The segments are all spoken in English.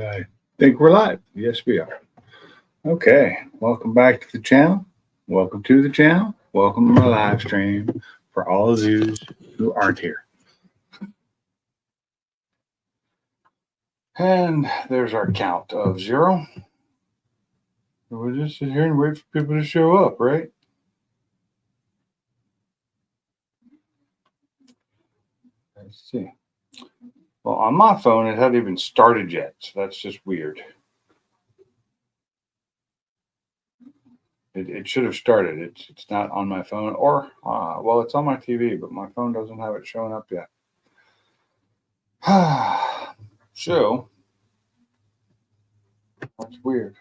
I think we're live. Yes, we are. Okay. Welcome back to the channel. Welcome to the channel. Welcome to my live stream for all of you who aren't here. And there's our count of 0. We'll just sit here and wait for people to show up, right? Let's see. Well, on my phone, it hadn't even started yet, so that's just weird. It should have started. It's not on my phone, or well, it's on my TV, but my phone doesn't have it showing up yet. So that's weird.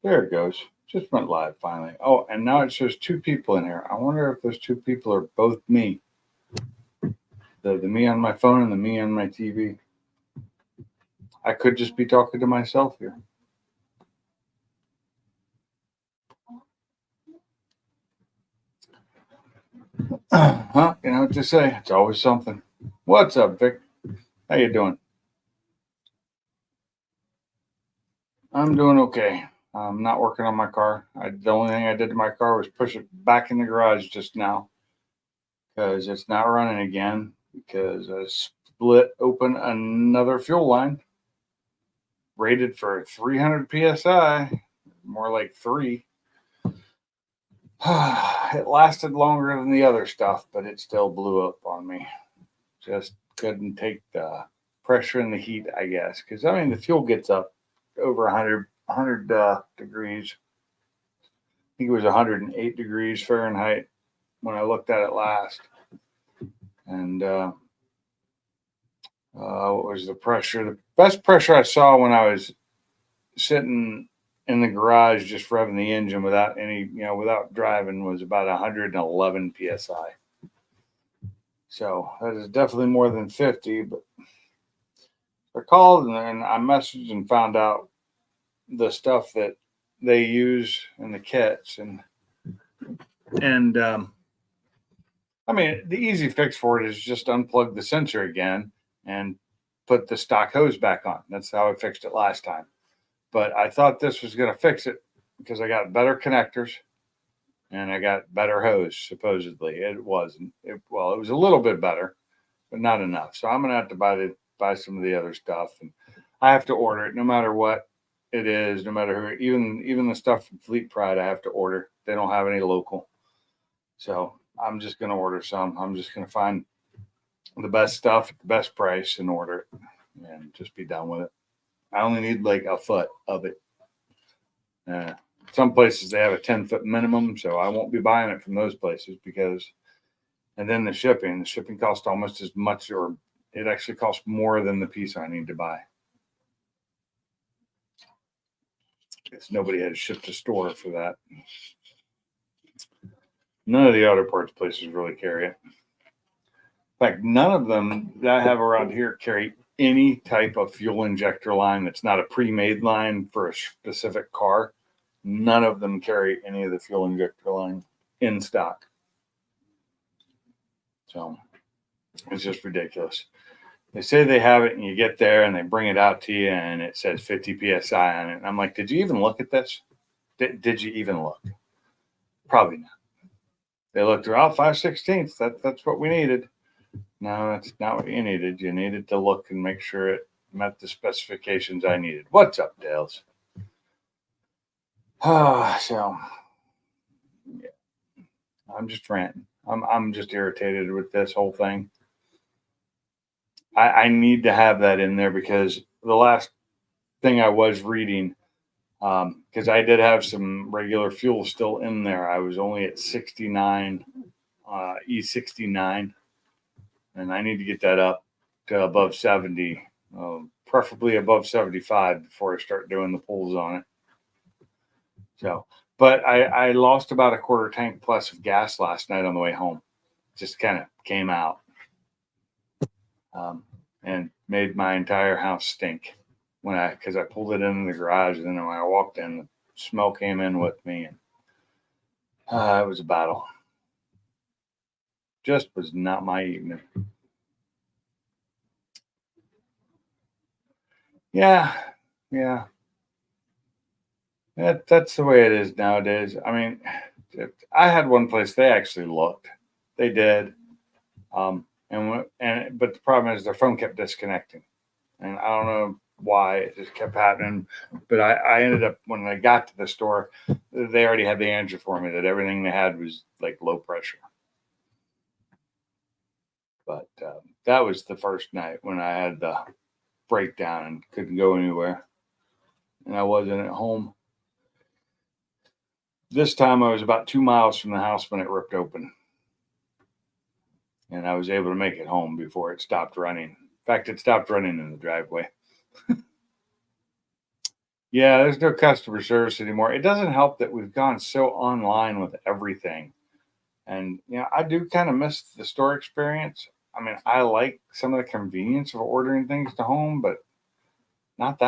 There it goes. Just went live finally. Oh, and now it shows 2 people in here. I wonder if those 2 people are both me. The me on my phone and the me on my TV. I could just be talking to myself here. You know what to say. It's always something. What's up, Vic? How you doing? I'm doing okay. I'm not working on my car. The only thing I did to my car was push it back in the garage just now because it's not running again because I split open another fuel line rated for 300 psi, more like 3. It lasted longer than the other stuff, but it still blew up on me. Just couldn't take the pressure and the heat, I guess, because I mean the fuel gets up over 100 degrees. I think it was 108 degrees Fahrenheit when I looked at it last. And what was the pressure? The best pressure I saw when I was sitting in the garage just revving the engine without without driving was about 111 psi. So that is definitely more than 50. But I called and I messaged and found out the stuff that they use in the kits, and I mean the easy fix for it is just unplug the sensor again and put the stock hose back on. That's how I fixed it last time. But I thought this was going to fix it because I got better connectors and I got better hose, supposedly. It wasn't. It was a little bit better, but not enough. So I'm going to have to buy some of the other stuff. And I have to order it no matter what it is, no matter who, even the stuff from Fleet Pride, I have to order. They don't have any local. So I'm just going to order some. I'm just going to find the best stuff at the best price and order it and just be done with it. I only need like a foot of it. Some places they have a 10-foot minimum, so I won't be buying it from those places and then the shipping costs almost as much, or it actually costs more than the piece I need to buy. Because nobody had shipped to store for that. None of the auto parts places really carry it. In fact, none of them that I have around here carry any type of fuel injector line that's not a pre-made line for a specific car. None of them carry any of the fuel injector line in stock. So it's just ridiculous. They say they have it and you get there and they bring it out to you and it says 50 psi on it. And I'm like, did you even look at this? Did you even look? Probably not. They looked throughout 5/16. That's what we needed. No, that's not what you needed. You needed to look and make sure it met the specifications I needed. What's up, Dales? So yeah, I'm just ranting. I'm just irritated with this whole thing. I need to have that in there because the last thing I was reading, because I did have some regular fuel still in there. I was only at 69 E69. And I need to get that up to above 70, preferably above 75 before I start doing the pulls on it. So, but I lost about a quarter tank plus of gas last night on the way home. Just kind of came out and made my entire house stink because I pulled it in the garage, and then when I walked in, the smell came in with me, and it was a battle. Just was not my evening. Yeah, yeah. That's the way it is nowadays. I mean, I had one place they actually looked. They did. But the problem is their phone kept disconnecting, and I don't know why it just kept happening. But I ended up when I got to the store, they already had the answer for me that everything they had was like low pressure. But that was the first night when I had the breakdown and couldn't go anywhere, and I wasn't at home. This time I was about 2 miles from the house when it ripped open, and I was able to make it home before it stopped running. In fact, it stopped running in the driveway. Yeah, there's no customer service anymore. It doesn't help that we've gone so online with everything. And, I do kind of miss the store experience. I mean, I like some of the convenience of ordering things to home, but not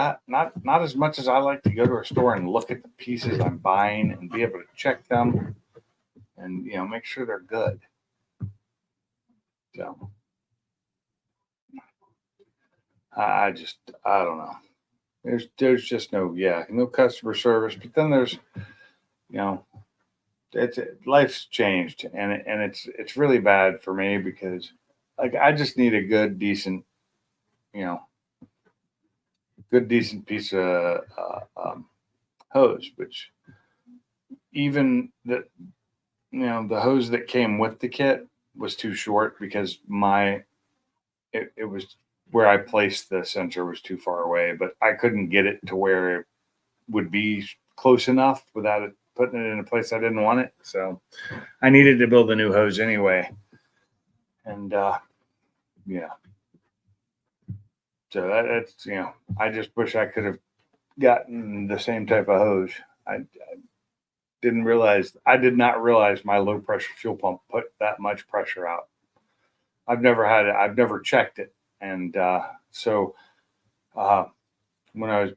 as much as I like to go to a store and look at the pieces I'm buying and be able to check them and, make sure they're good. So I don't know. There's just no customer service. But then there's you know it's life's changed, and it's really bad for me because like I just need a you know good decent piece of hose, which even the hose that came with the kit was too short because it was where I placed the sensor was too far away, but I couldn't get it to where it would be close enough without it putting it in a place I didn't want it. So I needed to build a new hose anyway. And yeah, so that's I just wish I could have gotten the same type of hose. I did not realize my low pressure fuel pump put that much pressure out. I've never had it. I've never checked it. And so uh, when I was,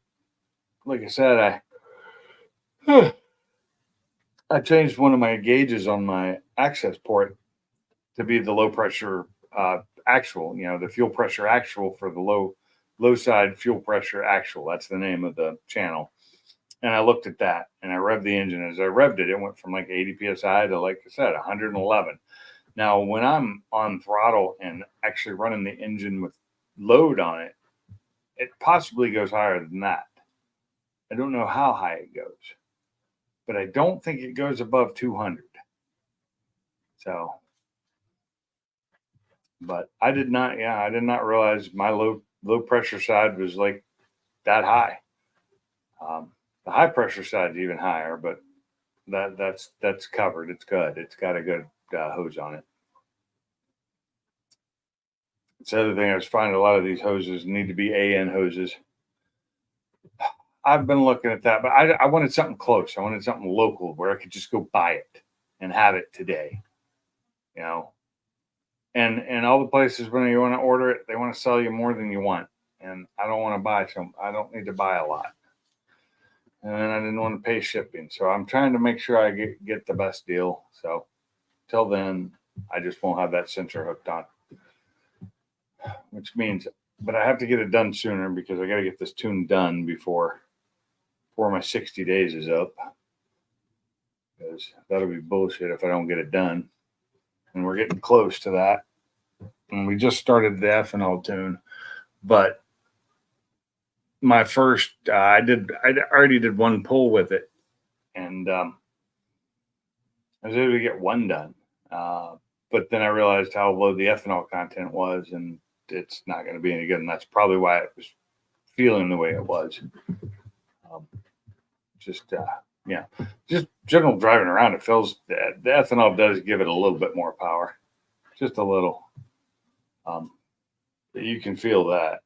like I said, I changed one of my gauges on my access port to be the low pressure actual, the fuel pressure actual for the low side fuel pressure actual. That's the name of the channel. And I looked at that and I revved the engine. As I revved it, it went from like 80 psi to, like I said, 111. Now, when I'm on throttle and actually running the engine with load on it, it possibly goes higher than that. I don't know how high it goes, but I don't think it goes above 200. So, but I did not, I did not realize my low pressure side was like that high. The high pressure side is even higher, but that's covered. It's good. It's got a good hose on it. It's the other thing I was finding a lot of these hoses need to be AN hoses. I've been looking at that, but I wanted something close. I wanted something local where I could just go buy it and have it today. You know, and all the places when you want to order it, they want to sell you more than you want, and I don't want to buy some. I don't need to buy a lot, and I didn't want to pay shipping, so I'm trying to make sure I get the best deal. So till then, I just won't have that sensor hooked on, which means, but I have to get it done sooner because I got to get this tune done before my 60 days is up, because that'll be bullshit if I don't get it done. And we're getting close to that. And we just started the ethanol tune, but my first, I already did one pull with it, and I was able to get one done. But then I realized how low the ethanol content was, and it's not going to be any good. And that's probably why it was feeling the way it was. Just general driving around, it feels that the ethanol does give it a little bit more power, just a little. You can feel that.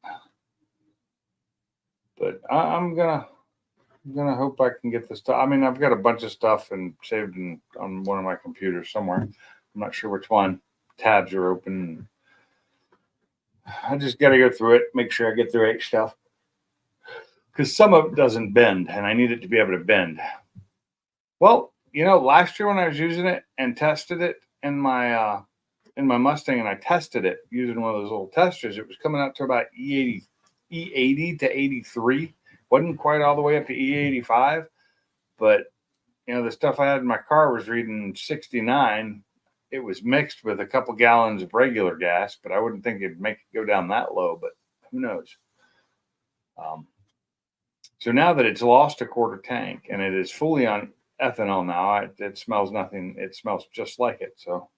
But I'm gonna hope I can get this stuff. I mean, I've got a bunch of stuff and saved on one of my computers somewhere. I'm not sure which one. Tabs are open. I just got to go through it, make sure I get the right stuff, because some of it doesn't bend, and I need it to be able to bend. Well, last year when I was using it and tested it in my Mustang, and I tested it using one of those little testers, it was coming out to about E80, E80 to 83. Wasn't quite all the way up to E85, but the stuff I had in my car was reading 69. It was mixed with a couple gallons of regular gas, but I wouldn't think it'd make it go down that low, but who knows? So now that it's lost a quarter tank and it is fully on ethanol now, it smells nothing. It smells just like it. So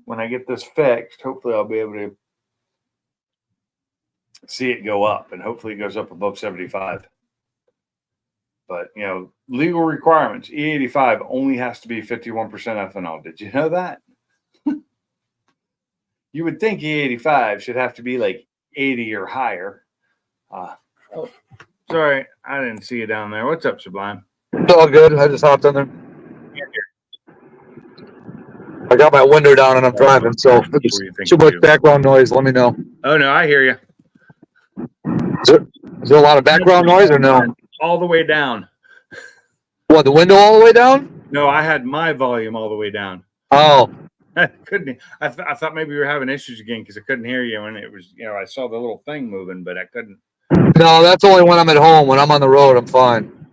when I get this fixed, hopefully I'll be able to see it go up, and hopefully it goes up above 75. But, legal requirements, E85 only has to be 51% ethanol. Did you know that? You would think E85 should have to be like 80 or higher. Sorry, I didn't see you down there. What's up, Sublime? It's all good. I just hopped in there. I got my window down and I'm driving, so if there's too much background noise, let me know. Oh, no, I hear you. Is there a lot of background noise or no? All the way down. What, the window all the way down? No, I had my volume all the way down. Oh. I couldn't. I thought maybe you were having issues again because I couldn't hear you when it was, I saw the little thing moving, but I couldn't. No, that's only when I'm at home. When I'm on the road, I'm fine.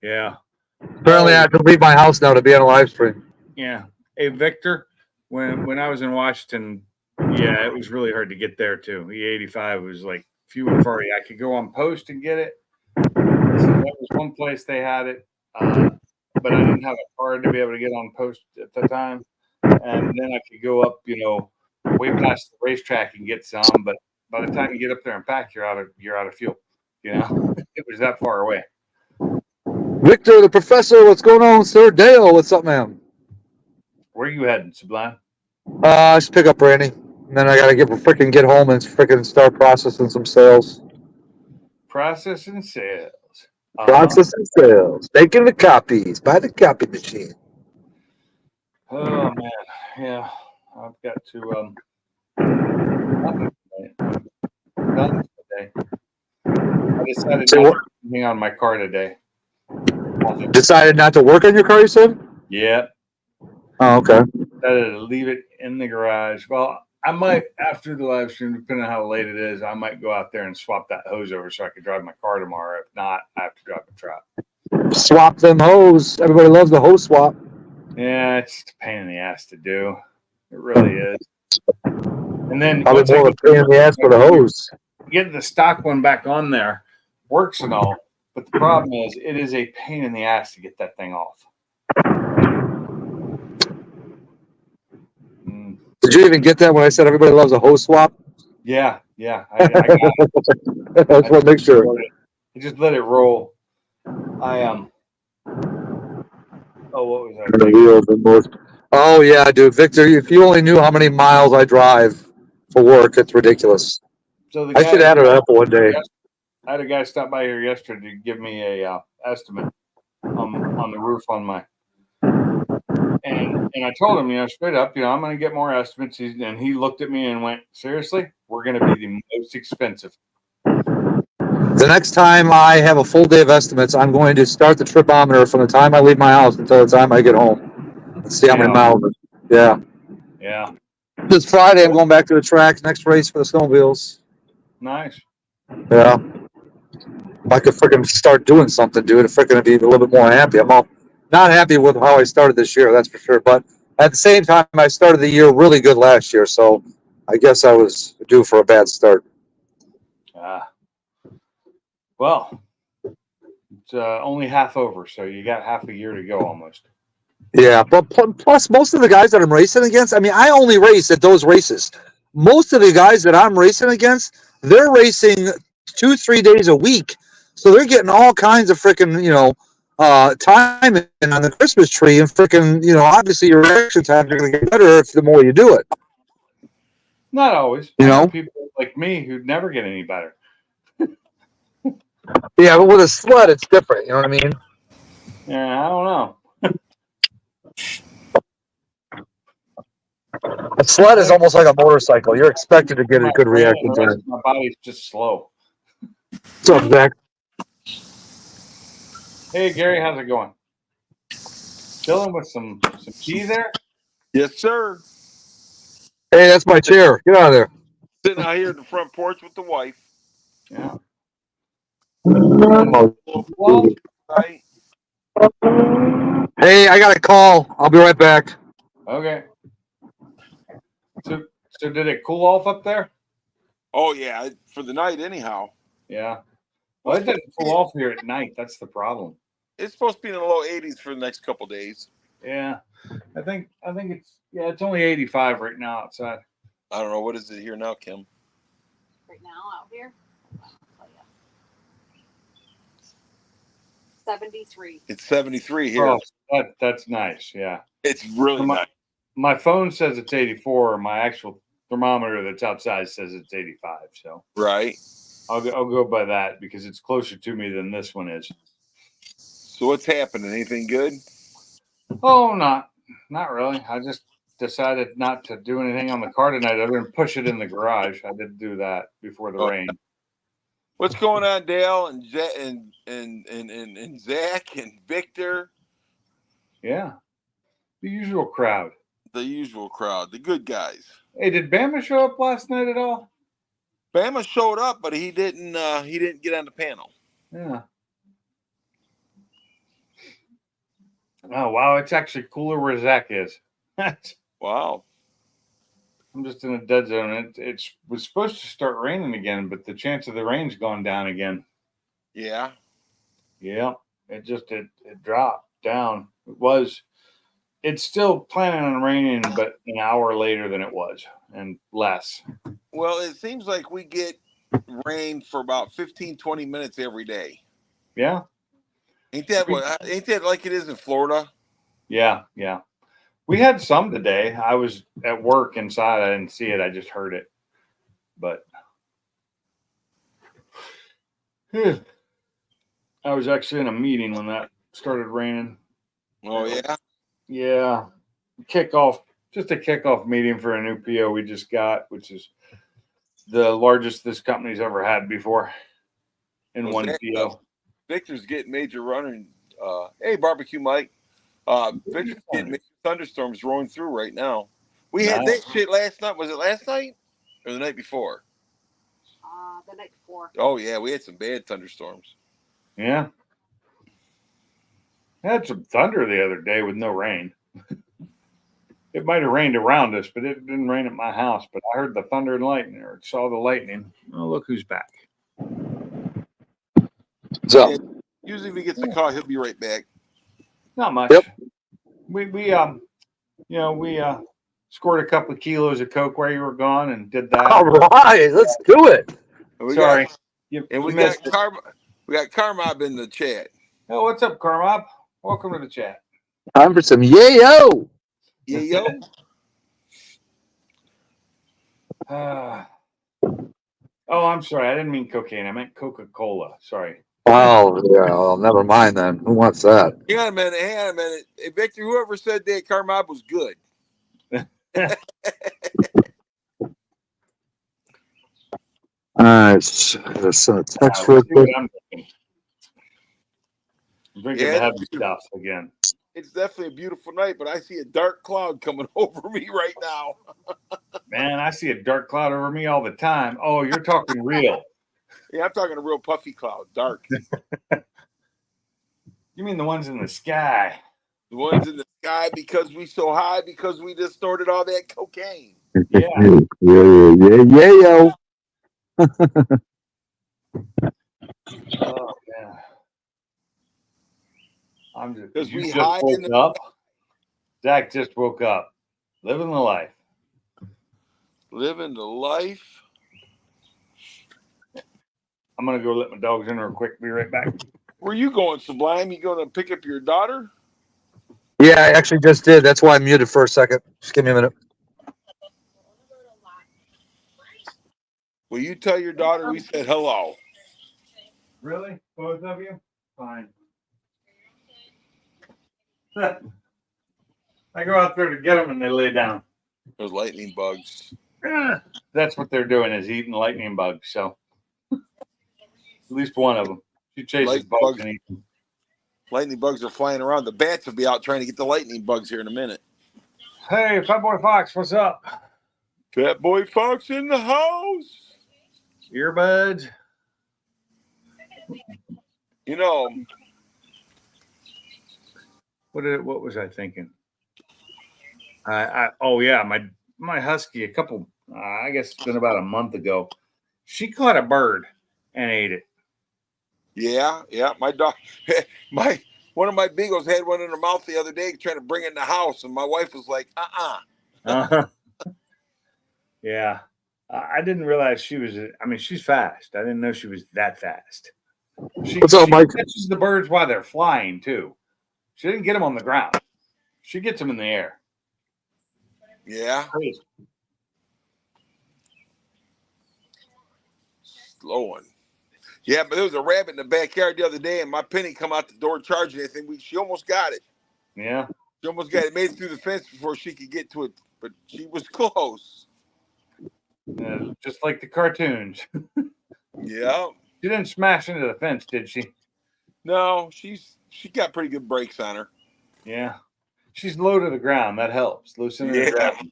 Yeah. Apparently, I have to leave my house now to be on a live stream. Yeah. Hey, Victor, when I was in Washington, yeah, it was really hard to get there too. E85 was like few and far. I could go on post and get it. So that was one place they had it, but I didn't have a card to be able to get on post at the time. And then I could go up, way past the racetrack and get some. But by the time you get up there and pack, you're out of fuel. It was that far away. Victor, the professor, what's going on, sir? Dale, what's up, man? Where are you heading, Sublime? Just pick up Randy, and then I gotta get home and freaking start processing some sales. Processing sales. Processing sales. Making the copies by the copy machine. Oh man, yeah. I've got to done today. I decided not to hang on my car today. Decided not to work on your car, you said? Yeah. Oh, okay. Decided to leave it in the garage. Well, I might, after the live stream, depending on how late it is, I might go out there and swap that hose over so I can drive my car tomorrow. If not, I have to drive the truck. Swap them hose. Everybody loves the hose swap. Yeah, it's just a pain in the ass to do. It really is. And then probably more of a pain in the ass for the hose. Get the stock one back on there, works and all, but the problem is it is a pain in the ass to get that thing off. Did you even get that when I said everybody loves a hose swap? Yeah. I got it. That's what makes sure. I just let it roll. Oh, what was that? Oh yeah, dude, Victor. If you only knew how many miles I drive for work, it's ridiculous. So I should add it up one day. I had a guy stop by here yesterday to give me a estimate on the roof on my. And I told him, straight up, I'm going to get more estimates. And he looked at me and went, seriously, we're going to be the most expensive. The next time I have a full day of estimates, I'm going to start the tripometer from the time I leave my house until the time I get home. Let's see how many miles. Yeah. Yeah. This Friday, I'm going back to the track. Next race for the snowmobiles. Nice. Yeah. If I could freaking start doing something, dude, I'm freaking be a little bit more happy. I'm not happy with how I started this year, that's for sure. But at the same time, I started the year really good last year, so I guess I was due for a bad start. Well, it's only half over, so you got half a year to go almost. Yeah, but plus most of the guys that I'm racing against, I mean, I only race at those races. Most of the guys that I'm racing against, they're racing 2-3 days a week, so they're getting all kinds of freaking, time in on the Christmas tree, and freaking, obviously your reaction times are going to get better the more you do it. Not always. I know people like me who never get any better. Yeah, but with a sled, it's different. You know what I mean? Yeah, I don't know. A sled is almost like a motorcycle. You're expected to get a good reaction time. My body's just slow. What's up, Zach? Hey, Gary, how's it going? Chilling with some tea there? Yes, sir. Hey, that's my chair. Get out of there. Sitting out here in the front porch with the wife. Yeah. Oh. Right. Hey, I got a call. I'll be right back. Okay. So did it cool off up there? Oh yeah, for the night anyhow. Yeah. Well, it didn't cool off here at night. That's the problem. It's supposed to be in the low 80s for the next couple days. Yeah. I think it's only 85 right now outside. I don't know, what is it here now, Kim? Right now out here, I'll tell ya. 73. It's 73 here. Oh, that's nice. Yeah. It's really nice. My phone says it's 84. My actual thermometer that's outside says it's 85. So Right. I'll go by that because it's closer to me than this one is. So what's happening? Anything good? Oh, not really. I just decided not to do anything on the car tonight other than push it in the garage. I did do that before the rain. What's going on, Dale and Zach and Victor? Yeah. The usual crowd. The usual crowd, the good guys. Hey, did Bama show up last night at all? Bama showed up, but he didn't get on the panel. Yeah. Oh, wow. It's actually cooler where Zach is. Wow. I'm just in a dead zone. It was supposed to start raining again, but the chance of the rain's gone down again. Yeah. Yeah. It dropped down. It's still planning on raining, but an hour later than it was and less. Well, it seems like we get rain for about 15, 20 minutes every day. Yeah. Ain't that like it is in Florida? Yeah. Yeah. We had some today. I was at work inside. I didn't see it. I just heard it. But I was actually in a meeting when that started raining. Oh, yeah? Yeah. Just a kickoff meeting for a new PO we just got, which is the largest this company's ever had before in one PO. Victor's getting major running. Hey, Barbecue Mike. Victor's getting major thunderstorms rolling through right now. We had that shit last night. Was it last night or the night before? The night before. Oh, yeah. We had some bad thunderstorms. Yeah. I had some thunder the other day with no rain. It might have rained around us, but it didn't rain at my house. But I heard the thunder and lightning, or saw the lightning. Oh, look who's back. So, Yeah, usually if he gets the call, he'll be right back. Not much. Yep. We scored a couple of kilos of Coke while you were gone and did that. all right, let's do it. And we Sorry. got Carmob in the chat. Oh, what's up, Carmob? Welcome to the chat. Time for some yayo. Yeah, yo. Oh, I'm sorry. I didn't mean cocaine. I meant Coca-Cola. Sorry. Oh, yeah. Well, never mind then. Who wants that? Hang on a minute. Hey, Victor, whoever said that Carmob was good? All right. Let's send a text real Let's see what quick. I'm drinking the heavy stuff again. It's definitely a beautiful night, but I see a dark cloud coming over me right now. Man, I see a dark cloud over me all the time. Oh, you're talking real. Yeah, I'm talking a real puffy cloud, dark. You mean the ones in the sky? The ones in the sky because we so high because we just snorted all that cocaine. Yeah. Yayo. Oh, yeah. I'm just Because you we just hide in woke up. Zach just woke up, living the life. Living the life. I'm gonna go let my dogs in real quick. Be right back. Where you going, Sublime? You going to pick up your daughter? Yeah, I actually just did. That's why I muted for a second. Just give me a minute. Will you tell your daughter we said hello? Really, both of you? Fine. I go out there to get them and they lay down. Those lightning bugs. That's what they're doing is eating lightning bugs. So at least one of them. She chases Lightning bugs bugs. and eats them. Lightning bugs are flying around. The bats will be out trying to get the lightning bugs here in a minute. Hey, Fat Boy Fox, what's up? Fat Boy Fox in the house. Earbuds. You know, What was I thinking? Oh yeah, my husky a couple I guess it's been about a month ago. She caught a bird and ate it. yeah. My dog, one of my beagles had one in her mouth the other day, trying to bring it in the house, and my wife was like, Uh-huh. Yeah. I didn't realize she was. I mean, she's fast. I didn't know she was that fast. What's up, She Mike? catches the birds while they're flying too. She didn't get them on the ground. She gets them in the air. Yeah, Crazy. slow one. Yeah, but there was a rabbit in the backyard the other day, and my Penny come out the door charging it. She almost got it. Yeah. She almost got it. Made it through the fence before she could get to it, but she was close. Just like the cartoons. Yeah. She didn't smash into the fence, did she? No, she got pretty good brakes on her. Yeah. She's low to the ground. That helps. Loosen her ground.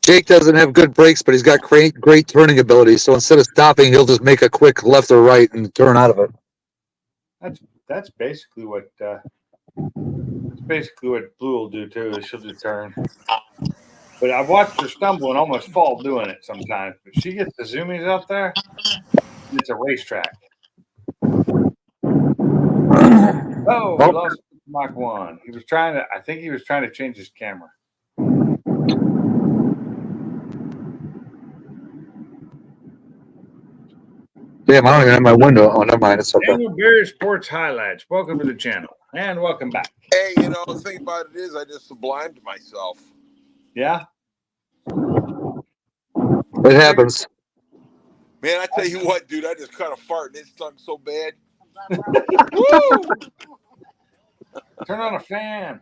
Jake doesn't have good brakes, but he's got great turning ability. So instead of stopping, he'll just make a quick left or right and turn out of it. That's basically what Blue will do too. Is she'll just turn. But I've watched her stumble and almost fall doing it sometimes. But she gets the zoomies out there. It's a racetrack. Oh, we lost Mach 1. I think he was trying to change his camera. Damn, I don't even have my window. Oh, never mind. It's okay. Daniel Berry Sports Highlights. Welcome to the channel. And welcome back. Hey, the thing about it is I just sublimed myself. Yeah? It happens. Man, I tell you what, dude, I just caught a fart and it stunk so bad. Woo! Turn on a fan.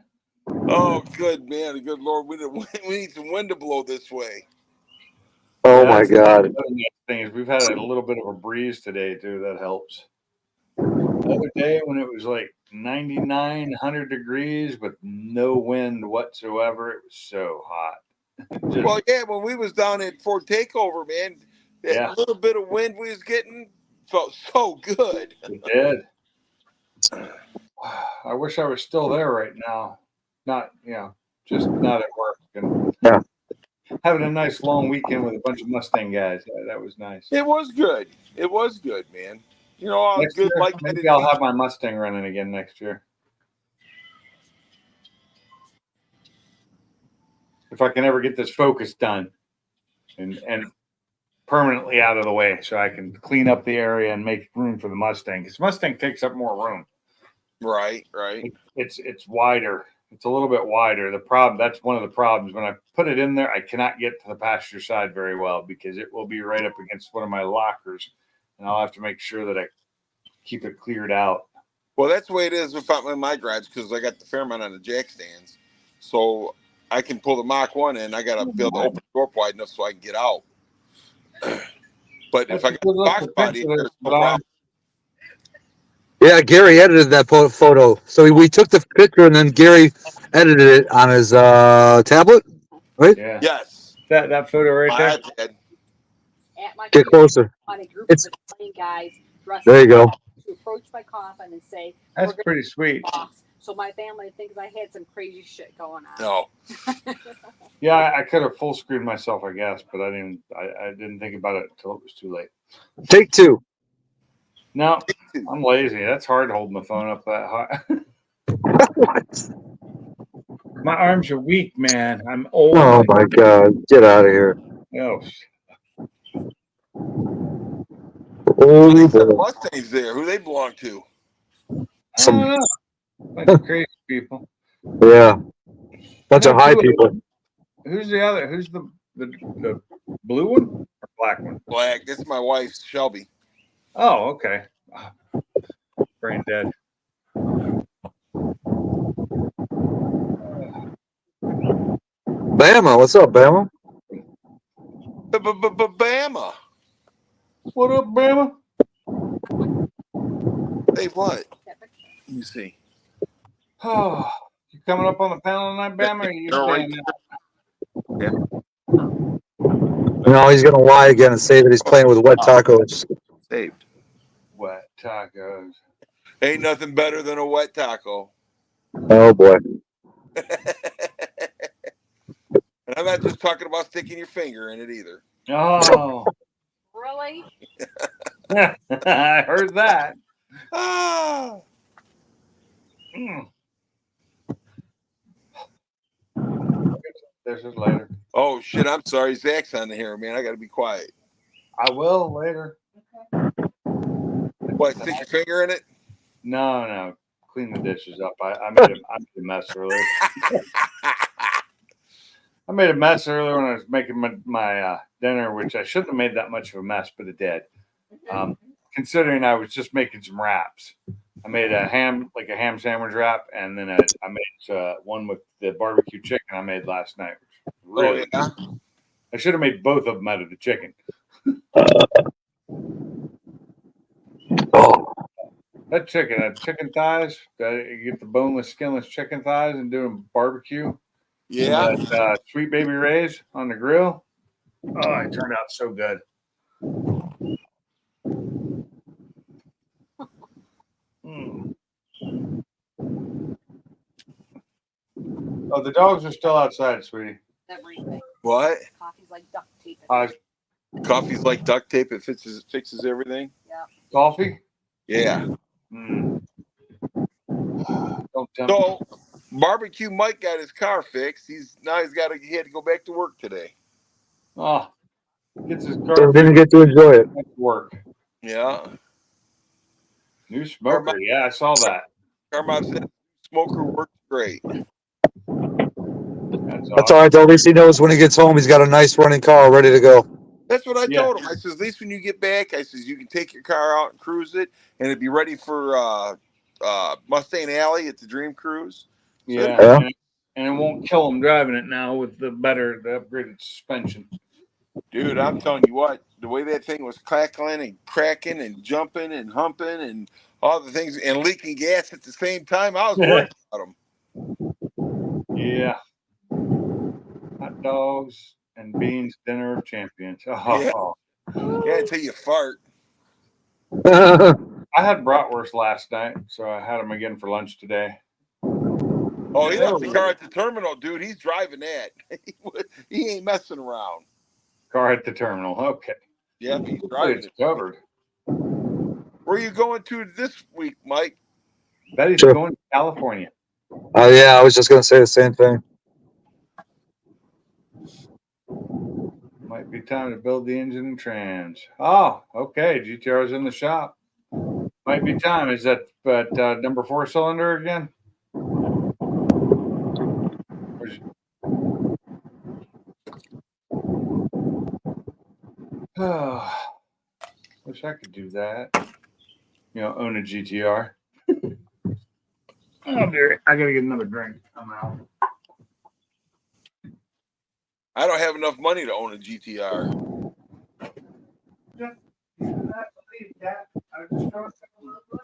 Oh, good, man. Good Lord. We need some wind to blow this way. Oh, my That's God. the other thing is we've had a little bit of a breeze today, too. That helps. The other day when it was like 99, 100 degrees with no wind whatsoever, it was so hot. Well, yeah, when we was down at Fort Takeover, man, that little bit of wind we was getting felt so good. It did. I wish I was still there right now. Not, just not at work. And having a nice long weekend with a bunch of Mustang guys. That was nice. It was good. It was good, man. All Next good. year, maybe I'll have my Mustang running again next year. If I can ever get this Focus done and permanently out of the way so I can clean up the area and make room for the Mustang. Because Mustang takes up more room. Right. It's wider. It's a little bit wider. That's one of the problems. When I put it in there, I cannot get to the passenger side very well because it will be right up against one of my lockers. And I'll have to make sure that I keep it cleared out. Well, that's the way it is with my garage because I got the Fairmont on the jack stands. So I can pull the Mach 1 in. I got to be able to open the door wide enough so I can get out. But if I got the box body, there's no problem. Yeah, Gary edited that photo. So we took the picture and then Gary edited it on his tablet, right? Yeah. Yes. That photo right there. iPad. At my Get closer. on a group It's- of Italian guys dressed There you go. to approach my coffin and say, That's "We're gonna pretty sweet. box." So my family thinks I had some crazy shit going on. No. Yeah, I could have full screened myself, I guess, but I didn't think about it until it was too late. Take two. No, I'm lazy. That's hard holding the phone up that high. What? My arms are weak, man. I'm old. Oh, my God. Get out of here. Oh, Oh, They said boy. Mustangs there. Who they belong to? I don't know. Bunch of crazy people. Yeah. Bunch I of know high two of people. Who's the other? Who's the blue one or black one? Black. This is my wife, Shelby. Oh, okay. Brain dead. Bama. What's up, Bama? Bama. What up, Bama? Hey, what? Let me see. Oh, you coming up on the panel tonight, Bama? Or you All right. staying out? Yeah. No, he's gonna lie again and say that he's playing with wet tacos. Saved. Wet tacos. Ain't nothing better than a wet taco. Oh boy. And I'm not just talking about sticking your finger in it either. Oh, Really? I heard that. Ah. Mm. This is later. Oh shit! I'm sorry, Zach's on here, man. I got to be quiet. I will later. What? Stick your finger in it? No. Clean the dishes up. I made a mess earlier. I made a mess earlier when I was making my dinner, which I shouldn't have made that much of a mess, but it did. Considering I was just making some wraps. I made a ham sandwich wrap, and then I made one with the barbecue chicken I made last night. Really, yeah. I should have made both of them out of the chicken. Oh, That chicken thighs. You get the boneless, skinless chicken thighs and do them barbecue. Yeah. And that, Sweet Baby Ray's on the grill. Oh, it turned out so good. Mm. Oh, the dogs are still outside, sweetie. Everything. What? Coffee's like duct tape. Coffee's like duct tape. It fixes everything. Coffee? Yeah. Mm. Don't tempt me. So, Barbecue Mike got his car fixed. He had to go back to work today. Oh, gets his so car didn't get to enjoy it. at work. Yeah. New smoker. Yeah, I saw that. Carmine said smoker works great. That's all right though. At least he knows when he gets home, he's got a nice running car ready to go. That's what I Yeah. told him. I says, at least when you get back, I says you can take your car out and cruise it, and it'd be ready for Mustang Alley at the Dream Cruise. Yeah. Yeah. And it won't kill him driving it now with the upgraded suspension. Dude, I'm telling you what, the way that thing was crackling and cracking and jumping and humping and all the things and leaking gas at the same time, I was worried about him. Yeah. Hot dogs and beans, dinner of champions. Oh, Yeah. Until you fart. I had bratwurst last night, so I had them again for lunch today. Oh, he left the car at the terminal, dude. He's driving that. He ain't messing around. Car at the terminal. Okay. Yeah, he's driving It's it. covered. Where are you going to this week, Mike? Betty's Sure. going to California. Oh yeah, I was just gonna say the same thing. Might be time to build the engine and trans. Oh, okay. GTR's in the shop. Might be time. Is that number 4 cylinder again? Oh, wish I could do that. Own a GTR. I gotta get another drink. I'm out. I don't have enough money to own a GTR.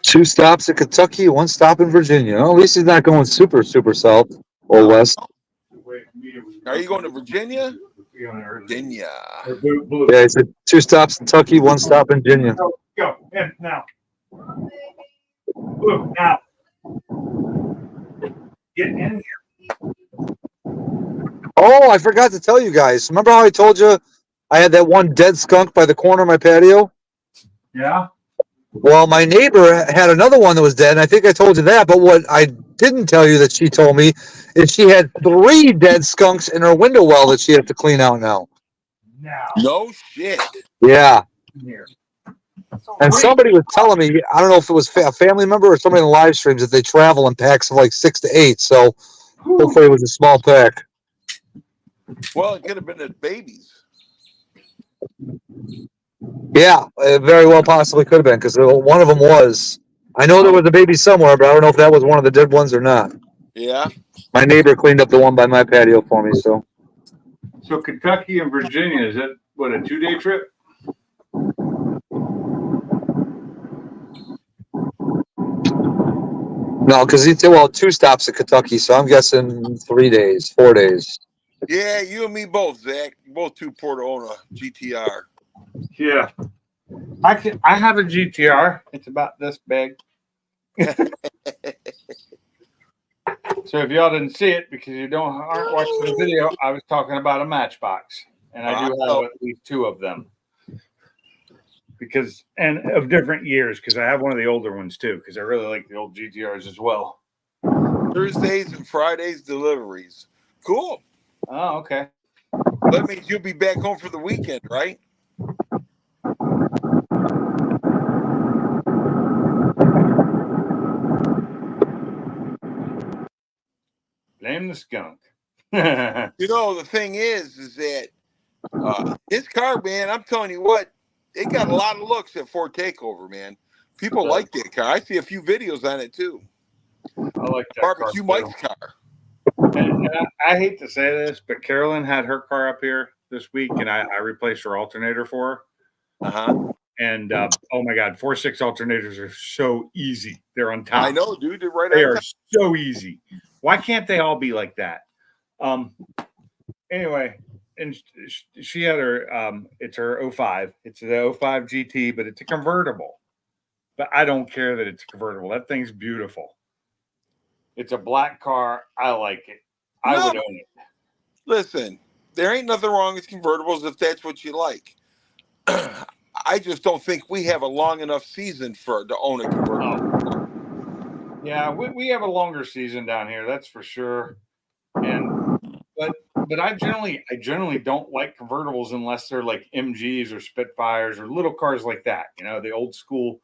Two stops in Kentucky, one stop in Virginia. Well, at least he's not going super south or west. Are you going to Virginia? Virginia. Yeah, he said 2 stops in Kentucky, 1 stop in Virginia. Go in now. Blue, now. Get in here. Oh, I forgot to tell you guys. Remember how I told you I had that one dead skunk by the corner of my patio? Yeah. Well, my neighbor had another one that was dead, and I think I told you that. But what I didn't tell you that she told me is she had 3 dead skunks in her window well that she has to clean out now. Now. No shit. Yeah. Here. And somebody was telling me, I don't know if it was a family member or somebody in the live streams, that they travel in packs of like 6 to 8. So hopefully it was a small pack. Well, it could have been the babies. Yeah, it very well possibly could have been, because one of them was. I know there was a baby somewhere, but I don't know if that was one of the dead ones or not. Yeah. My neighbor cleaned up the one by my patio for me, so. So Kentucky and Virginia, is that what, a 2-day trip? No, because he said, 2 stops at Kentucky, so I'm guessing 3 days, 4 days. Yeah, you and me both, Zach. Both two Portona GTR. Yeah. I have a GTR. It's about this big. So if y'all didn't see it because you aren't watching the video, I was talking about a Matchbox, and I do have at least two of them and of different years because I have one of the older ones too because I really like the old GTRs as well. Thursdays and Fridays deliveries. Cool. Oh, okay. That means you'll be back home for the weekend, right? Blame the skunk. You know, the thing is that his car, man, I'm telling you what, it got a lot of looks at Ford Takeover, man. People like that car. I see a few videos on it too. I like that Barbecue car Mike's car. And I hate to say this, but Carolyn had her car up here this week, and I replaced her alternator for her. And oh my God, 4.6 alternators are so easy. They're on top. I know, dude. They're right. They are so easy. Why can't they all be like that? Anyway, and she had her. It's her 05. It's the 05 GT, but it's a convertible. But I don't care that it's a convertible. That thing's beautiful. It's a black car. I like it. I would own it. Listen, there ain't nothing wrong with convertibles if that's what you like. I just don't think we have a long enough season to own a convertible. Yeah, we have a longer season down here, that's for sure. But I generally don't like convertibles unless they're like MGs or Spitfires or little cars like that. You know, the old school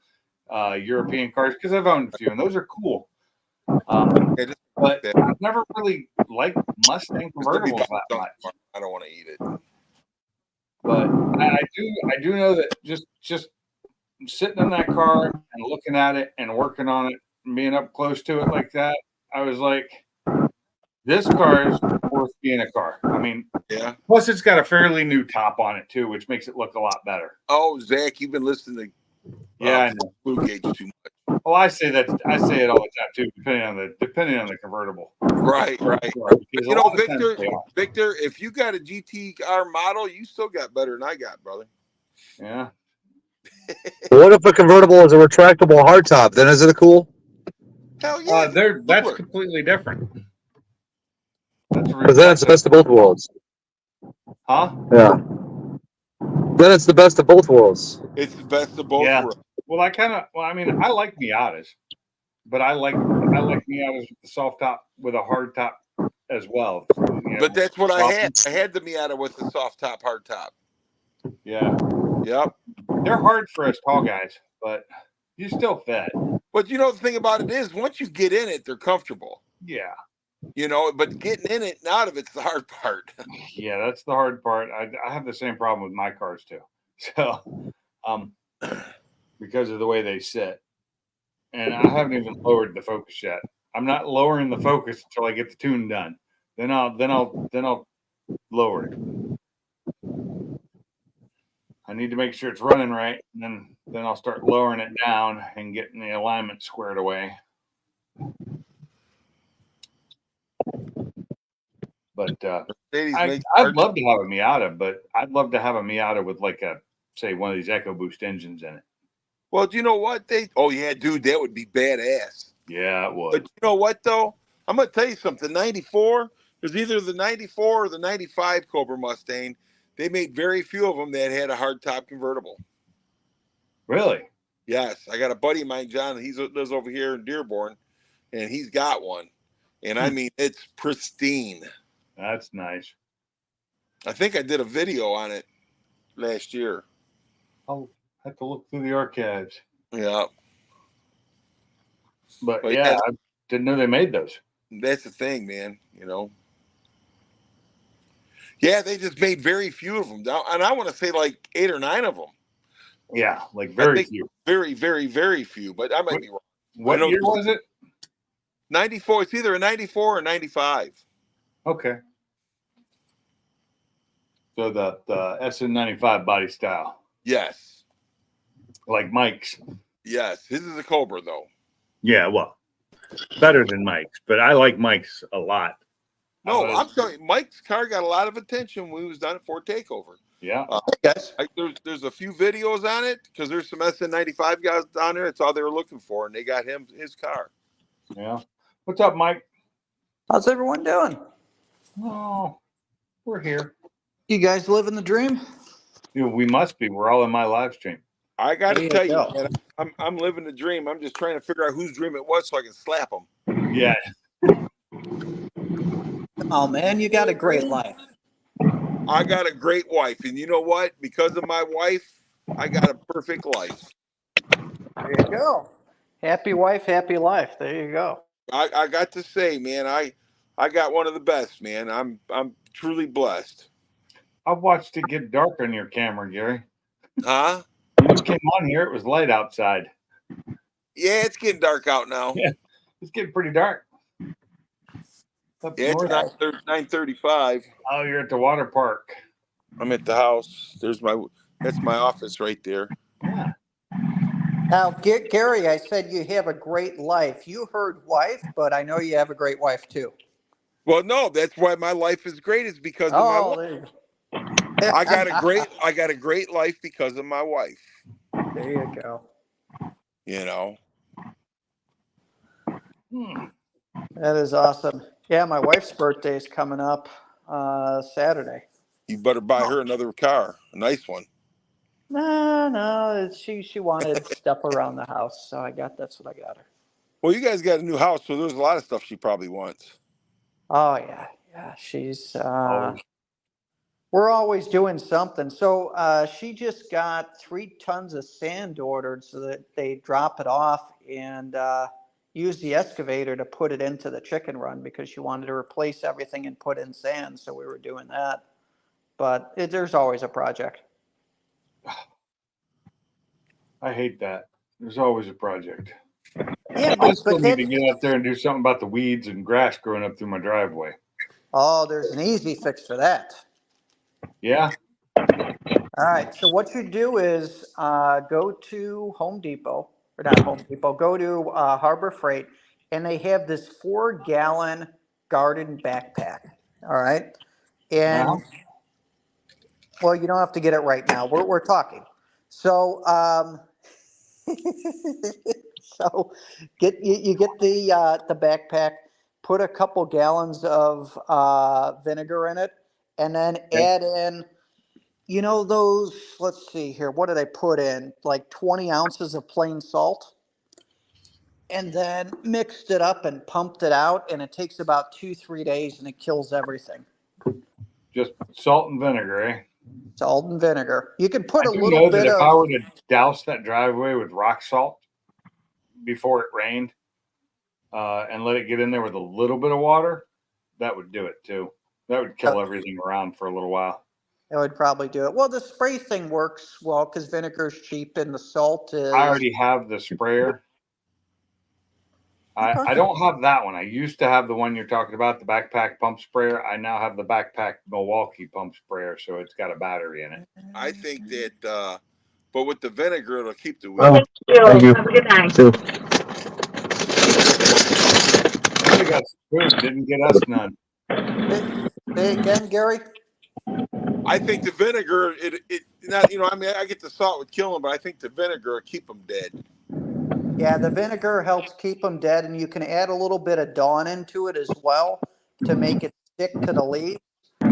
European cars because I've owned a few and those are cool. But I've never really liked Mustang convertibles that much. I don't want to eat it. But I do know that just sitting in that car and looking at it and working on it and being up close to it like that, I was like, this car is worth being a car. I mean, yeah. Plus, it's got a fairly new top on it too, which makes it look a lot better. Oh, Zach, you've been listening to I know. Blue Gauge too much. Well, I say it all the time too, depending on the convertible. Right. You know, Victor, if you got a GTR model, you still got better than I got, brother. Yeah. What if a convertible is a retractable hardtop? Then is it cool? Hell yeah. That's completely different. Because then it's the best of both worlds. Huh? Yeah. Then it's the best of both worlds. It's the best of both worlds. Well, I mean, I like Miatas, but I like Miatas with the soft top with a hard top as well. You know, but that's what I had. I had the Miata with the soft top, hard top. Yeah. Yep. They're hard for us tall guys, but you still fit. But you know, the thing about it is once you get in it, they're comfortable. Yeah. You know, but getting in it and out of it's the hard part. Yeah, that's the hard part. I have the same problem with my cars too. So, because of the way they sit, and I haven't even lowered the focus yet. I'm not lowering the focus until I get the tune done. Then I'll lower it. I need to make sure it's running right, and then I'll start lowering it down and getting the alignment squared away. But I'd love to have a Miata, but I'd love to have a Miata with like one of these EcoBoost engines in it. Well, do you know what dude, that would be badass. Yeah, it would. But you know what though? I'm gonna tell you something. 94, there's either the 94 or the 95 Cobra Mustang. They made very few of them that had a hardtop convertible. Really? Yes, I got a buddy of mine, John. He lives over here in Dearborn, and he's got one. And I mean, it's pristine. That's nice. I think I did a video on it last year. I'll have to look through the archives. Yeah. But yeah, I didn't know they made those. That's the thing, man. You know. Yeah, they just made very few of them. And I want to say like 8 or 9 of them. Yeah, like very few. Very, very, very few. But I might be wrong. What year was it? 94. It's either a 94 or 95. Okay. So the SN95 body style. Yes. Like Mike's. Yes. His is a Cobra, though. Yeah, well, better than Mike's. But I like Mike's a lot. No, was- I'm telling you, Mike's car got a lot of attention when he was down at Fort Takeover. Yeah. Guys, There's a few videos on it because there's some SN95 guys down there. That's all they were looking for, and they got his car. Yeah. What's up, Mike? how's everyone doing? Oh, we're here. You guys living the dream? We must be. We're all in my live stream. I got There to you tell you, go. man, I'm living the dream. I'm just trying to figure out whose dream it was so I can slap them. Yeah. Oh man, you got a great life. I got a great wife, and you know what? Because of my wife, I got a perfect life. There you go. Happy wife, happy life. There you go. I got to say, man, I got one of the best, man. I'm truly blessed. I watched it get dark on your camera, Gary. Huh? When you came on here, it was light outside. Yeah, it's getting dark out now. Yeah. It's getting pretty dark. Up Yeah, it's north. 9:35. Oh, you're at the water park. I'm at the house. That's my office right there. Yeah. Now, Gary, I said you have a great life. You heard wife, but I know you have a great wife too. Well, no, that's why my life is great. Is because of my Oh, wife. there you go. I got a great life because of my wife. There you go. You know. That is awesome. Yeah, my wife's birthday is coming up Saturday. You better buy her another car, a nice one. No, she wanted stuff around the house, so that's what I got her. Well, you guys got a new house, so there's a lot of stuff she probably wants. Oh yeah, she's we're always doing something. So she just got 3 tons of sand ordered so that they drop it off and use the excavator to put it into the chicken run because she wanted to replace everything and put in sand. So we were doing that. But there's always a project. I hate that. There's always a project. Yeah, I still but need to get out there and do something about the weeds and grass growing up through my driveway. oh, there's an easy fix for that. Yeah. All right. So what you do is go to Home Depot, or not Home Depot, go to Harbor Freight, and they have this 4-gallon garden backpack. All right. And well, you don't have to get it right now. We're talking. So so you get the backpack, put a couple gallons of vinegar in it, and then add in, those, let's see here, what did I put in? Like 20 ounces of plain salt. And then mixed it up and pumped it out, and it takes about 2-3 days, and it kills everything. Just salt and vinegar, eh? Salt and vinegar. You can put I a do little know bit that if of. I were to douse that driveway with rock salt before it rained and let it get in there with a little bit of water, that would do it too. That would kill everything around for a little while. It would probably do it. Well, the spray thing works well because vinegar is cheap and the salt is. I already have the sprayer. I don't have that one. I used to have the one you're talking about, the backpack pump sprayer. I now have the backpack Milwaukee pump sprayer, so it's got a battery in it. I think that, but with the vinegar, it'll keep the weed. Thank you. Have a good night. Too. They got food, didn't get us none. Say again, Gary? I think the vinegar, I get the salt would kill them, but I think the vinegar will keep them dead. Yeah, the vinegar helps keep them dead, and you can add a little bit of Dawn into it as well to make it stick to the leaves.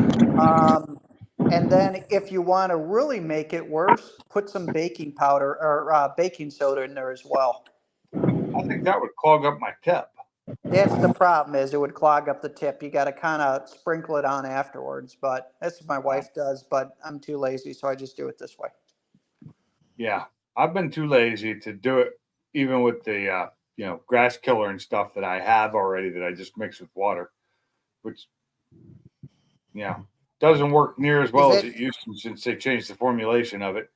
And then if you want to really make it worse, put some baking powder or baking soda in there as well. I think that would clog up my tip. That's the problem, is it would clog up the tip. You got to kind of sprinkle it on afterwards, but that's what my wife does, but I'm too lazy, so I just do it this way. Yeah, I've been too lazy to do it, even with the grass killer and stuff that I have already that I just mix with water, which doesn't work near as well as it used to since they changed the formulation of it.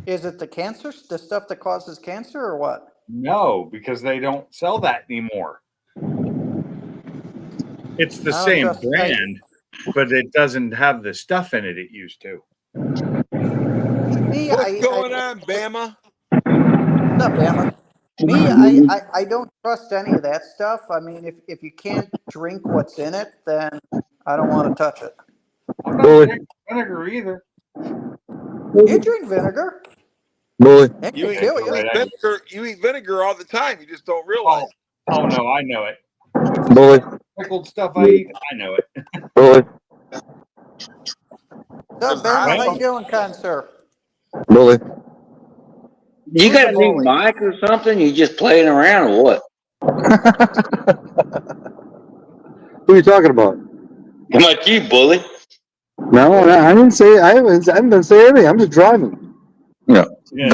Is it the stuff that causes cancer or what? No, because they don't sell that anymore. It's the Oh, same just brand, but it doesn't have the stuff in it used to. Me, What's going on, Bama? What's up, Bama? Me, I don't trust any of that stuff. I mean, if you can't drink what's in it, then I don't want to touch it. I'm not Bully. drinking vinegar either. You drink vinegar, Bully. it You can eat, kill you're you you. eat right, I do. vinegar. You eat vinegar all the time. You just don't realize. Oh no, I know it. Bully. Pickled stuff I eat, I know it. Bully. So, Just Ben, hot how you sauce. doing, kind sir? Bully. You Who's got the a new bully? mic or something? You just playing around or what? Who are you talking about? How about you, bully? No, I didn't say. I haven't been saying anything. I'm just driving. Yeah. Yeah.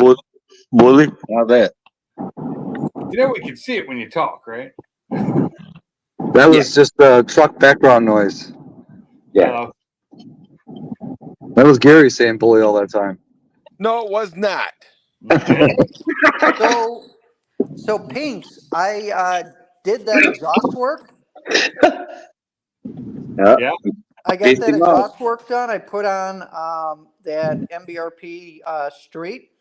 Bully? How's that? You know we can see it when you talk, right? That was just truck background noise. Yeah. That was Gary saying bully all that time. No, it was not. So Pinks, I did that exhaust work. Yeah. I got that exhaust work done. I put on that MBRP Street.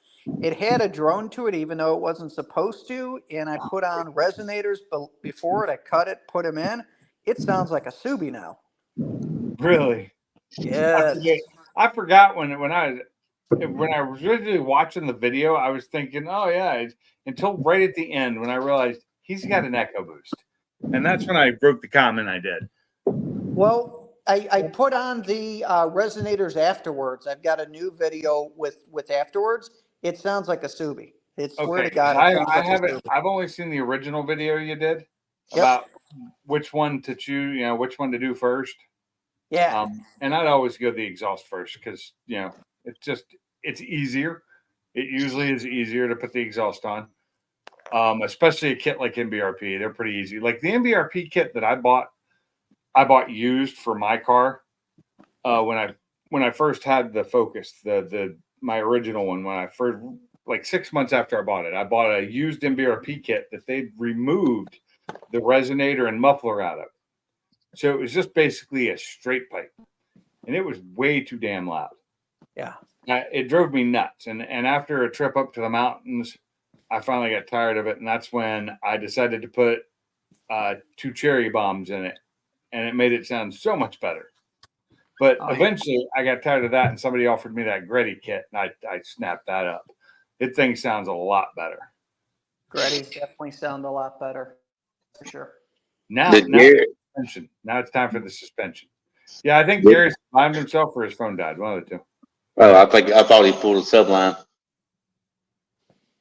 It had a drone to it, even though it wasn't supposed to. And I put on resonators before it. I cut it, put them in. It sounds like a Subi now. Really? Yes. I forgot when I was originally watching the video, I was thinking, oh yeah, until right at the end when I realized he's got an echo boost. And that's when I broke the comment I did. Well, I put on the resonators afterwards. I've got a new video with afterwards. It sounds like a Subi. It's swear to God, it sounds like a Subi. I've only seen the original video you did Yep. about which one to choose, which one to do first. Yeah. And I'd always go the exhaust first because it's easier. It usually is easier to put the exhaust on. Especially a kit like MBRP. They're pretty easy. Like the MBRP kit that I bought used for my car when I first had the Focus, my original one, when I first, like 6 months after I bought it, I bought a used MBRP kit that they removed the resonator and muffler out of. So it was just basically a straight pipe, and it was way too damn loud. Yeah. It drove me nuts. And after a trip up to the mountains, I finally got tired of it, and that's when I decided to put 2 cherry bombs in it, and it made it sound so much better. But eventually, I got tired of that, and somebody offered me that Gretty kit, and I snapped that up. It thing sounds a lot better. Gretty's definitely sound a lot better, for sure. Now suspension. Now it's time for the suspension. Yeah, I think Gary's blamed himself or his phone died. One of the two. Oh, I thought he pulled a Sublime.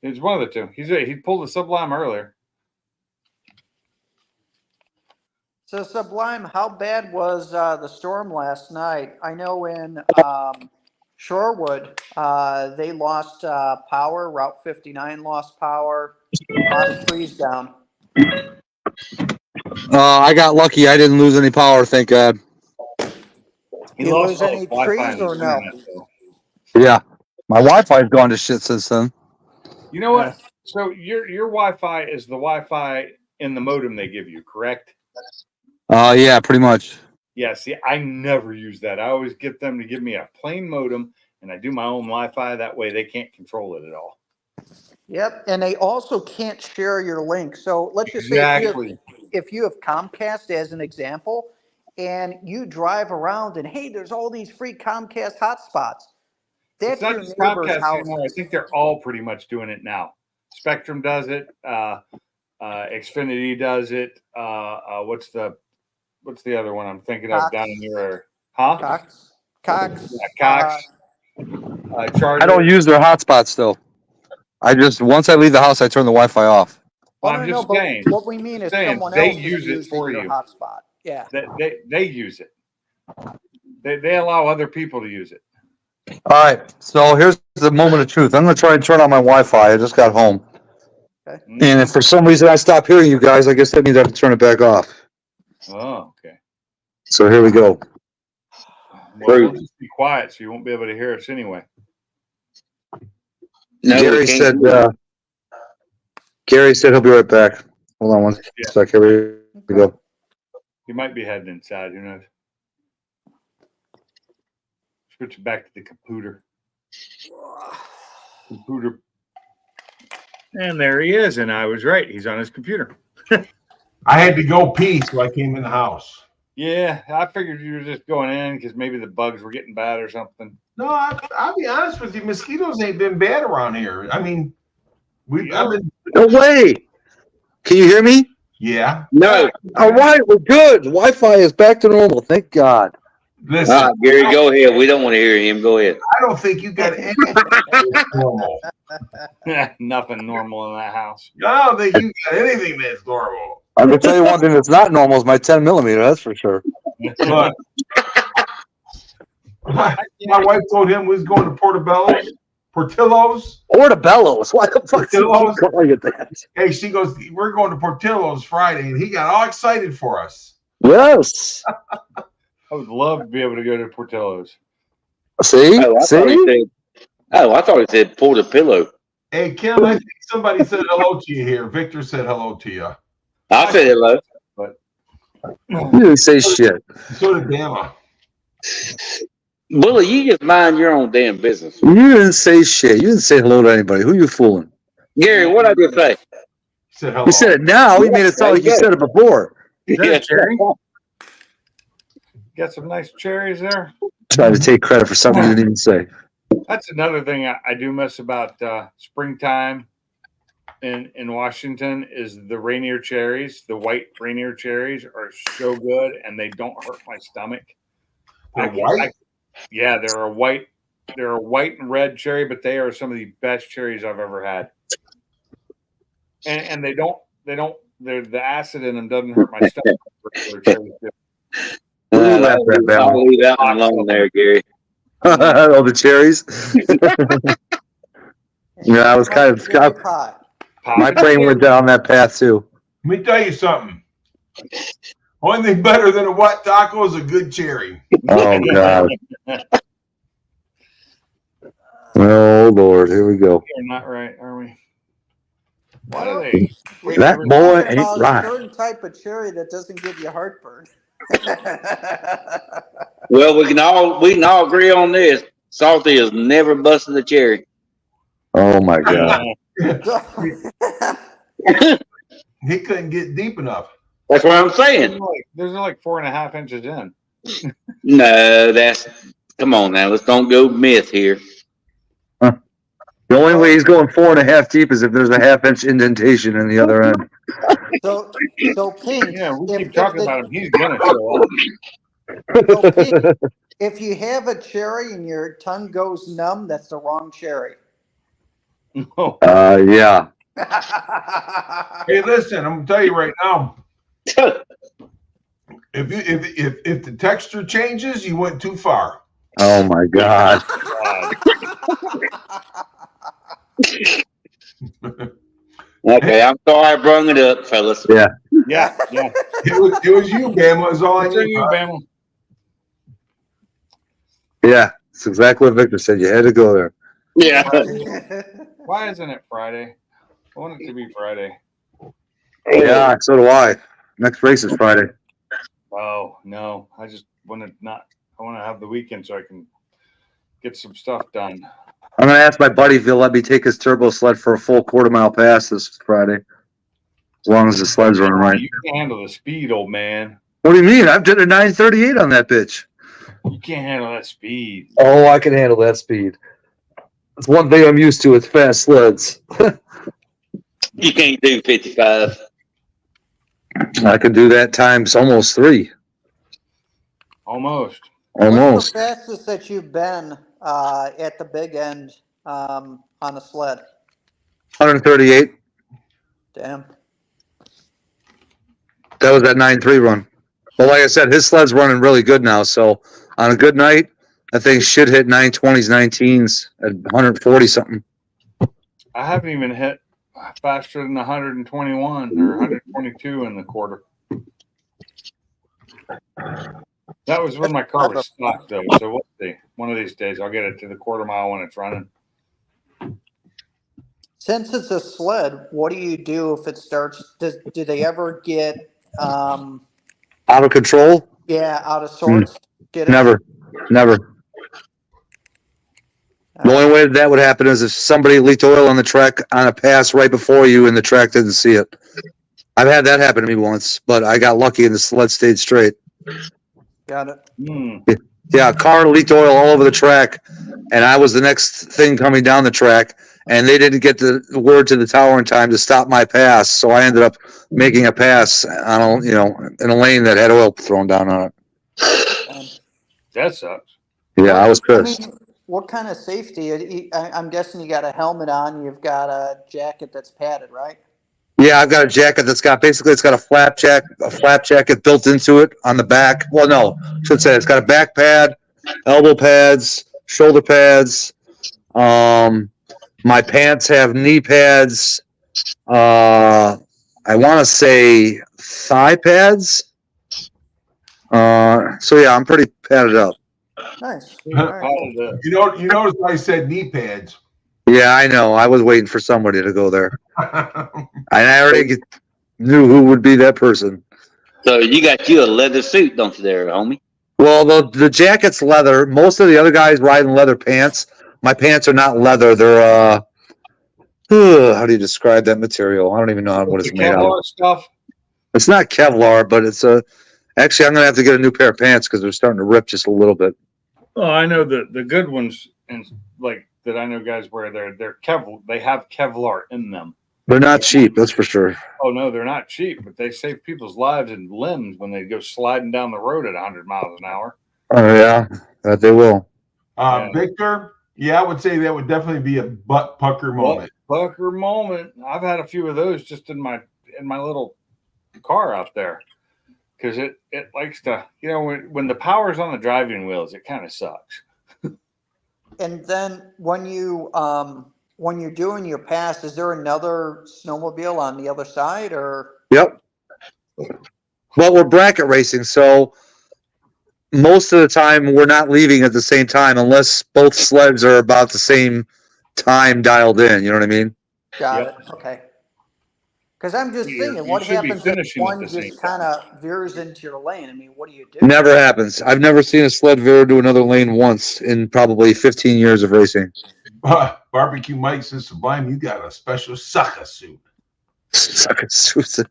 It's one of the two. He pulled the Sublime earlier. So Sublime, how bad was the storm last night? I know in Shorewood, they lost power. Route 59 lost power. A lot of trees down. I got lucky. I didn't lose any power, thank God. You lose any trees or no? Yeah, my Wi-Fi's gone to shit since then. You know what? So your Wi-Fi is the Wi-Fi in the modem they give you, correct? Yeah, pretty much. Yeah, see, I never use that. I always get them to give me a plain modem, and I do my own Wi-Fi. That way they can't control it at all. Yep, and they also can't share your link. So let's just say if you have Comcast as an example, and you drive around and, hey, there's all these free Comcast hotspots. That's your neighbor's Comcast house. anymore. I think they're all pretty much doing it now. Spectrum does it. Xfinity does it. What's the other one I'm thinking of down in your Cox. Yeah, Cox. Charter. I don't use their hotspots though. Once I leave the house, I turn the Wi-Fi off. Well, I'm just saying. What we mean is someone they else use it for your you. hotspot. Yeah. They use it. They allow other people to use it. All right, so here's the moment of truth. I'm going to try and turn on my Wi-Fi. I just got home. Okay. And if for some reason I stop hearing you guys, I guess that means I have to turn it back off. Oh, okay. So here we go. Well, we'll just be quiet so you won't be able to hear us anyway. No, Gary said he'll be right back. Hold on one sec. Here we go. He might be heading inside. Who knows? Switch back to the computer. And there he is. And I was right. He's on his computer. I had to go pee, so I came in the house. Yeah, I figured you were just going in because maybe the bugs were getting bad or something. No, I'll be honest with you. Mosquitoes ain't been bad around here. I mean, I've been. No way. Can you hear me? Yeah. No. All right, we're good. Wi-Fi is back to normal. Thank God. Listen, Gary, go ahead. We don't want to hear him. Go ahead. I don't think you got anything that's normal. Nothing normal in that house. I don't think you got anything that's normal. I'm gonna tell you one thing that's not normal is my 10 millimeter. That's for sure. But my wife told him we was going to Portillo's. Portobello's. Why the fuck did you Portillo's? keep calling it that? Hey, she goes, we're going to Portillo's Friday, and he got all excited for us. Yes. I would love to be able to go to Portillo's. See? Oh, I thought he See? said. Oh, I thought he said pull the pillow. Hey, Kim, I think somebody said hello to you here. Victor said hello to you. I said hello. You didn't say shit. So did Bama. Bully, you just mind your own damn business. You didn't say shit. You didn't say hello to anybody. Who you fooling? Gary, what I just say? Said hello. You said it now. You made it sound like you said it before. Is that Yeah. a cherry? Got some nice cherries there. Trying to take credit for something you didn't even say. That's another thing I do miss about springtime in Washington is the Rainier cherries. The white Rainier cherries are so good, and they don't hurt my stomach. They're white? Yeah, they're a white and red cherry, but they are some of the best cherries I've ever had. And the acid in them doesn't hurt my stomach. Regular cherries do. I'll leave that one alone there, Gary. Oh, the cherries. Yeah, I was kind of. Cherry pie. My brain went down that path too. Let me tell you something. Only thing better than a wet taco is a good cherry. Oh God. Oh Lord, here we go. You're not right, are we? What are they? That boy Talking ain't about a right. certain type of cherry that doesn't give you heartburn. Well, we can all agree on this. Salty has never busted a cherry. Oh my God. He couldn't get deep enough. That's what I'm saying. There's like 4.5 inches in. No, come on now. Let's don't go myth here. The only way he's going 4.5 deep is if there's a 1/2 inch indentation in the other end. So Pink, Yeah, we if- keep if talking the- about him. He's gonna show up. so Pink, if you have a cherry and your tongue goes numb, that's the wrong cherry. No. Yeah. Hey, listen, I'm gonna tell you right now. If the texture changes, you went too far. Oh my God. Okay, I'm sorry I brung it up, fellas. Yeah. Yeah. It was you, Bama. Is all I It's for knew. you, Bama. Yeah. It's exactly what Victor said. You had to go there. Yeah. Why isn't it Friday? I want it to be Friday. Yeah, so do I. Next race is Friday. Oh no, I just want to not. I want to have the weekend so I can get some stuff done. I'm gonna ask my buddy if he'll let me take his turbo sled for a full 1/4 mile pass this Friday. As long as the sled's running right. You can't handle the speed, old man. What do you mean? I've done a 938 on that bitch. You can't handle that speed. Oh, I can handle that speed. That's one thing I'm used to with fast sleds. You can't do 55. I can do that times almost 3. Almost. Almost. What's the fastest that you've been at the big end on a sled? 138. Damn. That was that 9.3 run. But like I said, his sled's running really good now. So on a good night, I think should hit 920s, 19s at 140 something. I haven't even hit faster than 121 or 122 in the quarter. That was when my car was stock, though. So we'll see. One of these days, I'll get it to the 1/4 mile when it's running. Since it's a sled, what do you do if it starts? Do they ever get Out of control? out of sorts? Get it? Never. The only way that would happen is if somebody leaked oil on the track on a pass right before you and the track didn't see it. I've had that happen to me once, but I got lucky and the sled stayed straight. Got it. Hmm. Yeah, a car leaked oil all over the track, and I was the next thing coming down the track, and they didn't get the word to the tower in time to stop my pass, so I ended up making a pass on a, in a lane that had oil thrown down on it. That sucks. Yeah, I was I pissed. mean, what kind of safety? I'm guessing you got a helmet on. You've got a jacket that's padded, right? Yeah, I've got a jacket that's got basically it's got a flap jacket built into it on the back. Well, no, I should say it's got a back pad, elbow pads, shoulder pads. My pants have knee pads. I want to say thigh pads. So yeah, I'm pretty padded up. Nice. All right, cool. You notice I said knee pads. Yeah, I know. I was waiting for somebody to go there. And I already knew who would be that person. So you got you a leather suit, don't you, there, homie? Well, the jacket's leather. Most of the other guys ride in leather pants. My pants are not leather. They're how do you describe that material? I don't even know what it's made out of. Stuff. It's not Kevlar, but it's actually I'm gonna have to get a new pair of pants because they're starting to rip just a little bit. Oh, I know the good ones, and like that. I know guys where they're Kevlar. They have Kevlar in them. They're not cheap, that's for sure. Oh no, they're not cheap, but they save people's lives and limbs when they go sliding down the road at 100 miles an hour. Oh yeah, that they will. Victor, yeah, I would say that would definitely be a butt pucker moment. Pucker moment. I've had a few of those just in my little car out there. Because it likes to, when the power's on the driving wheels, it kind of sucks. And then when you're doing your pass, is there another snowmobile on the other side, or? Yep. Well, we're bracket racing, so most of the time we're not leaving at the same time unless both sleds are about the same time dialed in. You know what I mean? Got it. Okay. Because I'm just thinking, what happens if one just kind of veers into your lane? I mean, what do you do? Never happens. I've never seen a sled veer to another lane once in probably 15 years of racing. Barbecue Mike says, Sublime, you got a special sucker suit. Sucker suit.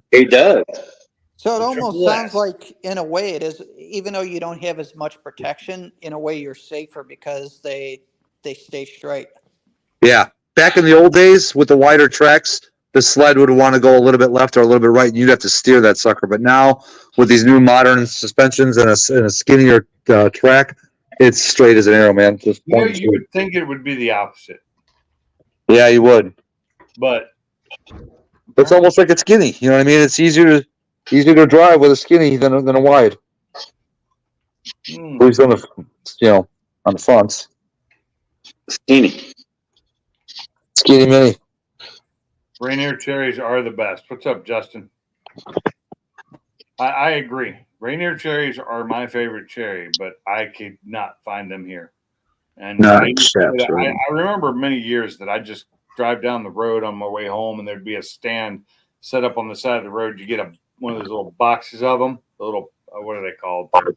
He does. So it almost sounds like, in a way, it is, even though you don't have as much protection, in a way you're safer because they stay straight. Yeah. Back in the old days with the wider tracks, the sled would want to go a little bit left or a little bit right, and you'd have to steer that sucker. But now, with these new modern suspensions and a skinnier track, it's straight as an arrow, man. Just you would think it would be the opposite. Yeah, you would. But it's almost like it's skinny. You know what I mean? It's easier to drive with a skinny than a wide. At least on the on the fronts. Skinny mini. Rainier cherries are the best. What's up, Justin? I agree. Rainier cherries are my favorite cherry, but I could not find them here. And I remember many years that I just drive down the road on my way home, and there'd be a stand set up on the side of the road. You get one of those little boxes of them, the little what are they called? The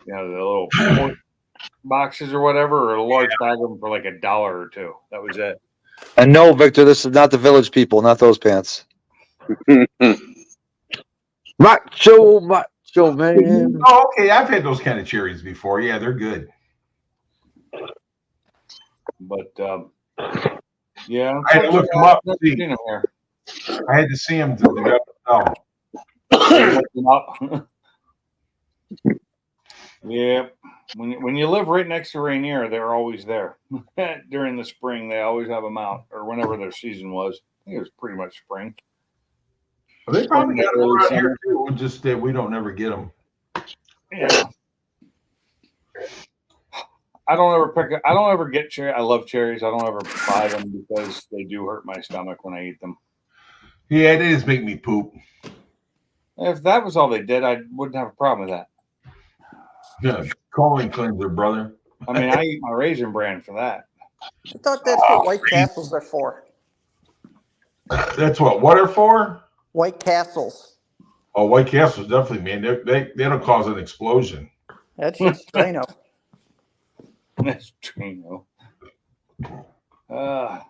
little pork boxes or whatever, or a large bag of them for like $1 or $2. That was it. And no, Victor, this is not the Village people, not those pants. Macho man. Oh, okay. I've had those kind of cherries before. Yeah, they're good. But yeah, I had to look them up. I had to see them to Yeah, when you live right next to Rainier, they're always there. During the spring, they always have them out, or whenever their season was. I think it was pretty much spring. Well, they probably got them around here too. Just that we don't ever get them. Yeah. I don't ever get cherry. I love cherries. I don't ever buy them because they do hurt my stomach when I eat them. Yeah, it is make me poop. If that was all they did, I wouldn't have a problem with that. Yeah, colon cleanser, brother. I mean, I eat my Raisin Bran for that. I thought that's what White Castles are for. That's what are for? White Castles. Oh, White Castles, definitely, man. They don't cause an explosion. That's just, I know. That's Trino. Uh,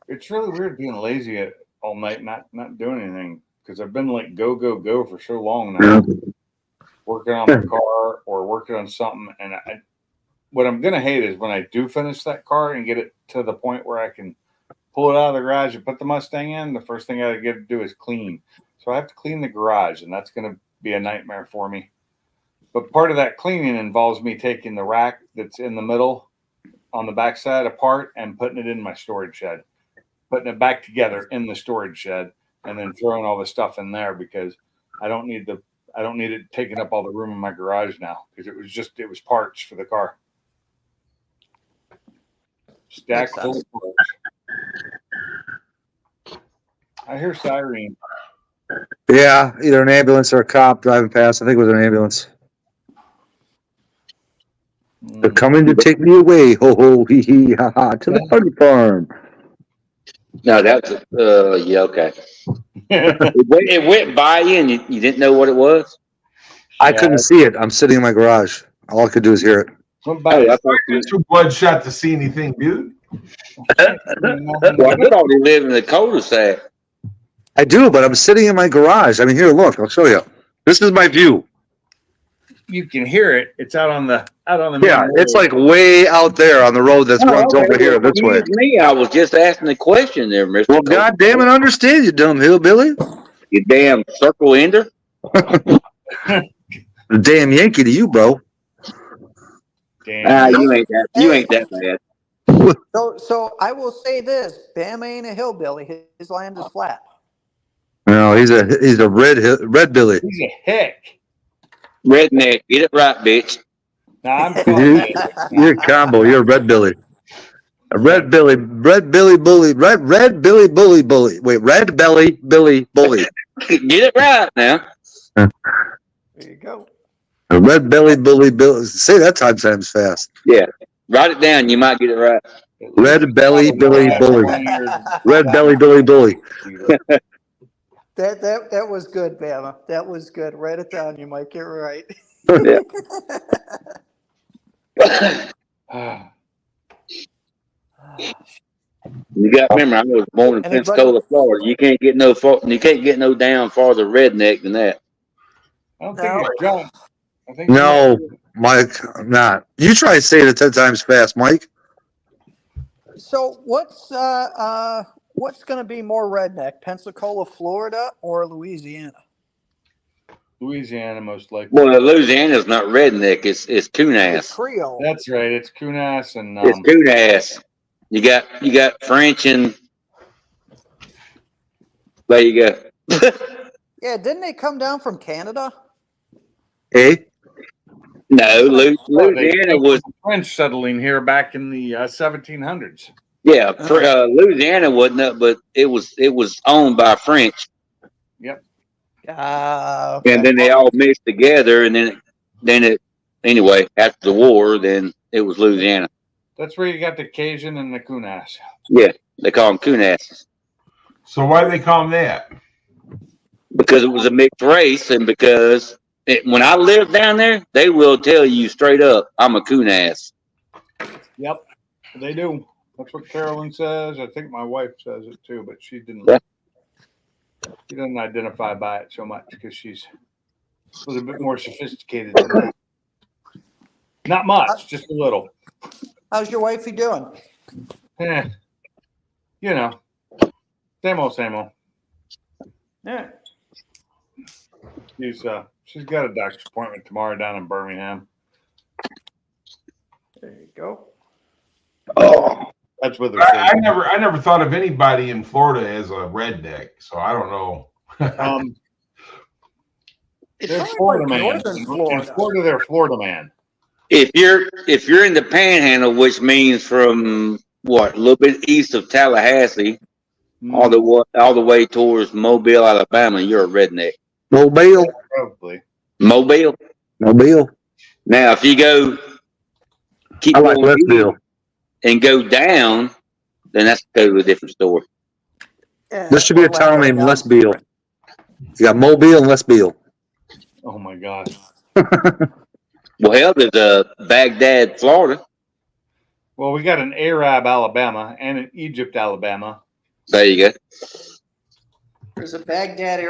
it's really weird being lazy all night, not doing anything, because I've been like go for so long now, working on the car or working on something. And what I'm gonna hate is when I do finish that car and get it to the point where I can pull it out of the garage and put the Mustang in. The first thing I get to do is clean. So I have to clean the garage, and that's gonna be a nightmare for me. But part of that cleaning involves me taking the rack that's in the middle on the backside apart and putting it in my storage shed, putting it back together in the storage shed, and then throwing all the stuff in there because I don't need it taking up all the room in my garage now because it was parts for the car. Stack Makes full sense. of parts. I hear siren. Yeah, either an ambulance or a cop driving past. I think it was an ambulance. They're coming to take me away. Ho ho hee hee ha ha to the party farm. No, that's yeah, okay. It went by you and you didn't know what it was. I couldn't see it. I'm sitting in my garage. All I could do is hear it. Went by. I thought You're too bloodshot to see anything, dude. well, I thought he lived in the cul-de-sac. I do, but I'm sitting in my garage. I mean, here, look. I'll show you. This is my view. You can hear it. It's out on the Yeah, main it's road. like way out there on the road that runs over here this way. Me, I was just asking the question there, Mr. Well, God damn it, understand you, dumb hillbilly. You damn circle ender. The damn Yankee to you, bro. Damn. You ain't that bad. So I will say this: Bam ain't a hillbilly. His land is flat. No, he's a red billy. He's a hick. Redneck, get it right, bitch. Now I'm You- calling it. You're a combo. You're a red billy. A red billy bully. Red billy bully. Wait, red belly billy bully. Get it right now. There you go. A red belly bully billy. Say that times fast. Write it down. You might get it right. Red belly billy bully. Red belly billy bully. That was good, Bama. That was good. Write it down. You might get it right. You got to remember, I was born in Anybody- Pensacola, Florida. You can't get no down farther redneck than that. I don't think he's drunk. I think No, Mike, I'm not. You try to say it 10 times fast, Mike. So what's going to be more redneck, Pensacola, Florida, or Louisiana? Louisiana most likely. Well, Louisiana's not redneck. It's coon It's ass. Creole. That's right. It's Kunas and It's coon ass. You got French and there you go. Yeah, didn't they come down from Canada? Hey, No, Louisiana was French settling here back in the 1700s. Louisiana wasn't up, but it was owned by French, Okay. and then they all mixed together, and then anyway after the war, then it was Louisiana. That's where you got the Cajun and the Kunas. Yeah, they call them coon asses So why do they call them that? because it was a mixed race, and because when I lived down there, they will tell you straight up, I'm a coon ass. Yep, they do. That's what Carolyn says. I think my wife says it too, but she didn't. Yeah. She doesn't identify by it so much because she's a little bit more sophisticated than that. Not much, just a little. How's your wifey doing? Eh, you know, same old, same old. Yeah. She's got a doctor's appointment tomorrow down in Birmingham. There you go. Oh, That's with her. I never thought of anybody in Florida as a redneck, so I don't know. It They're sounds Florida like man. northern In Florida. Florida, they're Florida man. if you're in the Panhandle, which means from what a little bit east of Tallahassee, all the way towards Mobile, Alabama, you're a redneck. Mobile. Probably. Mobile. Now, if you keep I like going east Westville. and go down, then that's a totally different story. Yeah, This should be a well, town named yeah. Lesbiel. You got Mobile and Lesbiel. Oh my gosh. Well, hell, there's Baghdad, Florida. Well, we got an Arab, Alabama, and an Egypt, Alabama. There you go. There's a Baghdad,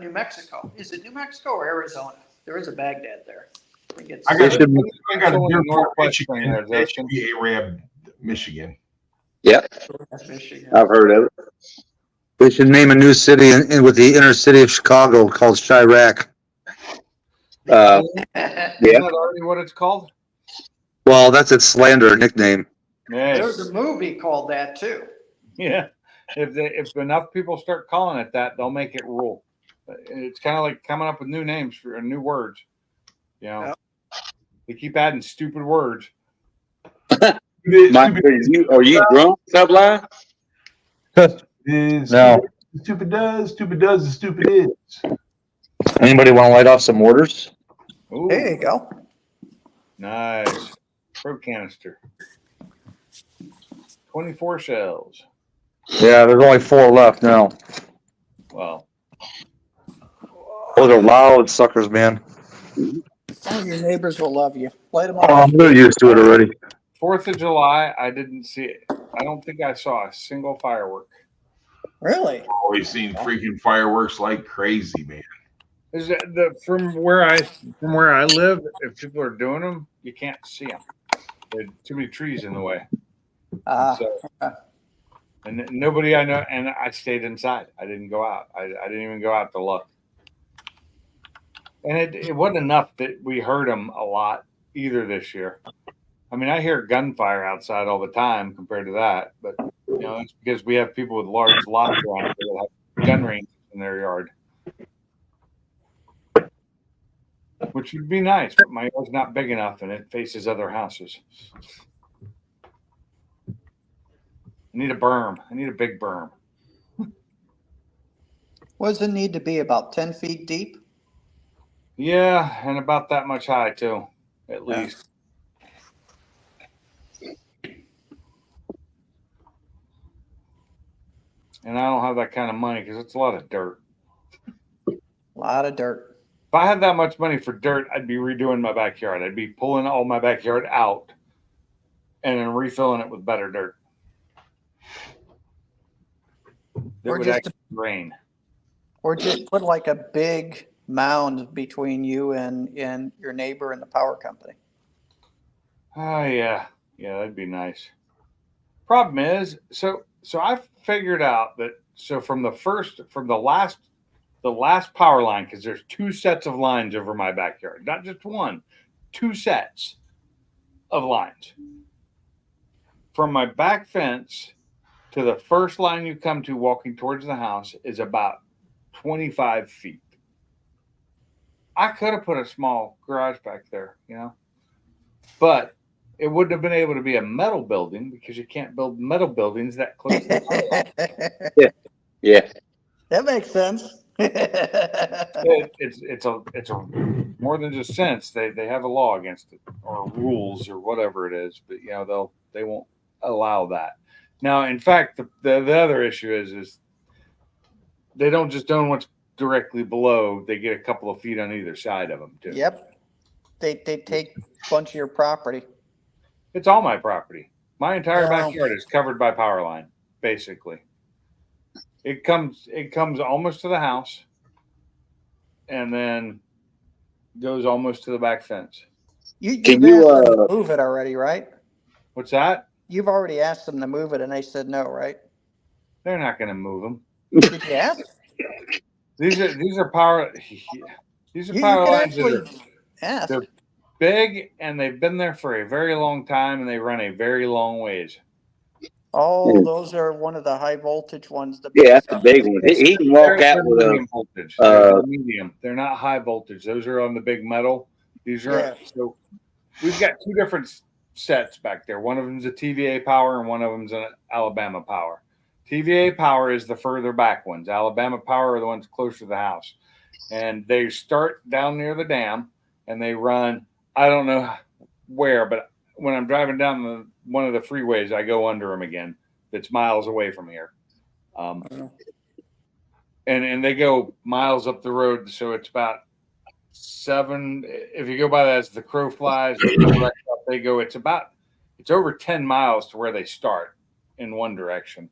New Mexico. Is it New Mexico or Arizona? There is a Baghdad there. I think it's. I got, should- I got a Someone in Deer Park, Northwest thing Michigan. there, It should be Arab, Michigan. Yep, Michigan. I've heard of it. They should name a new city in with the inner city of Chicago called Chirac. Yeah. Isn't that already what it's called? Well, that's its slander nickname. Yeah. There's a movie called that too. Yeah. If enough people start calling it that, they'll make it rule. It's kind of like coming up with new names for new words. You know, Yep. they keep adding stupid words. Mike, are you drunk, Sublime? No. Stupid does, the stupid is. Anybody want to light off some mortars? Ooh, There you go. nice. Pro canister. 24 shells. Yeah, there's only 4 left now. Well, Those are loud suckers, man. Oh, your neighbors will love you. Light them Oh, up. they're used to it already. 4th of July, I didn't see it. I don't think I saw a single firework. Really? Always seen freaking fireworks like crazy, man. Is that from where I live? If people are doing them, you can't see them. There's too many trees in the way. So, and nobody I know, and I stayed inside. I didn't go out. I didn't even go out to look. And it wasn't enough that we heard them a lot either this year. I mean, I hear gunfire outside all the time compared to that, but you know, it's because we have people with large lots around here that have gun ranges in their yard, which would be nice. But my yard's not big enough, and it faces other houses. I need a berm. I need a big berm. What does it need to be? About 10 feet deep? Yeah, and about that much high too, at Yeah. least. And I don't have that kind of money because it's a lot of dirt. A lot of dirt. If I had that much money for dirt, I'd be redoing my backyard. I'd be pulling all my backyard out and then refilling it with better dirt. That Or would just actually rain. Or just put like a big mound between you and your neighbor and the power company. Oh yeah, that'd be nice. Problem is, so I figured out that from the last power line, because there's 2 sets of lines over my backyard, not just one, 2 sets of lines. From my back fence to the first line you come to walking towards the house is about 25 feet. I could have put a small garage back there, you know, but it wouldn't have been able to be a metal building because you can't build metal buildings that close to the house. Yeah. That makes sense. It's a more than just sense. They have a law against it or rules or whatever it is, but you know they won't allow that. Now, in fact, the other issue is they don't just own what's directly below; they get a couple of feet on either side of them too. Yep. They take a bunch of your property. It's all my property. My entire Wow. backyard is covered by power line, basically. It comes almost to the house and then goes almost to the back fence. You've Can asked you, them to move it already, right? What's that? You've already asked them to move it and they said no, right? They're not going to move them. Did you ask? These are power. These are You power can lines that actually are ask. they're big and they've been there for a very long time and they run a very long ways. Oh, those are one of the high voltage ones. Yeah, that's the big one. He can walk out with medium a. voltage. They're medium. They're not high voltage. Those are on the big metal. These are Yeah. so we've got 2 different sets back there. One of them's a TVA power and one of them's an Alabama power. TVA power is the further back ones. Alabama power are the ones closer to the house. And they start down near the dam and they run, I don't know where, but when I'm driving down one of the freeways, I go under them again. That's miles away from here. And they go miles up the road. So it's about 7. If you go by that as the crow flies, they go. It's over 10 miles to where they start in one direction,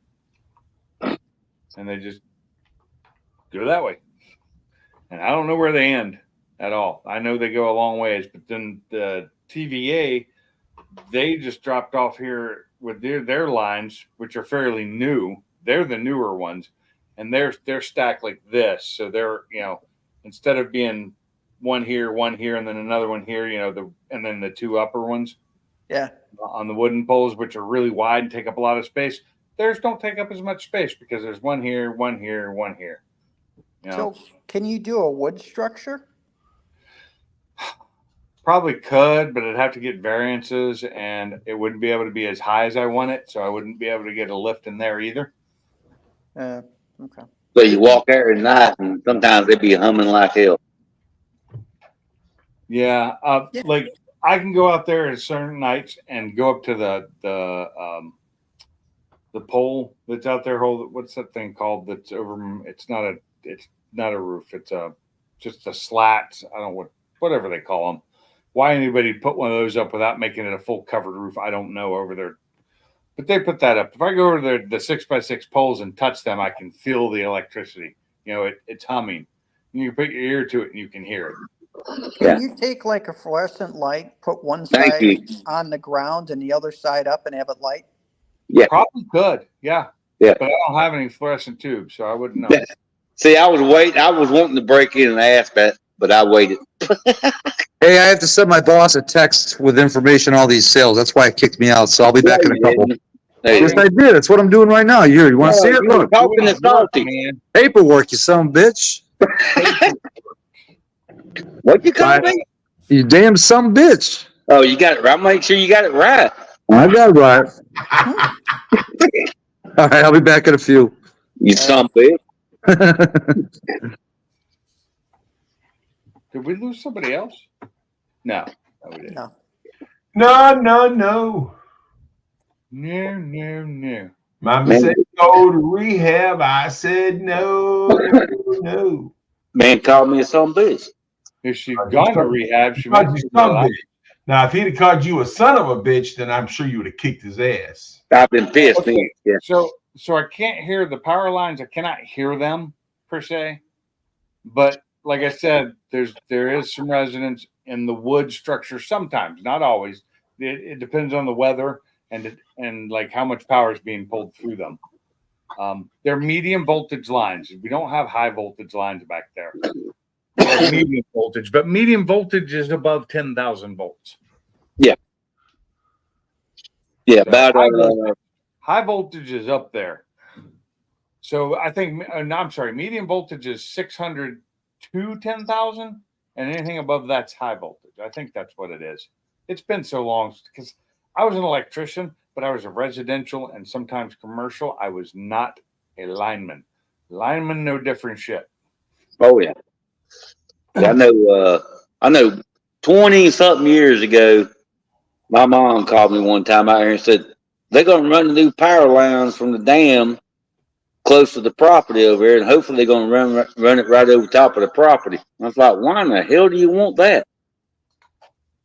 and they just go that way. And I don't know where they end at all. I know they go a long ways, but then the TVA, they just dropped off here with their lines, which are fairly new. They're the newer ones, and they're stacked like this. So they're, instead of being one here, and then another one here, and then the two upper ones. Yeah. On the wooden poles, which are really wide and take up a lot of space. Theirs don't take up as much space because there's one here, one here, one here. So can you do a wood structure? Probably could, but I'd have to get variances, and it wouldn't be able to be as high as I want it, so I wouldn't be able to get a lift in there either. Okay. So you walk there at night, and sometimes they be humming like hell. Yeah, like I can go out there at certain nights and go up to the pole that's out there. What's that thing called? That's over. It's not a roof. It's just a slat. I don't know whatever they call them. Why anybody put one of those up without making it a full covered roof, I don't know over there. But they put that up. If I go over there, the 6x6 poles and touch them, I can feel the electricity. It's humming. You can put your ear to it and you can hear it. Can you take like a fluorescent light, put one side on the ground and the other side up and have it light? Yeah. Probably could. Yeah. Yeah. But I don't have any fluorescent tubes, so I wouldn't know. Yeah. See, I was wanting to break in and ask that, but I waited. Hey, I have to send my boss a text with information on all these sales. That's why it kicked me out. So I'll be back in a couple. Yes, I did. That's what I'm doing right now. You want to see it? Look. Talking to salty. Paperwork, you son of a bitch. What you call me? You damn son of a bitch. Oh, you got it right. Make sure you got it right. I got it right. All right, I'll be back in a few. You son of a bitch. Did we lose somebody else? No, we didn't. No. No. No. Mama said go to rehab. I said no. Man called me a son of a bitch. If she'd gone to rehab, she might be alive. Now, if he'd have called you a son of a bitch, then I'm sure you would have kicked his ass. I've been pissed. Okay. Yeah. So I can't hear the power lines. I cannot hear them per se. But like I said, there is some resonance in the wood structure sometimes, not always. It depends on the weather and like how much power is being pulled through them. They're medium voltage lines. We don't have high voltage lines back there. Medium voltage, but medium voltage is above 10,000 volts. Yeah. Yeah, So about high voltage is up there. So I think, I'm sorry, medium voltage is 600 to 10,000, and anything above that's high voltage. I think that's what it is. It's been so long because I was an electrician, but I was a residential and sometimes commercial. I was not a lineman. Linemen know different shit. Oh yeah. I know 20 something years ago, my mom called me one time out here and said, they're going to run the new power lines from the dam close to the property over here, and hopefully they're going to run it right over top of the property. I was like, why in the hell do you want that?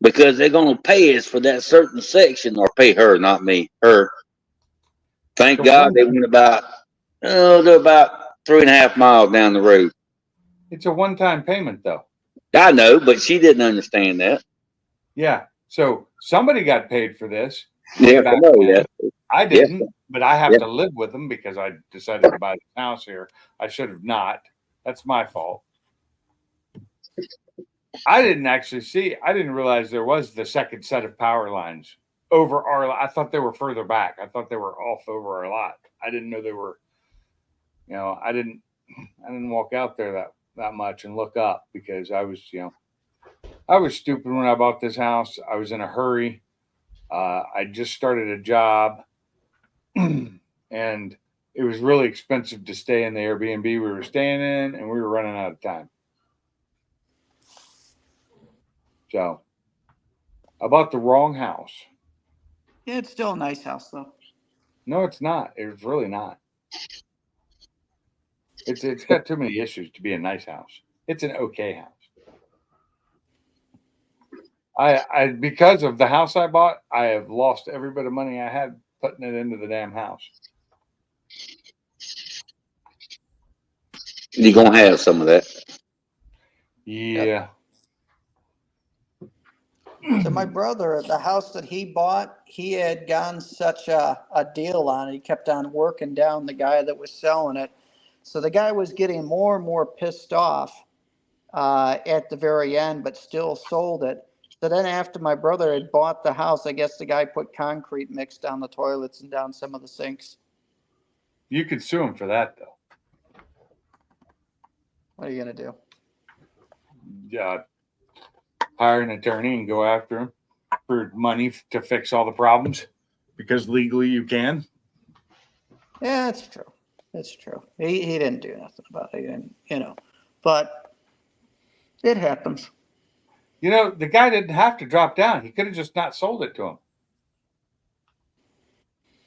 Because they're going to pay us for that certain section, or pay her, not me, her. Thank God they went they're about 3.5 miles down the road. It's a one-time payment, though. I know, but she didn't understand that. Yeah. So somebody got paid for this. Yeah, I know that. I didn't, but I have to live with them because I decided to buy the house here. I should have not. That's my fault. I didn't realize there was the second set of power lines over our lot. I thought they were further back. I thought they were off over our lot. I didn't know they were, I didn't walk out there that much and look up because I was stupid when I bought this house. I was in a hurry. I just started a job and it was really expensive to stay in the Airbnb we were staying in, and we were running out of time. So I bought the wrong house. Yeah, it's still a nice house though. No, it's not. It's really not. It's got too many issues to be a nice house. It's an okay house. I because of the house I bought, I have lost every bit of money I had putting it into the damn house. You're gonna have some of that. Yeah. So my brother, the house that he bought, he had gotten such a deal on it. He kept on working down the guy that was selling it. So the guy was getting more and more pissed off at the very end, but still sold it. So then after my brother had bought the house, I guess the guy put concrete mix down the toilets and down some of the sinks. You could sue him for that though. What are you going to do? Yeah. Hire an attorney and go after him for money to fix all the problems because legally you can. Yeah, it's true. It's true. He didn't do nothing about it. He didn't, but it happens. You know, the guy didn't have to drop down. He could have just not sold it to him.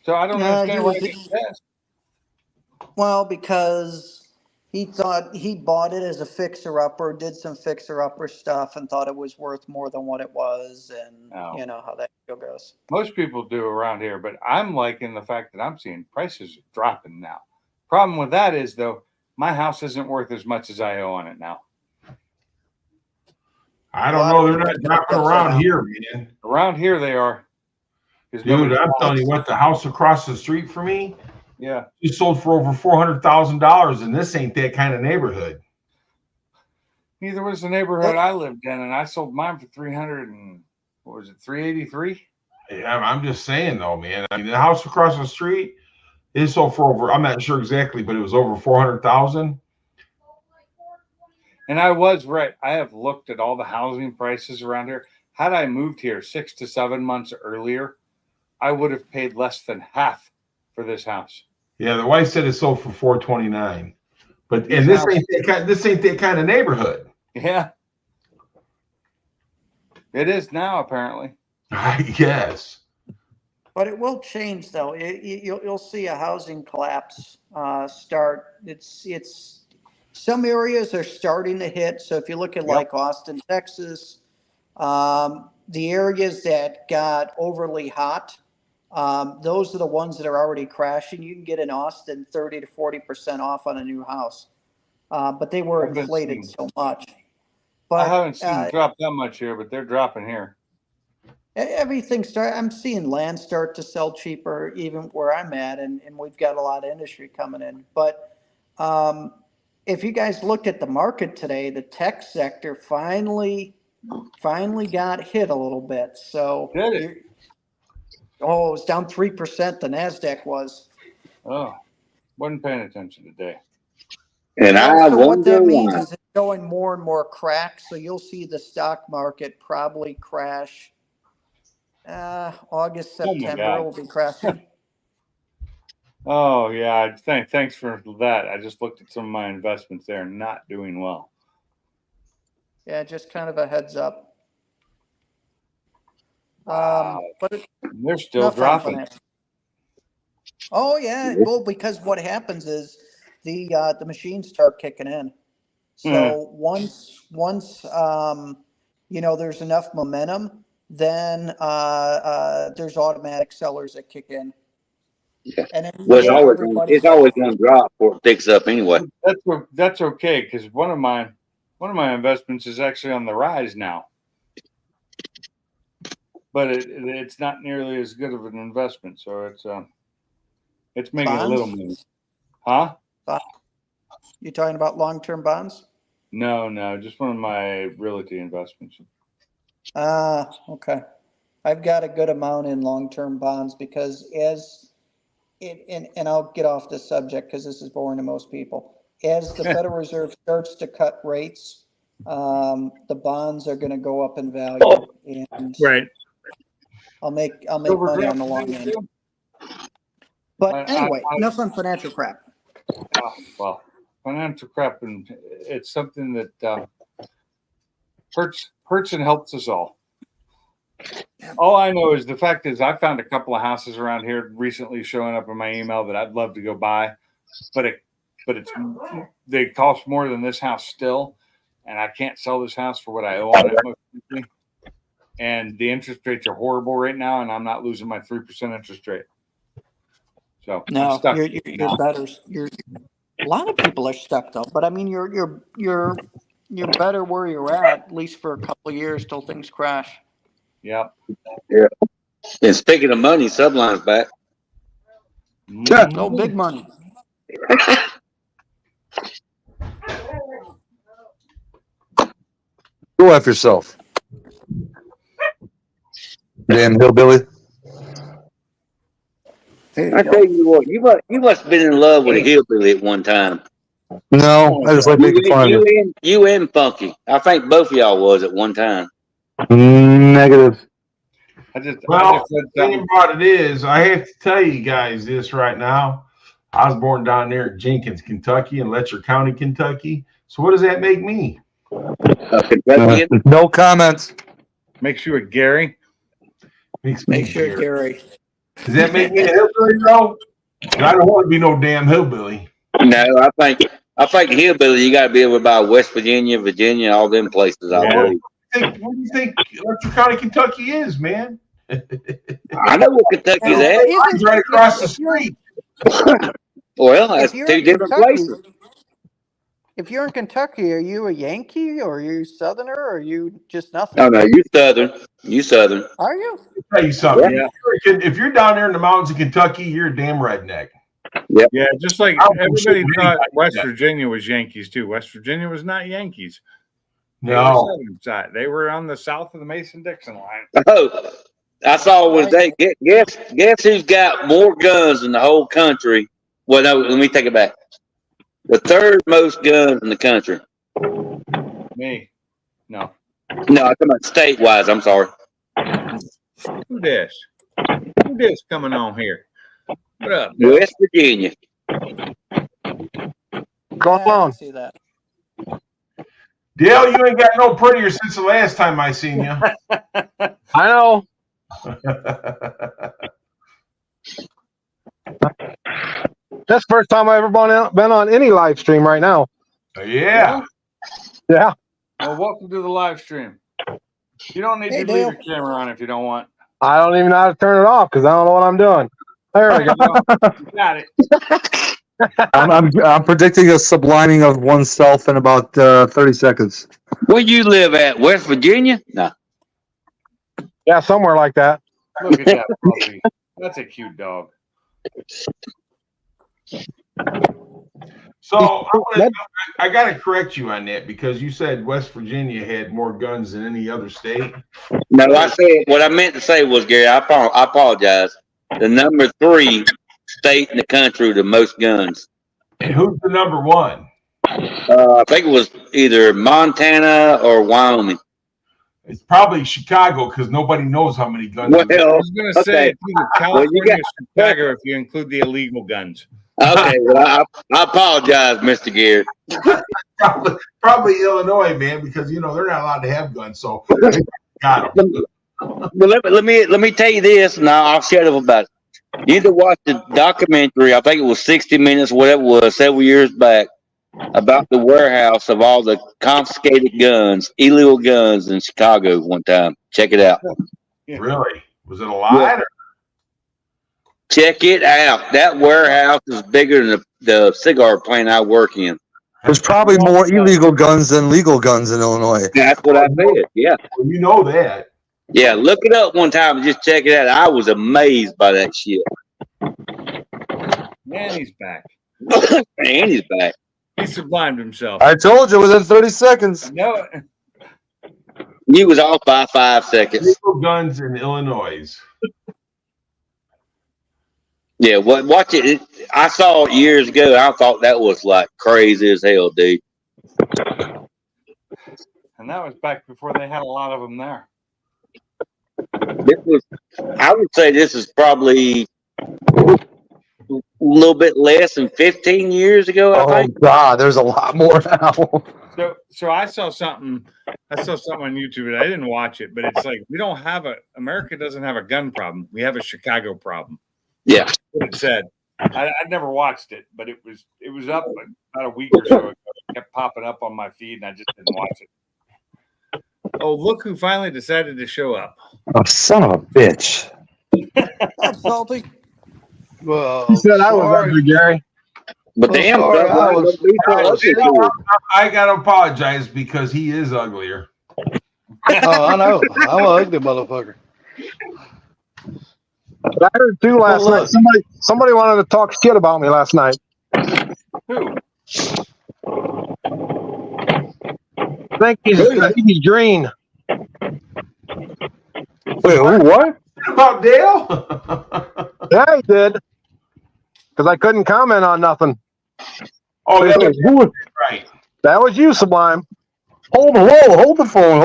So I don't understand why he did that. Well, because he thought he bought it as a fixer-upper, did some fixer-upper stuff, and thought it was worth more than what it was, and Oh. you know how that goes. Most people do around here, but I'm liking the fact that I'm seeing prices dropping now. Problem with that is, though, my house isn't worth as much as I owe on it now. I don't know. They're not dropping around here, man. Around here, they are. Dude, I'm telling you what, the house across the street from me, yeah, it sold for over $400,000, and this ain't that kind of neighborhood. Neither was the neighborhood I lived in, and I sold mine for 300 and what was it, 383? Yeah, I'm just saying though, man. I mean, the house across the street, it sold for over, I'm not sure exactly, but it was over 400,000. And I was right. I have looked at all the housing prices around here. Had I moved here 6 to 7 months earlier, I would have paid less than half for this house. Yeah, the wife said it sold for 429. But and this ain't that kind of neighborhood. Yeah. It is now, apparently. I guess. But it will change, though. You'll see a housing collapse start. It's some areas are starting to hit. So if you look at like Austin, Texas, the areas that got overly hot, those are the ones that are already crashing. You can get in Austin 30 to 40% off on a new house, but they were inflated so much. But I haven't seen them drop that much here, but they're dropping here. Everything I'm seeing land start to sell cheaper, even where I'm at, and we've got a lot of industry coming in. But if you guys looked at the market today, the tech sector finally got hit a little bit. So it was down 3%. The NASDAQ was. Oh, wasn't paying attention today. And so what that means is it's going more and more cracks. So you'll see the stock market probably crash. August, September will be crashing. Oh yeah, thanks for that. I just looked at some of my investments; they're not doing well. Yeah, just kind of a heads up. Wow. But they're still dropping. Oh yeah, well, because what happens is the machines start kicking in. So once there's enough momentum, then there's automatic sellers that kick in. Yeah. And then it's always going to drop before it picks up anyway. That's okay, because one of my investments is actually on the rise now, but it's not nearly as good of an investment. So it's making a little move. Huh? You talking about long-term bonds? No, just one of my realty investments. Okay. I've got a good amount in long-term bonds because and I'll get off this subject because this is boring to most people. As the Federal Reserve starts to cut rates, the bonds are going to go up in value, and right. I'll make money on the long end. But anyway, enough on financial crap. Well, financial crap, and it's something that hurts and helps us all. All I know is the fact is I found a couple of houses around here recently showing up in my email that I'd love to go buy, but they cost more than this house still, and I can't sell this house for what I owe on it. and the interest rates are horrible right now, and I'm not losing my 3% interest rate. So I'm No, stuck. you're better. You're a lot of people are stuck though, but I mean, you're better where you're at least for a couple of years till things crash. Yep. And speaking of money, Subline's back. No big money. Go F yourself. Damn hillbilly. I tell you what, you must have been in love with a hillbilly at one time. No, I just like making fun of you. You and Funky. I think both of y'all was at one time. Negative. Well, the thing about it is, I have to tell you guys this right now. I was born down there in Jenkins, Kentucky, in Letcher County, Kentucky. So what does that make me? Kentuckian? No comments. Makes you a Gary. Makes me Make sure, Gary. Does that make me a hillbilly, bro? I don't want to be no damn hillbilly. No, I think hillbilly, you got to be able to buy West Virginia, Virginia, all them places. I believe. What do you think Letcher County, Kentucky is, man? I know what Kentucky's at. It's right across the street. Well, that's two different places. If you're in Kentucky, are you a Yankee or are you Southerner or are you just nothing? No, you Southern. You Southern. Are you? I'll tell you something. Yeah. If you're down there in the mountains of Kentucky, you're a damn redneck. Yeah, just like everybody thought West Virginia was Yankees too. West Virginia was not Yankees. They were No. Southern side. They were on the south of the Mason-Dixon line. Oh, I saw was they guess who's got more guns in the whole country? Well, no, let me take it back. The third most guns in the country. Me. No. No, I'm talking about state-wise. I'm sorry. Who this? Who this coming on here? What up? West Virginia. Go on. See that. Dale, you ain't got no prettier since the last time I seen you. I know. That's the first time I've ever been on any live stream right now. Yeah. Yeah. Well, welcome to the live stream. You don't need Hey, to leave Dale. your camera on if you don't want. I don't even know how to turn it off because I don't know what I'm doing. There we go. You got it. I'm predicting a sublining of oneself in about 30 seconds. Where you live at? West Virginia? No. Yeah, somewhere like that. Look at that puppy. That's a cute dog. So I got to correct you on that because you said West Virginia had more guns than any other state. No, I said what I meant to say was, Gary, I apologize. The number 3 state in the country with the most guns. And who's the number one? I think it was either Montana or Wyoming. It's probably Chicago because nobody knows how many guns. Well, I was going to say okay. it's either California or Chicago if you include the illegal guns. Okay, well, I apologize, Mr. Gary. Probably Illinois, man, because they're not allowed to have guns. So got them. But let me tell you this, and I'll shut up about it. You need to watch the documentary. I think it was 60 Minutes, whatever it was, several years back, about the warehouse of all the confiscated guns, illegal guns in Chicago one time. Check it out. Yeah. Really? Was it a lie? Check it out. That warehouse is bigger than the cigar plant I work in. There's probably more illegal guns than legal guns in Illinois. That's what I said. Yeah. Well, you know that. Yeah, look it up one time and just check it out. I was amazed by that shit. Man, he's back. And he's back. He sublimed himself. I told you within 30 seconds. No, He was off by 5 seconds. Legal guns in Illinois. Yeah, watch it. I saw it years ago. I thought that was like crazy as hell, dude. and that was back before they had a lot of them there. I would say this is probably a little bit less than 15 years ago, I Oh think. God, there's a lot more now. So I saw something on YouTube, and I didn't watch it, but it's like America doesn't have a gun problem. We have a Chicago problem. Yeah. That's what it said. I'd never watched it, but it was up about a week or so ago. It kept popping up on my feed, and I just didn't watch it. Oh, look who finally decided to show up. Oh, son of a bitch. That's salty. Well, He said I was sorry. ugly, Gary. But Well, damn, sorry, Doug, I was- must be so ugly to you. I gotta apologize because he is uglier. Oh, I know. I'm an ugly motherfucker. But I heard too last Well, night. look. Somebody wanted to talk shit about me last night. Who? I think he's green. Wait, who, what? About Dale? Yeah, he did. Because I couldn't comment on nothing. Oh, yeah, Who- right. That was you, Sublime. hold the phone.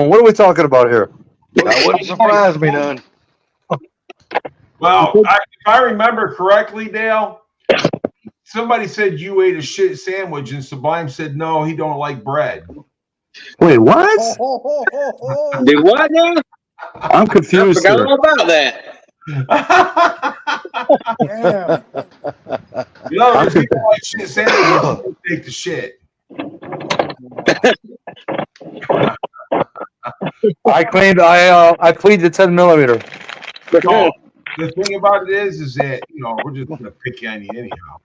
What are we talking about here? That wouldn't surprise me none. Well, if I remember correctly, Dale, somebody said you ate a shit sandwich, and Sublime said no, he don't like bread. Wait, what? Do what now? I'm I confused forgot here. all about that. Damn. You know, if people like shit sandwiches, they take the shit. I plead the 10 millimeter. So, the thing about it is that we're just gonna pick on you anyhow.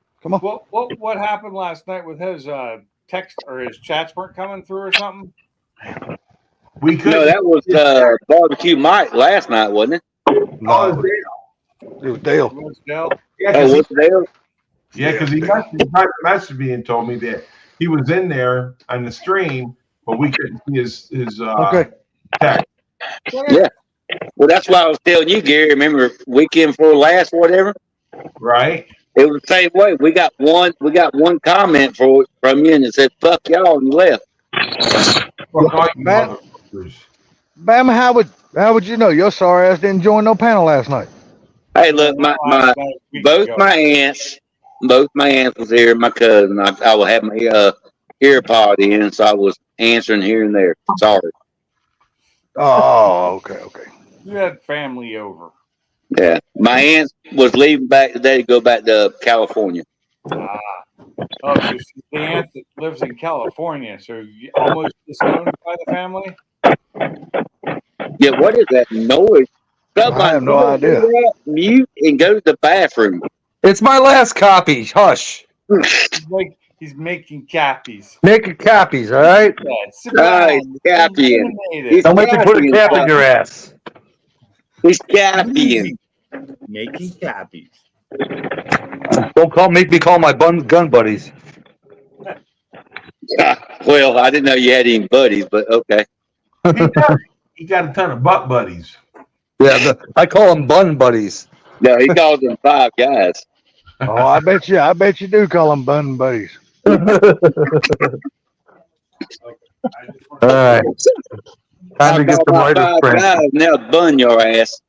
What happened last night with his text or his chats weren't coming through or something? We could. No, that was Barbecue Mike last night, wasn't it? Oh, No, it was Dale. Was Dale? yeah, Oh, 'cause what's there? he messaged me and told me that he was in there on the stream, but we couldn't see his Okay. text. Yeah. Well, that's why I was telling you, Gary. Remember weekend before last, whatever. Right? It was the same way. We got one comment from you, and it said "fuck y'all" and left. Fuck all you Man. motherfuckers. Bama, how would you know? Your sorry ass didn't join no panel last night. Hey, look, About a week both ago. my aunts was here. My cousin, I will have my ear pod in, so I was answering here and there. Sorry. Oh, okay. You had family over. Yeah, my aunt was leaving back today to go back to California. Ah. Oh, so she's the aunt that lives in California, so you almost disowned by the family? Yeah, what is that noise? I have no idea. Mute and go to the bathroom. It's my last copy. Hush. He's making cappies. Making copies, all right? Yeah, sit Nice, down. copying. Eliminate He's it. Don't make me put a cap in your ass. He's copying. Making cappies. Don't make me call my gun buddies. Well, I didn't know you had any buddies, but okay. He got a ton of butt buddies. Yeah, I call them bun buddies. No, he calls them five guys. Oh, I bet you do call them bun buddies. All right. Time to get some Five writer's print. guys, now bun your ass.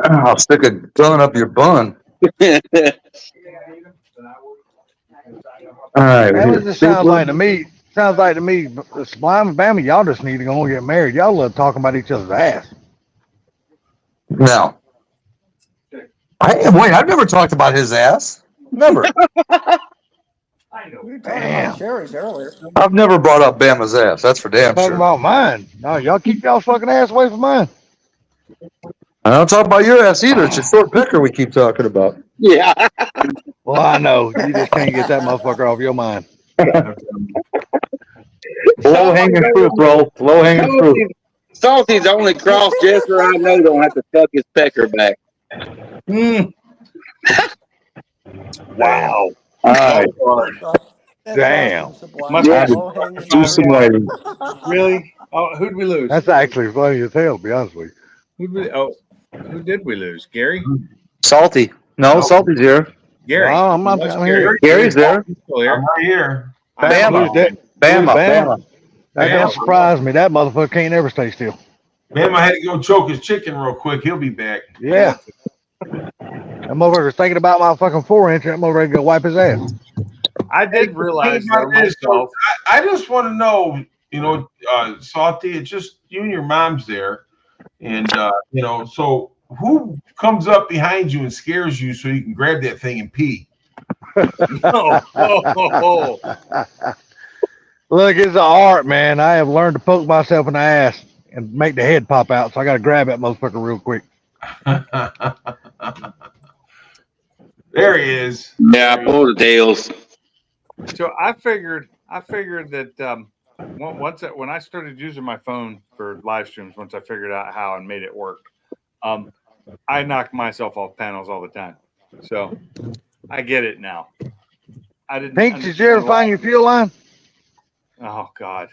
I'll stick a gun up your bun. All right. That was just sounds like to me. Sounds like to me, Sublime and Bama, y'all just need to go and get married. Y'all love talking about each other's ass. No. I've never talked about his ass. Never. We were talking Damn. about Sherry's earlier. I've never brought up Bama's ass. That's for damn Talking sure. about mine. No, y'all keep y'all fucking ass away from mine. I don't talk about your ass either. It's a short picker we keep talking about. Yeah. Well, I know. You just can't get that motherfucker off your mind. Low hanging fruit, bro. Low hanging fruit. Salty's the only cross dresser I know don't have to tuck his pecker back. Wow. All right. Damn. Must have Do some writing. Really? Oh, who'd we lose? That's actually funny as hell, to be honest with you. Who did we lose? Gary? Salty. No, Salty's here. Gary. No, I'm not- What's I'm Gary? here. Gary's there. He's still here. I'm right here. Bama. Lose that- Bama. lose Bama. That Bama. don't surprise me. That motherfucker can't ever stay still. Man, I had to go choke his chicken real quick. He'll be back. Yeah. That motherfucker's thinking about my fucking 4-inch. That motherfucker ready to go wipe his ass. I did realize Think about though this, myself. I just want to know, Salty, it's just you and your mom's there. And, so who comes up behind you and scares you so you can grab that thing and pee? Oh. Look, it's an art, man. I have learned to poke myself in the ass and make the head pop out. So I got to grab that motherfucker real quick. There he is. Yeah, pull the tails. So I figured that when I started using my phone for live streams, once I figured out how and made it work, I knocked myself off panels all the time. So I get it now. I didn't. Pink, did you ever find your fuel line? Oh God.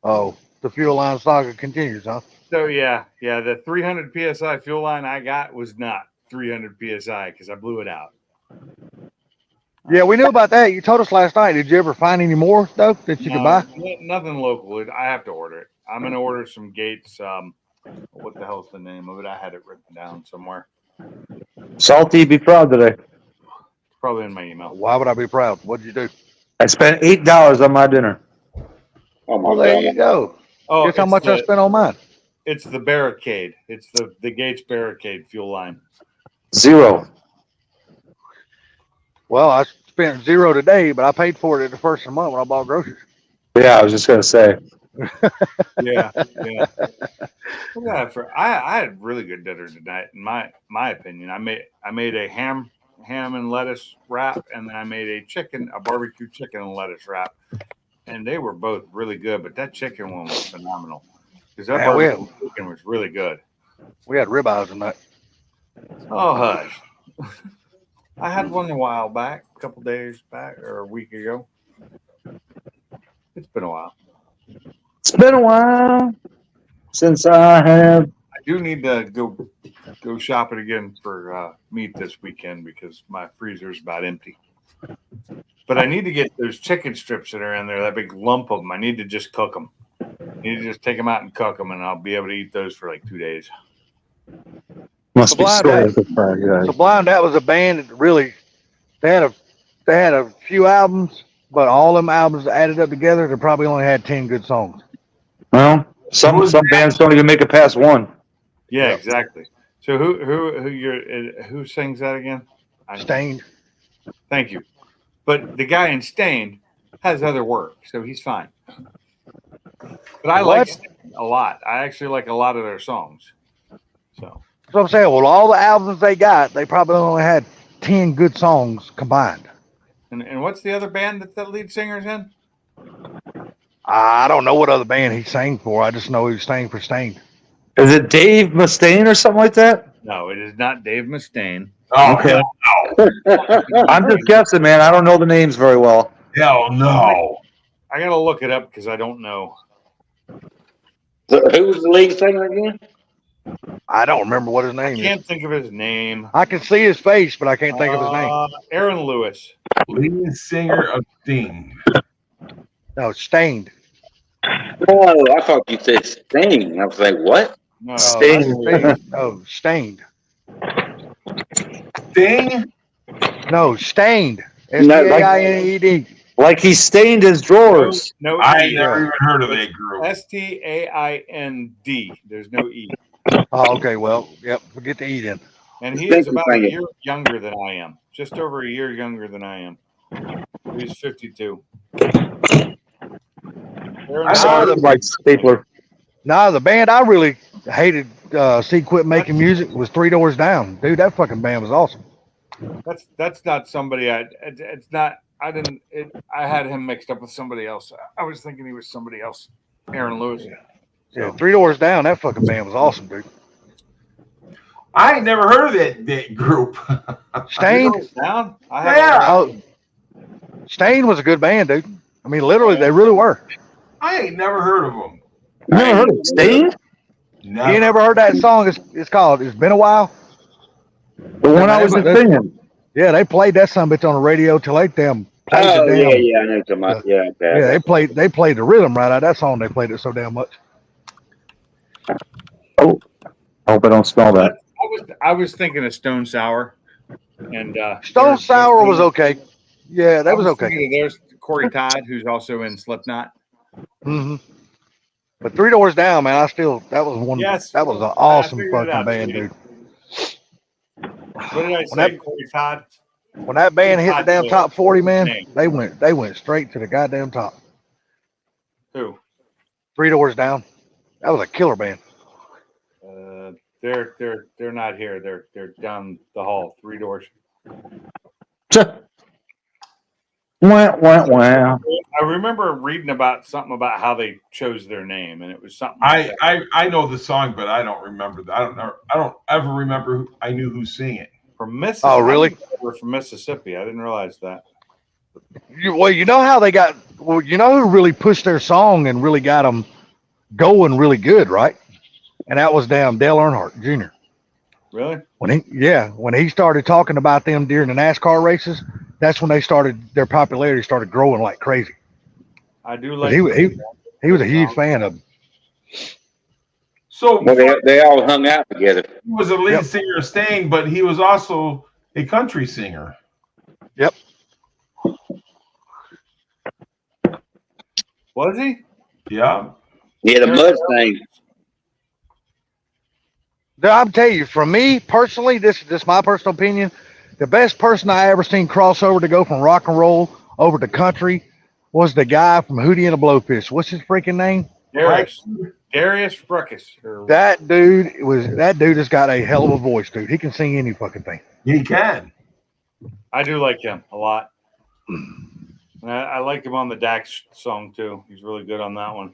Oh, the fuel line saga continues, huh? So yeah, the 300 psi fuel line I got was not 300 psi because I blew it out. Yeah, we knew about that. You told us last night. Did you ever find any more though that you could buy? Nothing local. I have to order it. I'm gonna order some gates. What the hell's the name of it? I had it written down somewhere. Salty, be proud today. It's probably in my email. Why would I be proud? What'd you do? I spent $8 on my dinner. Oh my Well, there God. you go. Oh, Guess how much I spent on mine? It's the Barricade. It's the Gates Barricade fuel line. 0. Well, I spent 0 today, but I paid for it at the first of the month when I bought groceries. Yeah, I was just gonna say. Yeah. I had really good dinner tonight, in my opinion. I made a ham and lettuce wrap, and then I made a barbecue chicken and lettuce wrap, and they were both really good. But that chicken one was phenomenal because that barbecue chicken was really good. We had ribeyes tonight. Oh hush! I had one a while back, a couple days back, or a week ago. It's been a while. It's been a while since I have. I do need to go shopping again for meat this weekend because my freezer's about empty. But I need to get those chicken strips that are in there, that big lump of them. I need to just cook them. I need to just take them out and cook them, and I'll be able to eat those for like 2 days. Must be Sublime, Sublime, that was a band that really they had a few albums, but all them albums added up together, they probably only had 10 good songs. Well, some bands don't even make it past 1. Yeah, exactly. So who sings that again? Stained. Thank you. But the guy in Stained has other work, so he's fine. But I like Stained a lot. I actually like a lot of their songs. So that's what I'm saying. Well, all the albums they got, they probably only had 10 good songs combined. And what's the other band that the lead singer's in? I don't know what other band he sang for. I just know he was sang for Stained. Is it Dave Mustaine or something like that? No, it is not Dave Mustaine. Oh, okay. I'm just guessing, man. I don't know the names very well. Hell no. I gotta look it up because I don't know. Who was the lead singer again? I don't remember what his name I can't think of his name. I can see his face, but I can't think of his name. Aaron Lewis. Lead singer of Sting. No, Stained. Oh, I thought you said Sting. I was like, what? No, Stained. No, Stained. Sting? No, Stained. S-T-A-I-N-E-D. Like he stained his drawers. No, I ain't never even heard of that group. Staind. There's no E. Oh, okay. Well, yep. Forget the E then. And he is about a year younger than I am. Just over a year younger than I am. He's 52. I saw it like Stapler. No, the band I really hated see quit making music was 3 Doors Down. Dude, that fucking band was awesome. That's not somebody it's not. I had him mixed up with somebody else. I was thinking he was somebody else. Aaron Lewis. Yeah, 3 Doors Down, that fucking band was awesome, dude. I ain't never heard of that group. Stained? Down? Stained was a good band, dude. I mean, literally, they really were. I ain't never heard of them. You never heard of Stained? You ain't never heard that song? It's called It's Been a While. The one I was singing. Yeah, they played that son bitch on the radio till they damn played Oh, the damn. yeah, I know something about, yeah. Okay. Yeah, they played the rhythm right out of that song. They played it so damn much. Oh, I hope I don't smell that. I was thinking of Stone Sour, and Stone Sour was okay. Yeah, that was okay. There's Corey Todd, who's also in Slipknot. Mm-hmm. But 3 Doors Down, man, that was one. Yes, that was an awesome figured it fucking out, band, yeah. dude. What did I say, Corey Todd? When that band hit the damn top 40, man, they went straight to the goddamn top. Who? Three Doors Down. That was a killer band. They're not here. They're down the hall. 3 doors. Wah, wah, wah. I remember reading about something about how they chose their name, and it was something. Like I know the song, but I don't remember. I don't ever remember. I knew who sang it. From Mississippi. Oh, really? We're from Mississippi. I didn't realize that. You know how they got. Well, you know who really pushed their song and really got them going really good, right? And that was damn Dale Earnhardt Jr. Really? When he started talking about them during the NASCAR races, that's when their popularity started growing like crazy. I do like. He was a huge fan of them. So Well, they all hung out together. he was a lead singer of Sting, but he was also a country singer. Yep. Was he? Yeah. He had a Mustang. I'm telling you, for me personally, this is my personal opinion. The best person I ever seen cross over to go from rock and roll over to country was the guy from Hootie and the Blowfish. What's his freaking name? Darius Ruckus. That dude has got a hell of a voice, dude. He can sing any fucking thing. He can. I do like him a lot. And I like him on the Dax song too. He's really good on that one.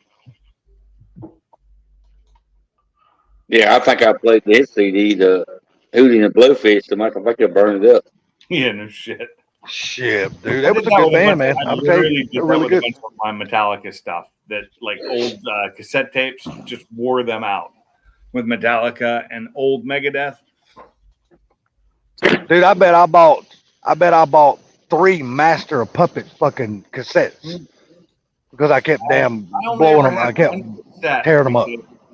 Yeah, I think I played his CD, the Hootie and the Blowfish. So I think I burned it up. Yeah, no shit. Shit, dude. That was a good band, man. I'm telling you, they're really good. My Metallica stuff that like old cassette tapes just wore them out with Metallica and old Megadeth. Dude, I bet I bought 3 Master of Puppets fucking cassettes because I kept blowing them. I kept tearing them up.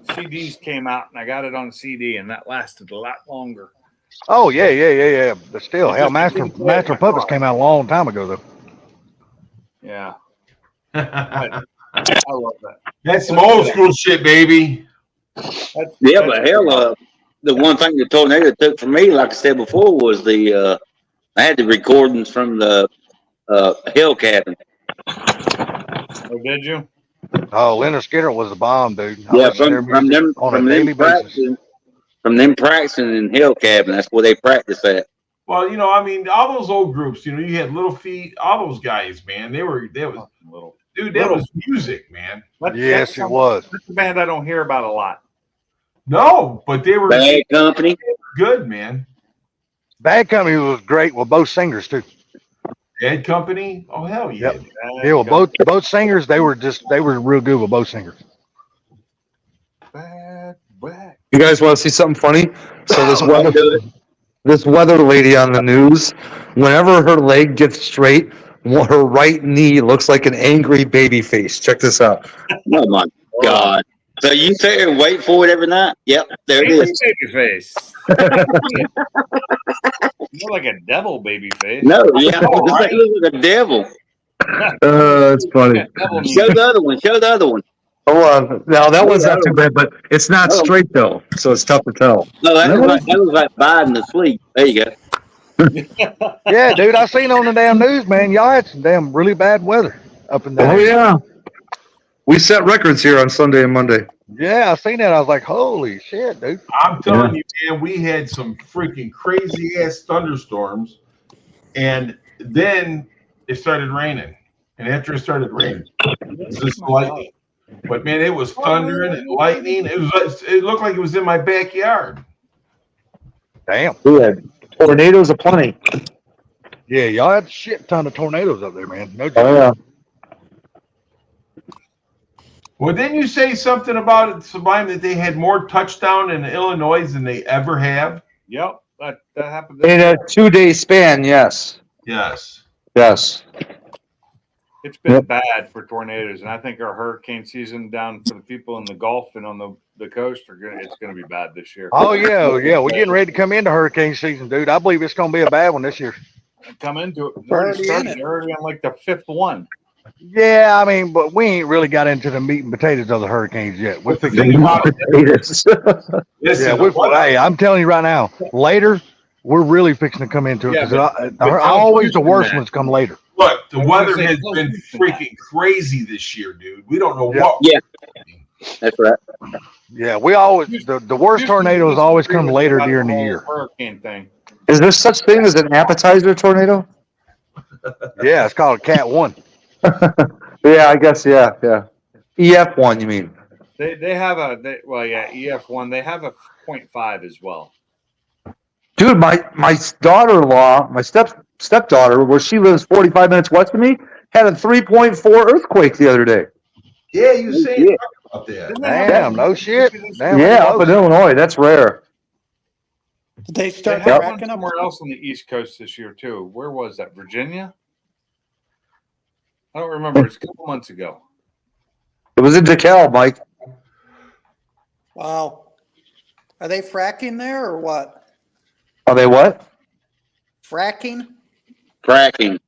CDs came out and I got it on CD and that lasted a lot longer. Oh yeah. But still, hell, Master of Puppets came out a long time ago though. Yeah. I love that. That's some old school shit, baby. But hell, the one thing the tornado took from me, like I said before, was I had the recordings from the Hell Cabin. Oh, did you? Oh, Leonard Skinner was a bomb, dude. Yeah, from them practicing in Hell Cabin. That's where they practice at. Well, you know, I mean, all those old groups, you know, you had Little Feat, all those guys, man. That was music, man. Yes, it was. That's a band I don't hear about a lot. No, but they were Bad Company. Good, man. Bad Company was great with both singers too. Bad Company? Oh hell yeah. Yep. Yeah, well, both singers, they were real good with both singers. Bad. You guys want to see something funny? So this weather lady on the news, whenever her leg gets straight, her right knee looks like an angry baby face. Check this out. Oh my God. So you sit there and wait for it every night? Yep, there it is. Baby face. More like a devil baby face. No, yeah, it looks like a devil. That's funny. Show the other one. Hold on. Now that one's not too bad, but it's not straight though, so it's tough to tell. No, that was like Biden asleep. There you go. Yeah, dude, I seen on the damn news, man. Y'all had some damn really bad weather up in there. Oh yeah. We set records here on Sunday and Monday. Yeah, I seen that. I was like, holy shit, dude. I'm telling you, man, we had some freaking crazy ass thunderstorms, and then it started raining. And after it started raining, it was just lightning. But man, it was thundering and lightning. It looked like it was in my backyard. Damn. We had tornadoes aplenty. Yeah, y'all had a shit ton of tornadoes up there, man. No joke. Oh yeah. Well, didn't you say something about it, Sublime, that they had more touchdown in Illinois than they ever have? Yep, that happened. In a 2-day span, yes. Yes. Yes. It's been bad for tornadoes, and I think our hurricane season down for the people in the Gulf and on the coast it's gonna be bad this year. Oh yeah, we're getting ready to come into hurricane season, dude. I believe it's gonna be a bad one this year. Come into it. They're already on like the 5th one. Yeah, I mean, but we ain't really got into the meat and potatoes of the hurricanes yet. We're fixing hey, I'm telling you right now, later, we're really fixing to come into it because always the worst ones come later. Look, the I was weather gonna say, has close been to that. freaking crazy this year, dude. We don't know Yeah. what. Yeah. That's right. Yeah, we always the worst Houston tornadoes always disagree come with later about during the whole year. hurricane thing. Is there such thing as an appetizer tornado? Yeah, it's called Cat 1. Yeah, I guess. Yeah, yeah. EF1, you mean? They have EF1. They have a 0.5 as well. Dude, my daughter-in-law, my stepdaughter, where she lives 45 minutes west of me, had a 3.4 earthquake the other day. Yeah, you saying Yeah. about that? Didn't they have Damn, one no shit. Damn, Yeah, that's up in close. Illinois, that's rare. Did they They start had one cracking up? somewhere else on the East Coast this year too. Where was that? Virginia? I don't remember. It's a couple months ago. It was in DeKalb, Mike. Wow. Are they fracking there or what? Are they what? Fracking? Fracking.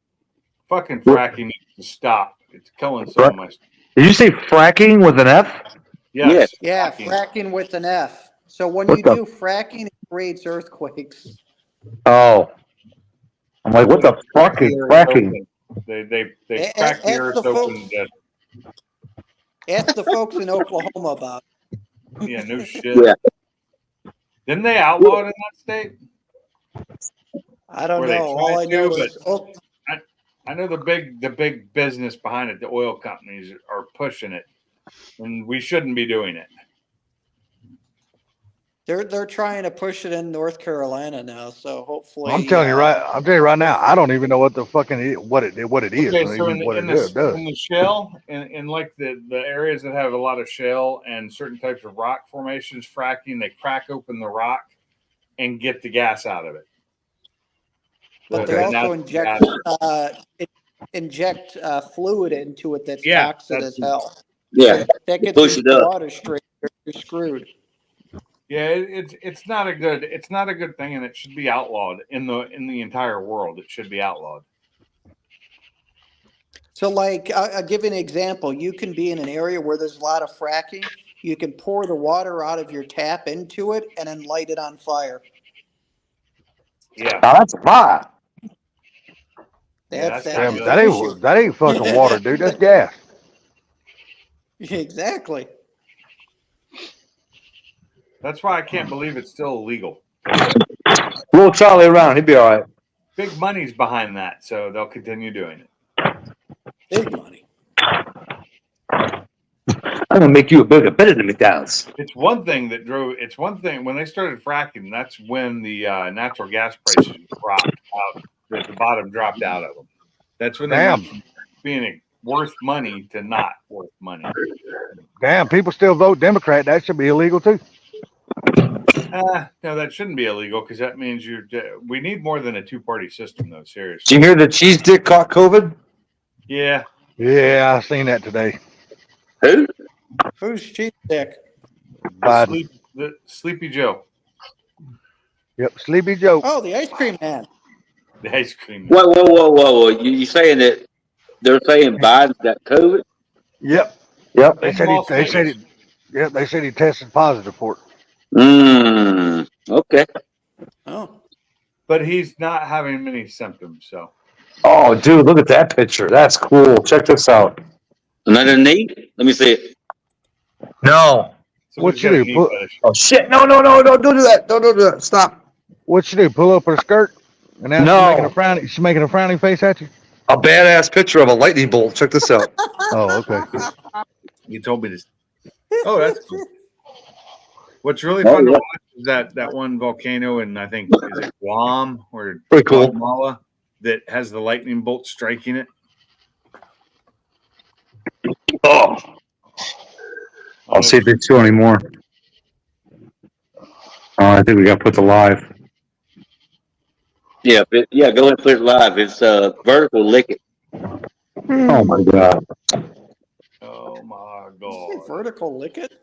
Fucking fracking needs to stop. It's killing some of my. Did you say fracking with an F? Yes. Yeah, fracking. fracking with an F. So when What you the- do fracking, it creates earthquakes. Oh. I'm like, what the fuck is fracking? They A- crack the ask earth the open. folks- Ask the folks in Oklahoma about it. Yeah, no shit. Yeah. Didn't they outlaw it in that state? I don't Where they know. All I tried know to, is I know the big business behind it, the oil companies are pushing it, and we shouldn't be doing it. they're trying to push it in North Carolina now. So hopefully, I'm telling you right now, I don't even know what the fucking what it is. Okay, so What in it does. the shale, in like the areas that have a lot of shale and certain types of rock formations, fracking, they crack open the rock and get the gas out of it. But The they also natural inject fluid into it that's Yeah, toxic that's- as hell. Yeah. That gets Push into it the up. water stream. You're screwed. Yeah, it's not a good thing, and it should be outlawed in the entire world. It should be outlawed. So, like, I'll give you an example. You can be in an area where there's a lot of fracking. You can pour the water out of your tap into it and then light it on fire. Yeah, Now that's fire. Yeah, that's Damn, good. that ain't fucking water, dude. That's gas. Exactly. That's why I can't believe it's still illegal. Roll Charlie around, he'd be all right. Big money's behind that, so they'll continue doing it. Big money. I'm gonna make you a burger better than McDonald's. It's one thing when they started fracking. That's when the natural gas prices dropped out. The bottom dropped out of them. That's when they Damn. went from being worth money to not worth money. Damn, people still vote Democrat. That should be illegal too. No, that shouldn't be illegal because that means we need more than a two-party system, though. Seriously. Did you hear the cheese dick caught COVID? Yeah. Yeah, I seen that today. Who? Who's cheap dick? Biden. The Sleepy Joe, Yep, Sleepy Joe. Oh, the ice cream man. the ice cream. Whoa. You saying that they're saying Biden's got COVID? Yep. Yep. They said they said he tested positive for it. Okay. Oh, But he's not having many symptoms, so. Oh, dude, look at that picture. That's cool. Check this out. Another knee? Let me see it. No. Somebody's you got a do, knee put- fetish. Oh shit! No! Don't do that! Don't do that! Stop! What'd she do? Pull up her skirt? And now No. she's making a frowny face at you? A badass picture of a lightning bolt. Check this out. Oh, okay. You told me this. Oh, that's cool. What's really Oh, fun to yeah. watch is that one volcano in, I think, is it Guam or Pretty cool. Guatemala that has the lightning bolt striking it? Oh, I'll see if they do anymore. Oh, I think we got to put the live. Yeah, go ahead and put it live. It's vertical lick it. Oh my god! Oh my Did you god. say vertical lick it?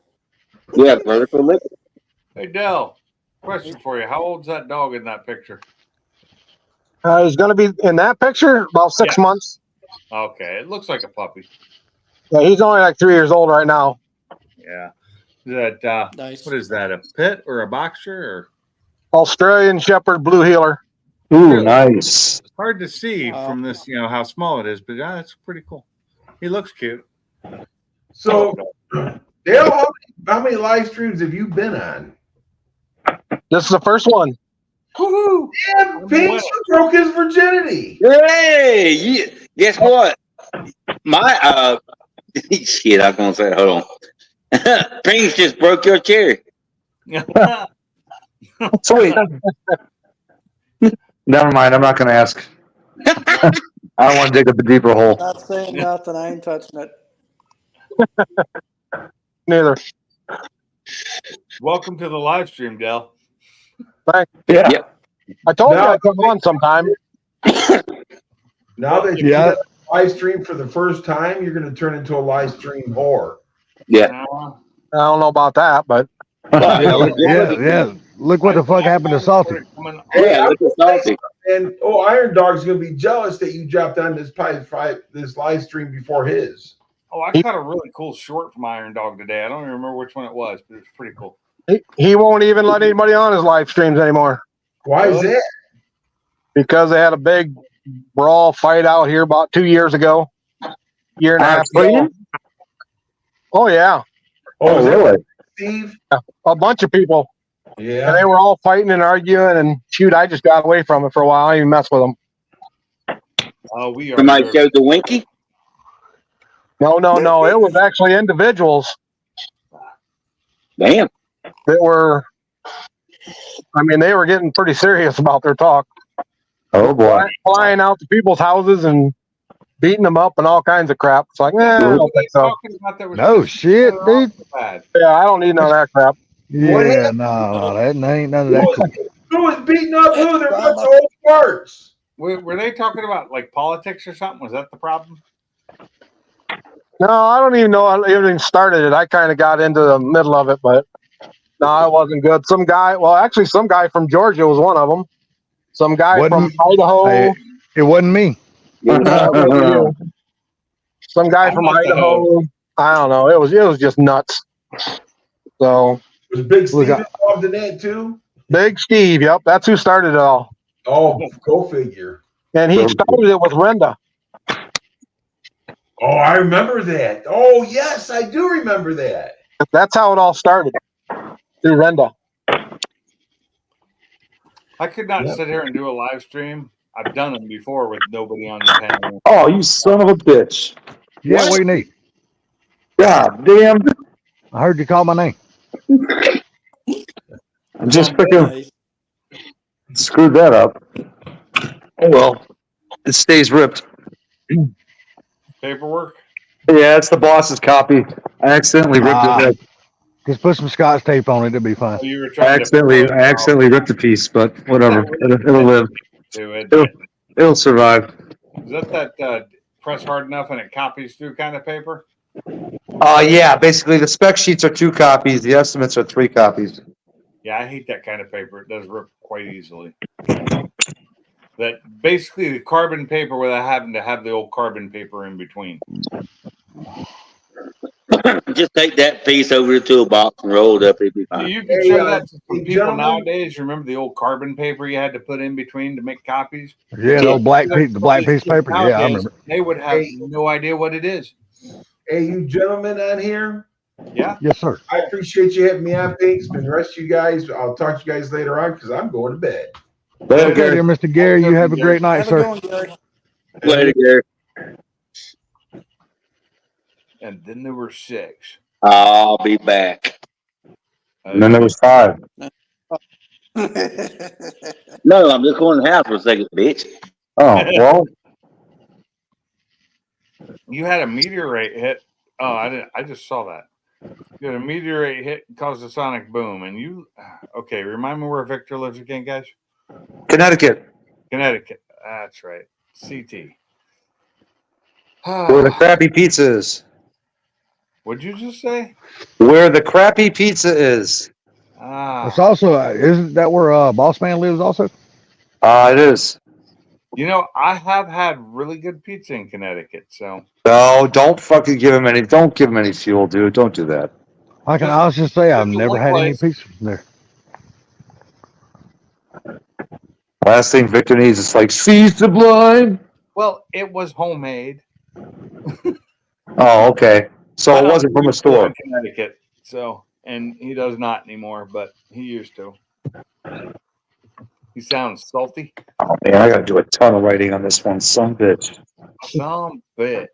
Yeah, vertical lick it. Hey Dell, question for you. How old's that dog in that picture? He's going to be in that picture about 6 Yeah. months. Okay, it looks like a puppy. Yeah, he's only like 3 years old right now. Yeah. Is that Nice. what is that? A pit or a boxer or Australian Shepherd Blue Heeler. Ooh, nice. It's hard to see from this, how small it is, but it's pretty cool. He looks cute. So, Dale, how many live streams have you been on? This is the first one. Woohoo! Yeah, Pinks broke his virginity. Hey, guess what? My shit, I was gonna say, hold on. Pinks just broke your chair. Sweet. Never mind. I'm not going to ask. I don't want to dig up a deeper hole. Not saying nothing. I ain't touching it. Neither. Welcome to the live stream, Dell. Yeah. Yep. I told you I'd come on sometime. Now that you Yeah. did a live stream for the first time, you're going to turn into a live stream whore. Yeah. I don't know about that, but Yeah. Look what the fuck happened to Salty. Yeah, look at Salty. And Iron Dog's going to be jealous that you dropped on this live stream before his. Oh, I caught a really cool short from Iron Dog today. I don't even remember which one it was, but it's pretty cool. he won't even let anybody on his live streams anymore Why is that? because they had a big brawl fight out here about 2 years ago. Year and a half ago. Oh, yeah. Oh, is that really? Steve? A bunch of people. And Yeah. they were all fighting and arguing. And shoot, I just got away from it for a while. I didn't even mess with them. We are. Somebody showed the winky. No. It was actually individuals Damn. that were, they were getting pretty serious about their talk. Oh, boy. Flying out to people's houses and beating them up and all kinds of crap. It's like, I don't think so. No shit, dude. Yeah, I don't need none of that crap. Yeah, no, that ain't none of that cool. Who was beating up who? They're a bunch of old farts. Were they talking about like politics or something? Was that the problem? No, I don't even know how everything started it. I kind of got into the middle of it, but no, it wasn't good. Some guy from Georgia was one of them. Some guy from Idaho. Hey, it wasn't me. Some guy from Idaho. I don't know. It was just nuts. So Was Big Steve involved in that too? Big Steve, yep, that's who started it all. Oh, go figure. And he started it with Renda. Oh, I remember that. Oh, yes, I do remember that. That's how it all started. Through Renda. I could not sit here and do a live stream. I've done them before with nobody on the panel. Oh, you son of a bitch. Yeah, what do you need? God damn. I heard you call my name. I just freaking screwed that up. Oh, well. It stays ripped. Paperwork? Yeah, it's the boss's copy. I accidentally ripped it. Just put some Scotch tape on it. It'll be fine. You were I trying accidentally ripped a piece, but whatever. It'll live. to It'll survive. Is that press hard enough and it copies through kind of paper? Yeah, basically the spec sheets are 2 copies. The estimates are 3 copies. Yeah, I hate that kind of paper. It does rip quite easily. That basically the carbon paper without having to have the old carbon paper in between. Just take that piece over to a box and roll it up. It'll be fine. You can show that to some people gentlemen. nowadays. Remember the old carbon paper you had to put in between to make copies? Yeah, the old black piece of paper. Yeah, I Nowadays, remember. They would have no idea what it is. Hey, you gentlemen on here, Yeah. Yes, sir. I appreciate you having me on, Pinks. And the rest of you guys, I'll talk to you guys later on because I'm going to bed. Okay, dear Mr. Gary, you have a great night, Have a sir. good one, Gary. Later, Gary. And then there were 6. I'll be back. And then there was 5. No, I'm just going to the house for a second, bitch. Oh, well. You had a meteorite hit. Oh, I didn't. I just saw that. You had a meteorite hit and caused a sonic boom, and you. Okay, remind me where Victor lives again, guys. Connecticut. Connecticut. That's right. CT. Where the crappy pizza is. What'd you just say? Where the crappy pizza is. It's also, isn't that where Boss Man lives also? It is. You know, I have had really good pizza in Connecticut, so. No, don't fucking give him any. Don't give him any fuel, dude. Don't do that. I was just say I've Just never one had any place. pizza from there. Last thing Victor needs is like, see Sublime. Well, it was homemade. Oh, okay. So it My wasn't from uncle a used to live store. in Connecticut, so and he does not anymore, but he used to. He sounds salty. Oh man, I gotta do a ton of writing on this one. Some bitch. Some bitch.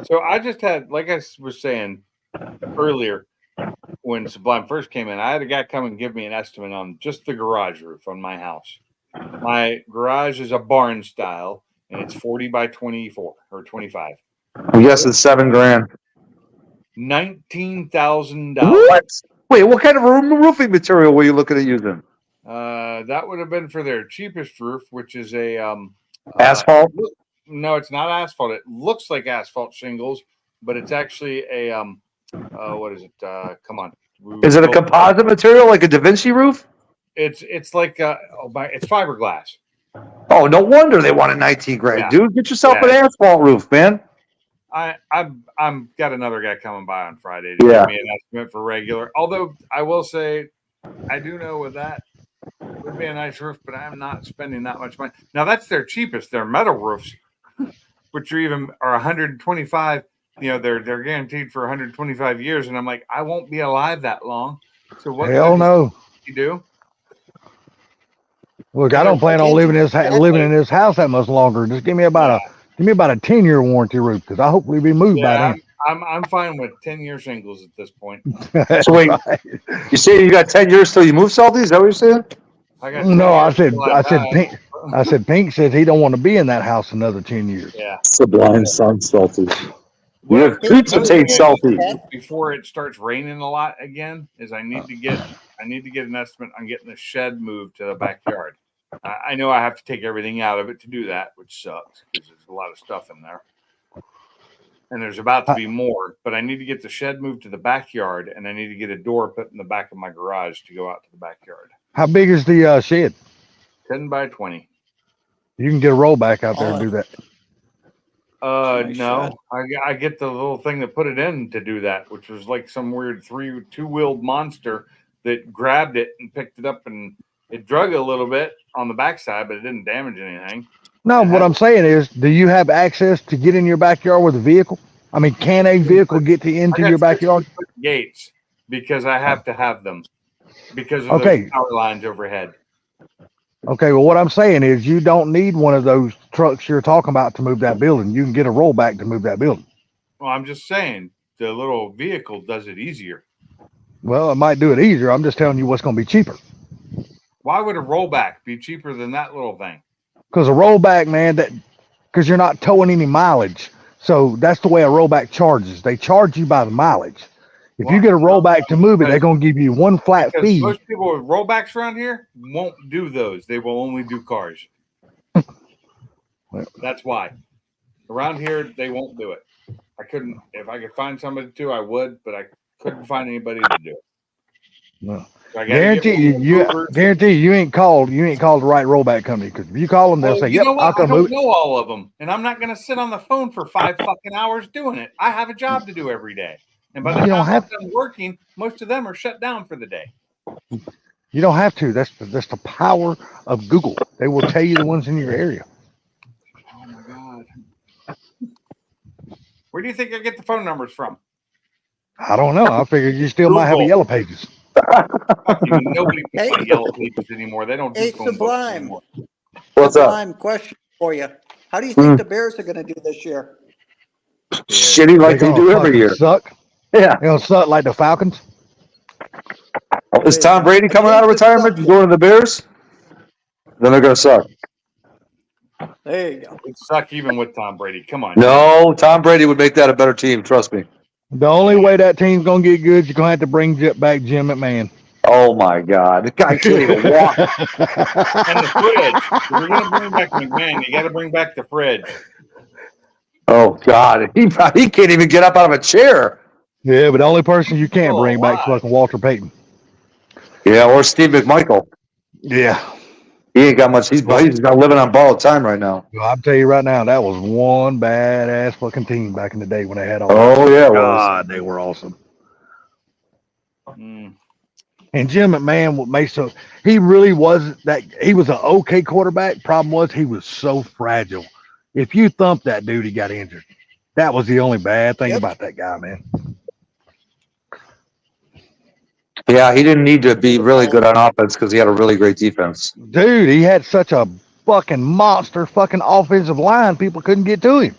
So I just had, like I was saying earlier, when Sublime first came in, I had a guy come and give me an estimate on just the garage roof on my house. My garage is a barn style, and it's 40 by 24 or 25. I'm guessing $7,000. $19,000. What? Wait, what kind of roofing material were you looking at using? That would have been for their cheapest roof, which is a Asphalt? No, it's not asphalt. It looks like asphalt shingles, but it's actually a what is it? Come on. Is it a composite material like a Da Vinci roof? It's like it's fiberglass. Oh, no wonder they wanted $19,000, Yeah. dude. Get yourself Yeah. an asphalt roof, man. I'm got another guy coming by on Friday to Yeah. give me an estimate for regular. Although I will say, I do know with that would be a nice roof, but I'm not spending that much money. Now that's their cheapest. Their metal roofs, which are 125. You know, they're guaranteed for 125 years, and I'm like, I won't be alive that long. So what? Hell no. You do? Look, I don't plan on living in this house that much longer. Just give me about a 10-year warranty roof, because I hopefully be moved by Yeah, then. I'm fine with 10-year shingles at this point. So wait, you say you got 10 years till you move, Salty? Is that what you're saying? I got No, 10 years till I die. Pink says he don't want to be in that house another 10 years. Yeah. Sublime son, Salty. What You have I- pizza another tape, thing I Salty. need to do before it starts raining a lot again is I need to get an estimate on getting the shed moved to the backyard. I know I have to take everything out of it to do that, which sucks because there's a lot of stuff in there. And there's about to be more, but I need to get the shed moved to the backyard, and I need to get a door put in the back of my garage to go out to the backyard. How big is the shed? 10 by 20. You can get a rollback out there and do that. No, I get the little thing that put it in to do that, which was like some weird two-wheeled monster that grabbed it and picked it up, and it drug a little bit on the backside, but it didn't damage anything. No, what I'm saying is, do you have access to get in your backyard with a vehicle? I mean, can a vehicle get into your backyard? Gates, because I have to have them because of Okay. those power lines overhead. Okay, well, what I'm saying is you don't need one of those trucks you're talking about to move that building. You can get a rollback to move that building. Well, I'm just saying the little vehicle does it easier. Well, it might do it easier. I'm just telling you what's going to be cheaper. Why would a rollback be cheaper than that little thing? Because a rollback, man, because you're not towing any mileage. So that's the way a rollback charges. They charge you by the mileage. If you get a rollback to move it, they're going to give you one flat Because fee. most people with rollbacks around here won't do those. They will only do cars. That's why. Around here, they won't do it. If I could find somebody to, I would, but I couldn't find anybody to do it. No. So I gotta get Guarantee you ain't called the right rollback company, because if you call them, they'll Well, say, you "Yep, know what? I'll I come don't move it." know all of them, and I'm not going to sit on the phone for 5 fucking hours doing it. I have a job to do every day, and by the You don't time have I'm done working, most of them are shut down for the day. You don't have to. That's the power of Google. They will tell you the ones in your area. Oh my god! Where do you think I get the phone numbers from? I don't know. I figured you still might have a Google. Yellow Pages. Fuck you. Nobody puts my yellow pages anymore. They don't do Hey, phone books Sublime. anymore. What's up? Sublime question for you. How do you think the Bears are going to do this year? Shitty like they They're do gonna every fucking year. Suck. Yeah. They're gonna suck like the Falcons. Is Tom Brady coming out of retirement and going to the Bears? Then they're going to suck. There you go. It suck even with Tom Brady. Come on. No, Tom Brady would make that a better team. Trust me. The only way that team's gonna get good, you're gonna have to bring back Jim McMahon. Oh my God, the guy can't even walk. And the fridge. If you're going to bring back McMahon, you got to bring back the fridge. Oh God, he can't even get up out of a chair. Yeah, but the only person you can't Oh, bring back is why? fucking Walter Payton. Yeah, or Steve McMichael. Yeah. He ain't got much. He's got living on borrowed time right now. Well, I'll tell you right now, that was one badass fucking team back in the day when they had all. Oh yeah, it was. God, they were awesome. And Jim McMahon, what makes so he really was that he was an okay quarterback. Problem was he was so fragile. If you thumped that dude, he got injured. That was the only bad thing Yep. about that guy, man. Yeah, he didn't need to be really good on offense because he had a really great defense. Dude, he had such a fucking monster fucking offensive line, people couldn't get to him.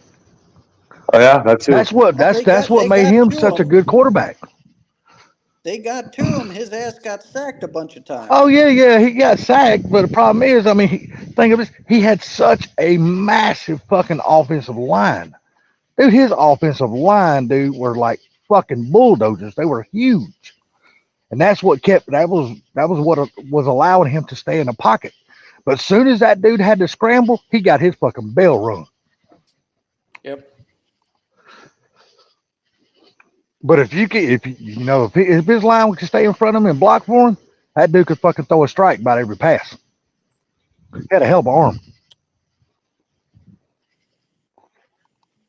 Oh yeah, that's it. That's what Well, that's what they made got him to such a him. good quarterback. They got to him. His ass got sacked a bunch of times. Oh yeah, he got sacked, but the problem is, I mean, think of this, he had such a massive fucking offensive line. Dude, his offensive line, dude, were like fucking bulldozers. They were huge. And that's what that was what was allowing him to stay in the pocket. But as soon as that dude had to scramble, he got his fucking bell rung. Yep. But if his line could stay in front of him and block for him, that dude could fucking throw a strike about every pass. He had a hell of an arm.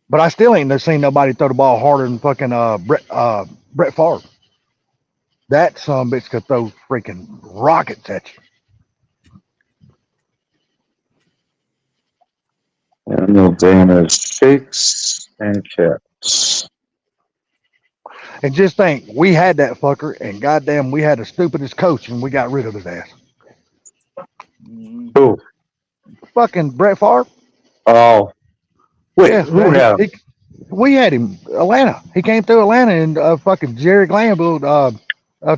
But I still ain't seen nobody throw the ball harder than fucking Brett Favre. That son of a bitch could throw freaking rockets at you. And Dana shakes and checks. And just think, we had that fucker, and goddamn, we had the stupidest coach, and we got rid of his ass. Who? Fucking Brett Favre. Oh. Wait, Yeah, who had him? we had him, Atlanta. He came through Atlanta, and fucking Jerry Glanville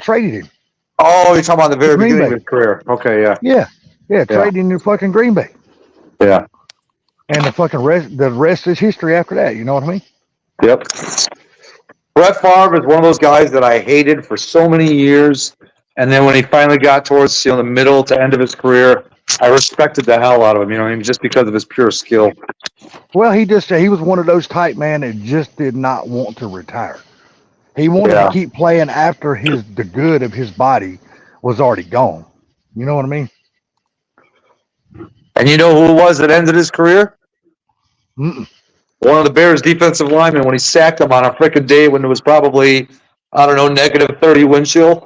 traded him. Oh, you're talking about the very Green beginning Bay. of his career. Okay, yeah. Yeah, traded him to fucking Green Bay. Yeah. And the rest is history after that. You know what I mean? Yep. Brett Favre is one of those guys that I hated for so many years. And then when he finally got towards the middle to end of his career, I respected the hell out of him, I mean, just because of his pure skill. Well, he was one of those type, man, that just did not want to retire. He wanted to keep playing after the good of his body was already gone. You know what I mean? And you know who it was that ended his career? Mm-mm. One of the Bears' defensive linemen when he sacked him on a freaking day when it was probably, I don't know, -30 wind chill.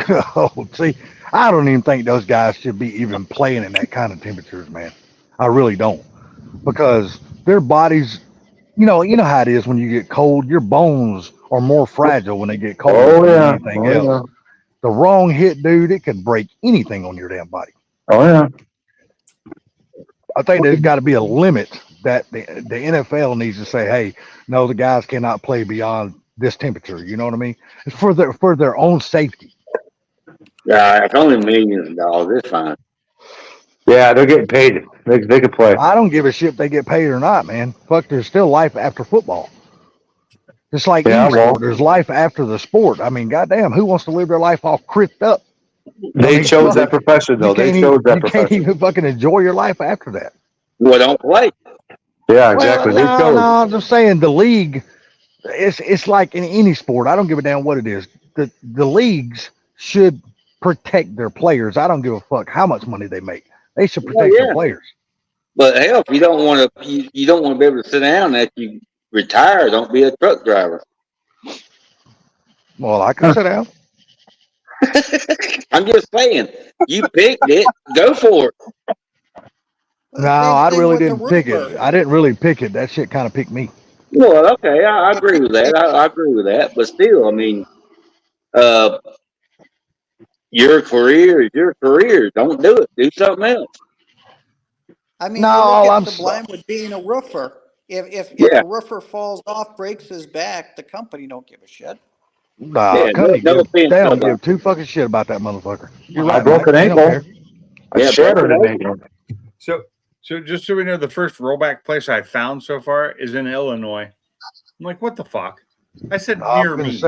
Oh, see, I don't even think those guys should be even playing in that kind of temperatures, man. I really don't. Because their bodies, you know how it is when you get cold, your bones are more fragile when they get cold than anything else. The wrong hit, dude, it could break anything on your damn body. Oh, yeah. I think there's got to be a limit that the NFL needs to say, hey, no, the guys cannot play beyond this temperature. You know what I mean? It's for their own safety. Yeah, it's only millions of dollars. It's fine. Yeah, they're getting paid. They could play. I don't give a shit if they get paid or not, man. Fuck, there's still life after football. Just like any sport, there's life after the sport. I mean, goddamn, who wants to live their life all cripped up? They chose that profession, though. They chose that profession. You can't even fucking enjoy your life after that. Well, don't play. Yeah, exactly. Well, no, I'm just saying the league, it's like in any sport. I don't give a damn what it is. The leagues should protect their players. I don't give a fuck how much money they make. They should protect their players. But hell, if you don't want to, you don't want to be able to sit down after you retire. Don't be a truck driver. Well, I can sit down. I'm just saying, you picked it. Go for it. No, I really didn't pick it. I didn't really pick it. That shit kind of picked me. Well, okay, I agree with that. I agree with that. But still, I mean, your career is your career. Don't do it. Do something else. I mean, No, you I'm look at Sublime with being a roofer. If a roofer falls off, breaks his back, the company don't give a shit. Nah, they don't give two fucking shit about that motherfucker. You're right. I broke an ankle. I shattered an ankle. So just so we know, the first rollback place I found so far is in Illinois. I'm like, what the fuck? I said near me.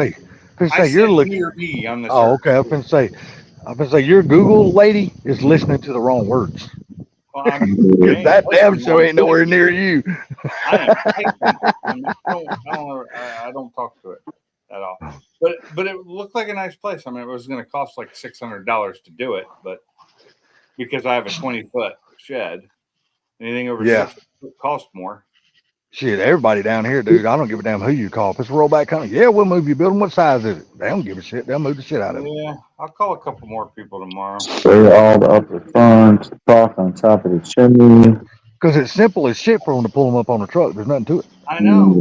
I you're looking near me on this. Oh, okay. I was gonna say your Google lady is listening to the wrong words. Well, that damn show ain't nowhere near you. I don't talk to it at all. But it looked like a nice place. I mean, it was going to cost like $600 to do it, but because I have a 20-foot shed, anything over 6 foot costs more. Shit, everybody down here, dude. I don't give a damn who you call. If it's a rollback company, yeah, we'll move your building. What size is it? They don't give a shit. They'll move the shit out of it. Yeah, I'll call a couple more people tomorrow. Spray all the upper front, stock on top of the chimney. Because it's simple as shit for them to pull them up on the truck. There's nothing to it. I know.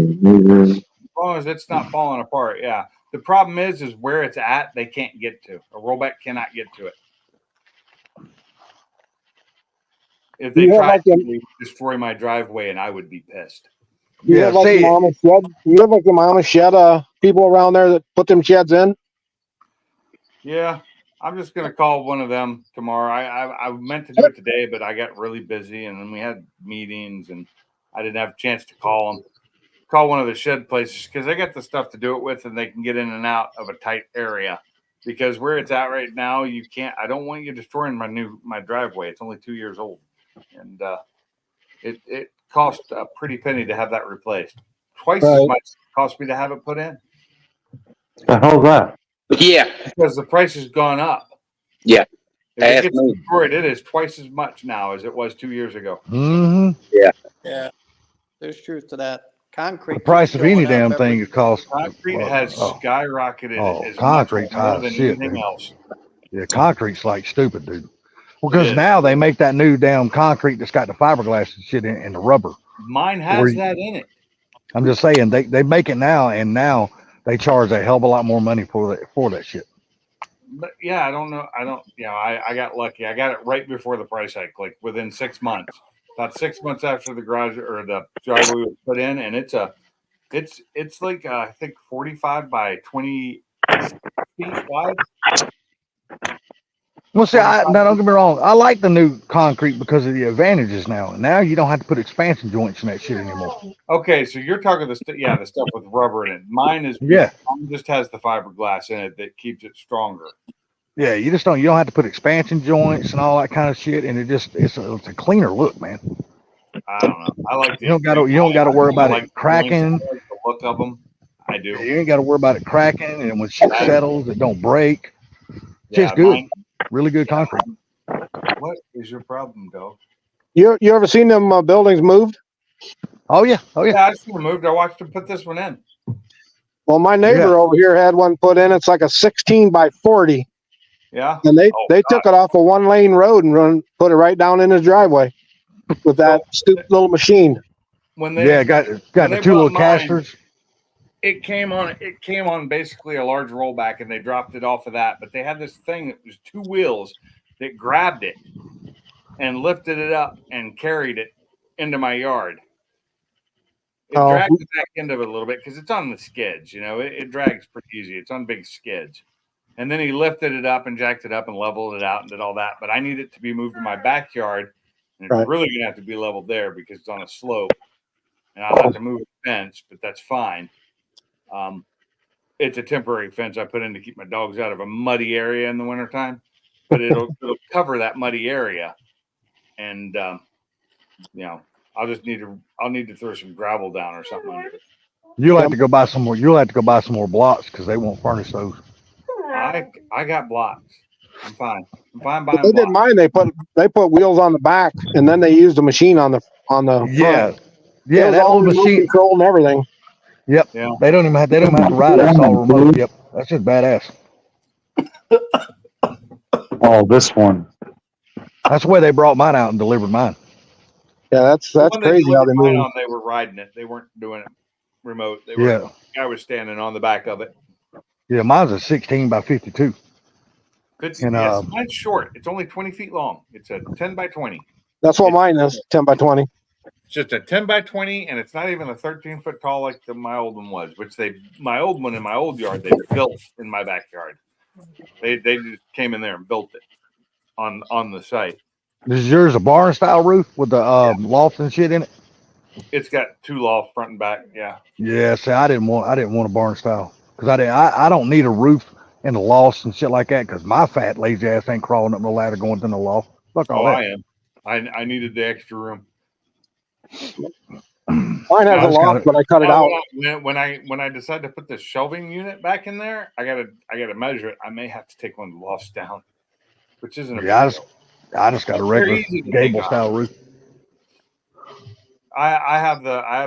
As long as it's not falling apart, yeah. The problem is where it's at, they can't get to. A rollback cannot get to it. If they You have tried like to, a- they would destroy my driveway, and I would be pissed. You Yeah, have like see, the Mama shed. You have like the Mama shed. People around there that put them sheds in. Yeah, I'm just gonna call one of them tomorrow. I meant to do it today, but I got really busy, and then we had meetings, and I didn't have a chance to call them. Call one of the shed places because they got the stuff to do it with, and they can get in and out of a tight area. Because where it's at right now, you can't. I don't want you destroying my driveway. It's only 2 years old, and it cost a pretty penny to have that replaced. Twice as Right. much it cost me to have it put in The hell's that? Yeah, because the price has gone up. Yeah. If it Ask gets me. destroyed, it is twice as much now as it was 2 years ago. mm-hmm. Yeah, there's truth to that. Concrete. The price keeps of any going up damn every- thing is cost. Concrete has oh, skyrocketed oh, as concrete's much high more as than shit, anything dude. else. Yeah, concrete's like stupid, dude. Well, It because is. now they make that new damn concrete that's got the fiberglass and shit in the rubber. Mine Where has you- that in it. I'm just saying they make it now, and now they charge a hell of a lot more money for that shit. But yeah, I don't know. I got lucky. I got it right before the price hike, like within 6 months. About 6 months after the garage or the driveway was put in, and it's like I think 45 by 20 feet wide. Well, see, now don't get me wrong. I like the new concrete because of the advantages now. Now you don't have to put expansion joints in that shit anymore. Okay, so you're talking the stuff with rubber in it. Mine is Yeah. Mine just has the fiberglass in it that keeps it stronger. Yeah, you don't have to put expansion joints and all that kind of shit, and it's a cleaner look, man. I don't know. I like You don't gotta worry about it cracking. I like the look of them. I do. You ain't got to worry about it cracking, and when shit settles, it don't break. Shit's good. mine- Really good concrete. What is your problem, dog? You ever seen them buildings moved? Oh yeah, Yeah, I just moved. I watched him put this one in. Well, my neighbor over here had one put in. It's like a 16 by 40, Yeah. and they Oh, took it off a 1-lane road and put it right down in his driveway with that stupid little machine. When they Yeah, got when the they two little bought mine, casters. it came on basically a large rollback, and they dropped it off of that. But they had this thing that was 2 wheels that grabbed it and lifted it up and carried it into my yard. It Oh. dragged the back end of it a little bit because it's on the skids. It drags pretty easy. It's on big skids. And then he lifted it up and jacked it up and leveled it out and did all that. But I need it to be moved to my backyard, and it's Right. really going to have to be leveled there because it's on a slope. And I'll have to move the fence, but that's fine. It's a temporary fence I put in to keep my dogs out of a muddy area in the wintertime, but it'll cover that muddy area. And, I'll need to throw some gravel down or something under it. You'll have to go buy some more. You'll have to go buy some more blocks because they won't furnish those. I got blocks. I'm fine. I'm fine buying They did blocks. mine. They put wheels on the back, and then they used a machine on the Yeah, front. yeah. It was That all little remote machine. control and everything. Yep. Yeah. They don't even have to ride it. It's all remote. Yep. That's just badass. Oh, this one. That's the way they brought mine out and delivered mine. Yeah, that's The one crazy how they delivered mine move. on, they were riding it. They weren't doing it remote. Yeah. The guy was standing on the back of it. Yeah, mine's a 16 by 52. Good. And, Yes, mine's short. It's only 20 feet long. It's a 10 by 20. That's what mine is, 10 by 20. It's just a 10 by 20, and it's not even a 13-foot tall like my old one was, which my old one in my old yard, they built in my backyard. They just came in there and built it on the site. Is yours a barn style roof with the loft and shit in it? It's got 2 lofts front and back. Yeah. Yeah, see, I didn't want a barn style because I don't need a roof in the loft and shit like that because my fat lazy ass ain't crawling up no ladder going to the loft. Fuck all Oh, that. I am. I needed the extra room. Mine has a just loft, but I cut it Now, out. when I decide to put the shelving unit back in there, I gotta measure it. I may have to take one of the lofts down, which isn't a Yeah, big deal. I just got a Very regular easy to gable take style roof. I have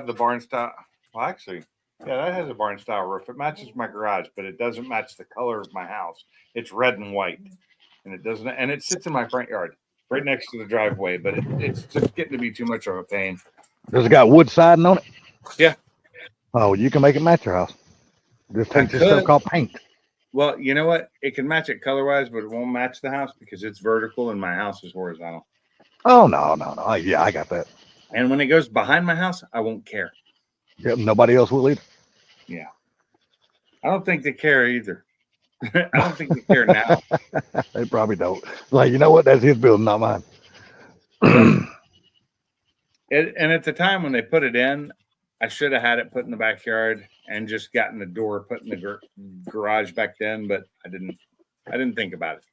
the barn style. Well, actually, yeah, that has a barn style roof. It matches my garage, but it doesn't match the color of my house. It's red and white, and it doesn't. And it sits in my front yard, right next to the driveway. But it's just getting to be too much of a pain. Does it got wood siding on it? Yeah. Oh, you can make it match your house. Just take this stuff called paint. Well, you know what? It can match it color wise, but it won't match the house because it's vertical and my house is horizontal. Oh no. Yeah, I got that. And when it goes behind my house, I won't care. Yep, nobody else will either. Yeah. I don't think they care either. I don't think they care now. They probably don't. Like, you know what? That's his building, not mine. And at the time when they put it in, I should have had it put in the backyard and just gotten the door put in the garage back then, but I didn't think about it.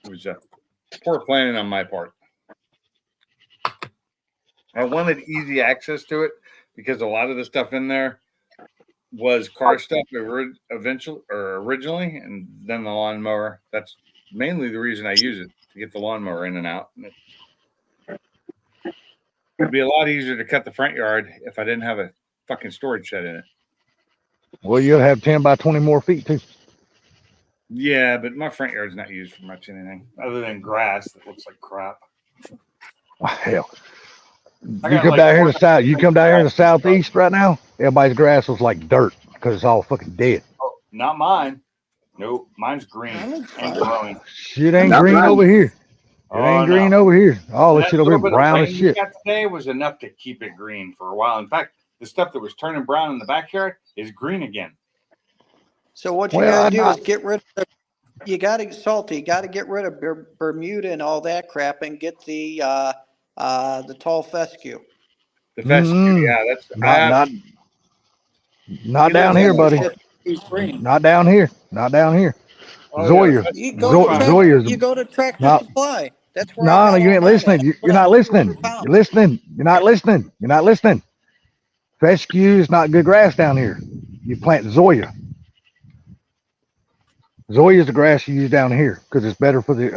It was poor planning on my part. I wanted easy access to it because a lot of the stuff in there was car stuff originally, and then the lawnmower. That's mainly the reason I use it, to get the lawnmower in and out. It'd be a lot easier to cut the front yard if I didn't have a fucking storage shed in it. Well, you'll have 10 by 20 more feet too. Yeah, but my front yard's not used for much anything other than grass that looks like crap. Oh, hell. You come down here in the south. You come down here in the southeast right now. Everybody's grass was like dirt because it's all fucking dead. Oh, not mine. Nope, mine's green and growing. Shit ain't green over here. It ain't green over here. All that shit over here brown as shit. Got today was enough to keep it green for a while. In fact, the stuff that was turning brown in the backyard is green again. So what you gotta do is get rid of. You gotta get rid of Bermuda and all that crap and get the tall fescue. The fescue, yeah, that's not down here, buddy. Not down here. Not down here. Oh, Zoya. Yeah, Zoya's. You go to Tractor Supply. That's where. No, you ain't listening. You're not listening. You're listening. You're not listening. You're not listening. Fescue is not good grass down here. You plant Zoya. Zoya is the grass you use down here because it's better for the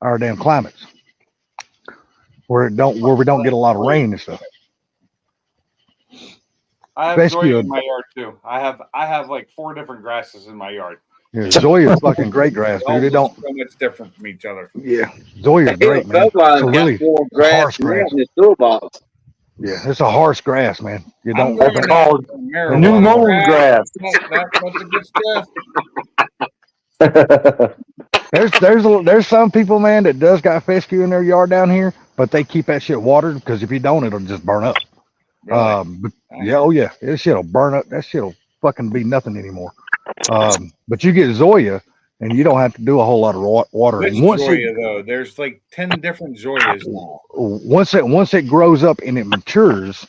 our damn climates where we don't get a lot of rain and stuff. I have Zoya in my yard too. I have like 4 different grasses in my yard. Yeah, Zoya is fucking great grass, dude. It don't so much different from each other. Yeah, Zoya is great, man. It's a really harsh grass. Yeah, it's a harsh grass, man. You don't. That's called the new mown grass. There's some people, man, that does got fescue in their yard down here, but they keep that shit watered because if you don't, it'll just burn up. Really? Yeah, oh yeah, this shit'll burn up. That shit'll fucking be nothing anymore. But you get Zoya, and you don't have to do a whole lot of watering. Which Zoya though? There's like 10 different Zoyas now. Once it grows up and it matures,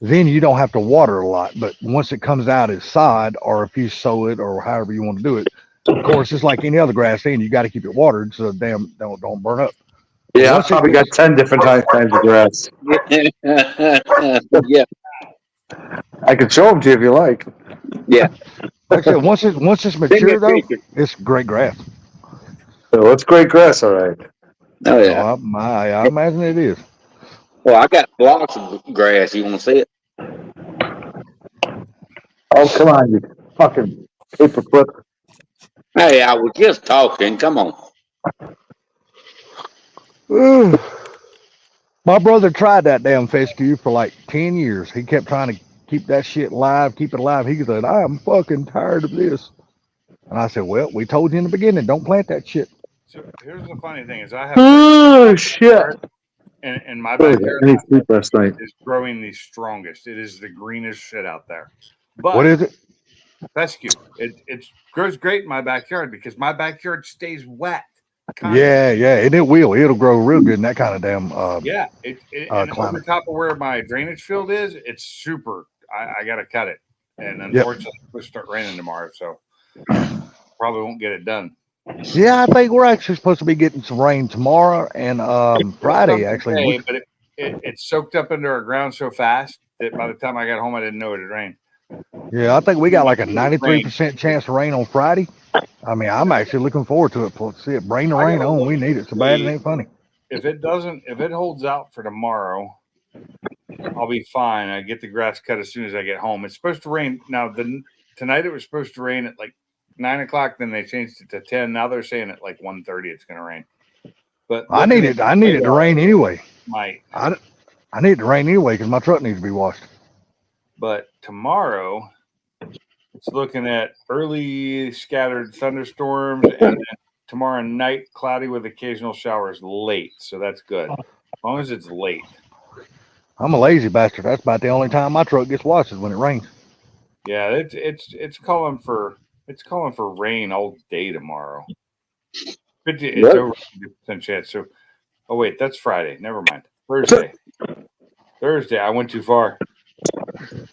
then you don't have to water a lot. But once it comes out as sod, or if you sow it, or however you want to do it, of course, it's like any other grass. Then you got to keep it watered so damn don't burn up. Yeah, I've probably got 10 different kinds of grass. Yeah, I can show them to you if you like. yeah. Like I said, once it's mature though, it's great grass. So it's great grass, all right. Oh yeah. So I imagine it is. Well, I got blocks of grass. You want to see it? Oh, come on, you fucking paperclip. Hey, I was just talking. Come on. My brother tried that damn fescue for like 10 years. He kept trying to keep that shit alive, keep it alive. He said, I'm fucking tired of this. And I said, well, we told you in the beginning, don't plant that shit. So here's the funny thing is I have shit. And my backyard I need sleep last night. is growing the strongest. It is the greenest shit out there. But What is it? fescue. It grows great in my backyard because my backyard stays wet. Yeah, and it'll grow real good in that kind of damn Yeah, and over top of where my drainage field is, it's super. I got to cut it, and unfortunately, it's supposed to start raining tomorrow, so probably won't get it done. Yeah, I think we're actually supposed to be getting some rain tomorrow and Friday actually. But it soaked up into our ground so fast that by the time I got home, I didn't know it had rained. Yeah, I think we got like a 93% chance of rain on Friday. I mean, I'm actually looking forward to it. See it bring the rain on. We need it so bad it ain't funny. if it holds out for tomorrow, I'll be fine. I get the grass cut as soon as I get home. It's supposed to rain now. Tonight it was supposed to rain at like 9 o'clock. Then they changed it to 10. Now they're saying at like 1:30 it's going to rain. But I need it to rain anyway. Might. I need it to rain anyway because my truck needs to be washed. But tomorrow, it's looking at early scattered thunderstorms, and then tomorrow night cloudy with occasional showers late. So that's good, as long as it's late. I'm a lazy bastard. That's about the only time my truck gets washed is when it rains. Yeah, it's calling for rain all day tomorrow. It's over 50% chance. So, oh wait, that's Friday. Never mind. Thursday. I went too far.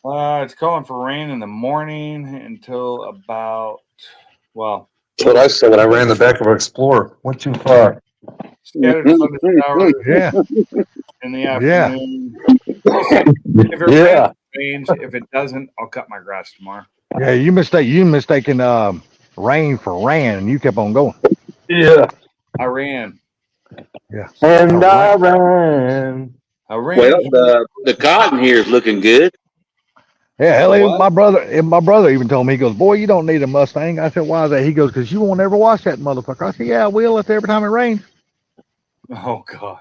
It's calling for rain in the morning until about, well. That's what I said when I ran the back of our Explorer. Went too far. Scattered thunderstorms in the afternoon. If it rains, if it doesn't, I'll cut my grass tomorrow. Yeah, you mistaken rain for ran, and you kept on going. Yeah. I ran. Yeah. And I ran. Well, the cotton here is looking good. Yeah, hell, even my brother even told me, he goes, boy, you don't need a Mustang. I said, why is that? He goes, because you won't ever wash that motherfucker. I said, yeah, I will every time it rains. Oh God.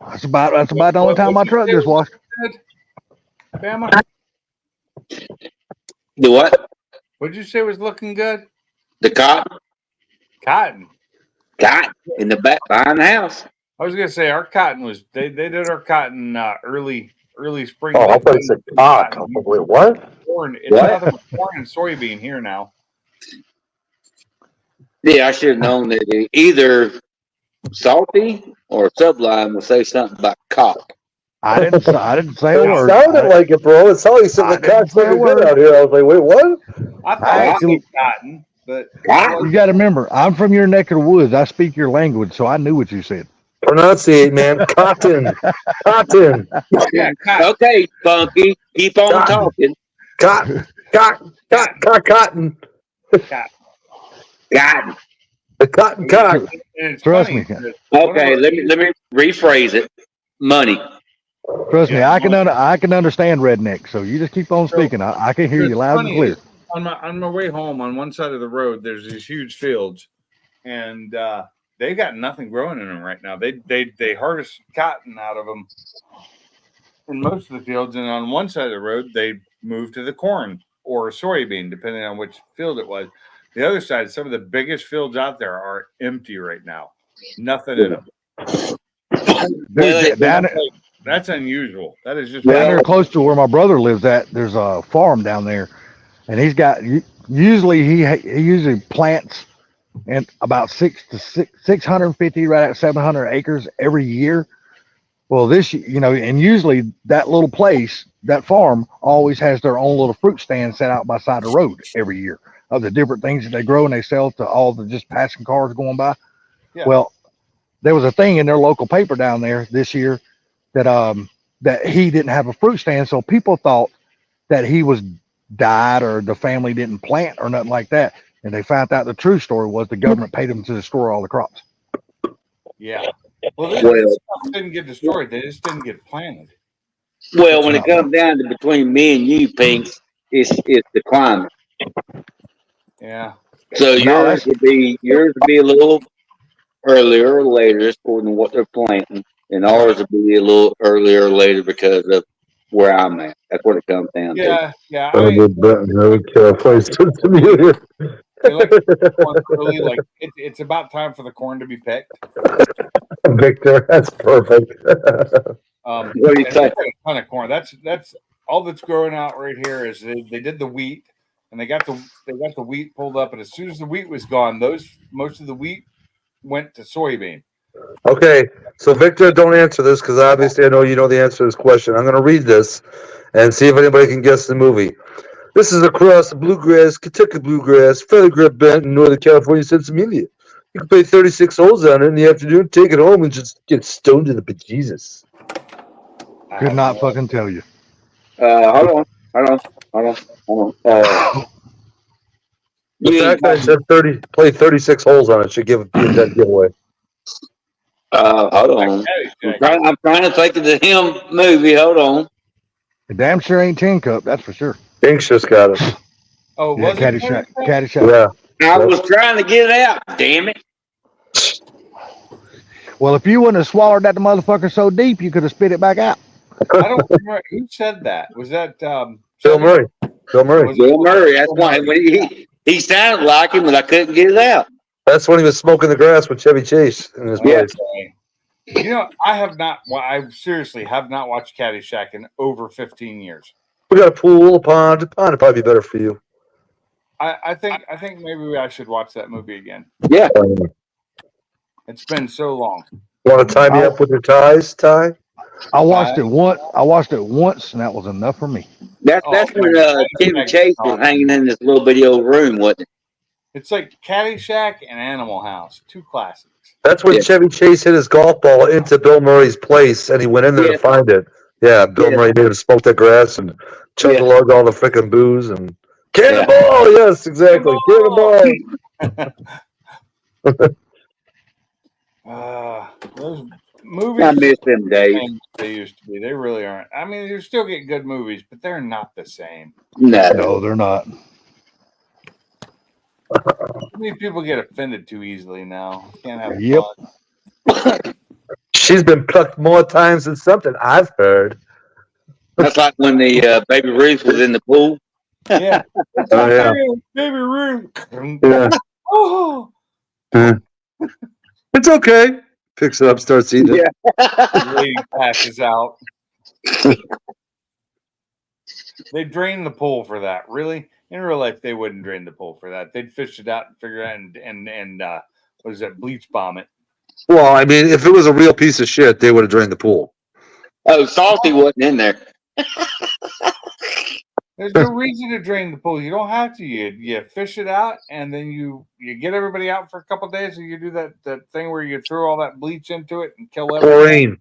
That's about the only time my truck gets washed. Bama? The what? What'd you say was looking good? The cotton. Cotton. Cotton in the back behind the house. I was gonna say our cotton was they did our cotton early spring. Oh, I thought you said cotton. Wait, what? Corn. It's nothing but corn and soybean here now. Yeah, I should have known that either Salty or Sublime will say something about cock. I didn't say a word. It sounded like it, bro. It sounded like said the cock's looking good out here. I was like, wait, what? I thought it was cotton, but you got to remember, I'm from your neck of the woods. I speak your language, so I knew what you said. Pronunciate, man. Cotton. Cotton. Yeah, okay, Funky. Keep on talking. Cotton. Cotton. Cotton. The cotton cock. Trust me. Okay, let me rephrase it. Money. Trust me, I can understand redneck. So you just keep on speaking. I can hear you loud and clear. On my way home, on one side of the road, there's these huge fields, and they got nothing growing in them right now. They harvest cotton out of them in most of the fields, and on one side of the road, they moved to the corn or soybean, depending on which field it was. The other side, some of the biggest fields out there are empty right now. Nothing in them. That's unusual. That is just down there close to where my brother lives at. There's a farm down there, and he's got usually he plants and about 650 right at 700 acres every year. Well, and usually that little place, that farm, always has their own little fruit stand set out by side of the road every year of the different things that they grow and they sell to all the just passing cars going by. Yeah. Well, there was a thing in their local paper down there this year that he didn't have a fruit stand, so people thought that he was died or the family didn't plant or nothing like that. And they found out the true story was the government paid them to destroy all the crops. Yeah. Well, this stuff didn't get destroyed. They just didn't get planted. Well, when it comes down to between me and you, Pinks, it's the climate. Yeah. So yours would be a little earlier or later according to what they're planting, and ours would be a little earlier or later because of where I'm at. That's what it comes down to. Yeah. It's about time for the corn to be picked. Victor, that's perfect. What do you think? A ton of corn. That's all that's growing out right here. Is they did the wheat, and they got the wheat pulled up, and as soon as the wheat was gone, most of the wheat went to soybean. Okay, so Victor, don't answer this because obviously I know you know the answer to this question. I'm going to read this and see if anybody can guess the movie. This is across the bluegrass, Kentucky bluegrass, feather grip bent in Northern California, Centimiglia. You can play 36 holes on it in the afternoon, take it home, and just get stoned to the bejesus. Could not fucking tell you. Hold on. The fact that I said play 36 holes on it should give that giveaway. Hold on. I'm trying to think of the him movie. Hold on. The damn sure ain't Tin Cup, that's for sure. Inks just got it. Oh, Yeah, was it Caddyshack. Caddyshack? Caddyshack. Yeah. I was trying to get it out. Damn it. Well, if you wouldn't have swallowed that motherfucker so deep, you could have spit it back out. I don't remember who said that. Was that Bill Murray. Bill Murray. Was it- Bill Murray. That's why when he sounded like him, but I couldn't get it out. That's when he was smoking the grass with Chevy Chase in his place. Okay. You know, I have not. Well, I seriously have not watched Caddyshack in over 15 years. We got a pool, a pond. A pond would probably be better for you. I think maybe I should watch that movie again. Yeah. It's been so long. Want to tie me up with your ties, Ty? I watched it once. I watched it once, and that was enough for me. That's when Chevy Chase was hanging in this little bitty old room, wasn't it? It's like Caddyshack and Animal House, two classics. That's when Chevy Chase hit his golf ball into Bill Murray's place, and he went in there to find it. Yeah, Bill Murray made him smoke that grass and chug a lug all the freaking booze and cannonball. Yes, exactly, cannonball. Those movies. I miss them days. They used to be. They really aren't. I mean, you still get good movies, but they're not the same. No, they're not. Too many people get offended too easily now. Can't have fun. She's been plucked more times than something I've heard. That's like when the Baby Ruth was in the pool. Yeah. Oh, yeah. Baby Ruth. Yeah. Oh. It's okay. Picks it up, starts eating it. The lady passes out. They drain the pool for that. Really? In real life, they wouldn't drain the pool for that. They'd fish it out and figure out and what is that? Bleach bomb it. Well, I mean, if it was a real piece of shit, they would have drained the pool. Oh, Salty wasn't in there. There's no reason to drain the pool. You don't have to. You fish it out, and then you get everybody out for a couple of days, and you do that thing where you throw all that bleach into it and kill everything.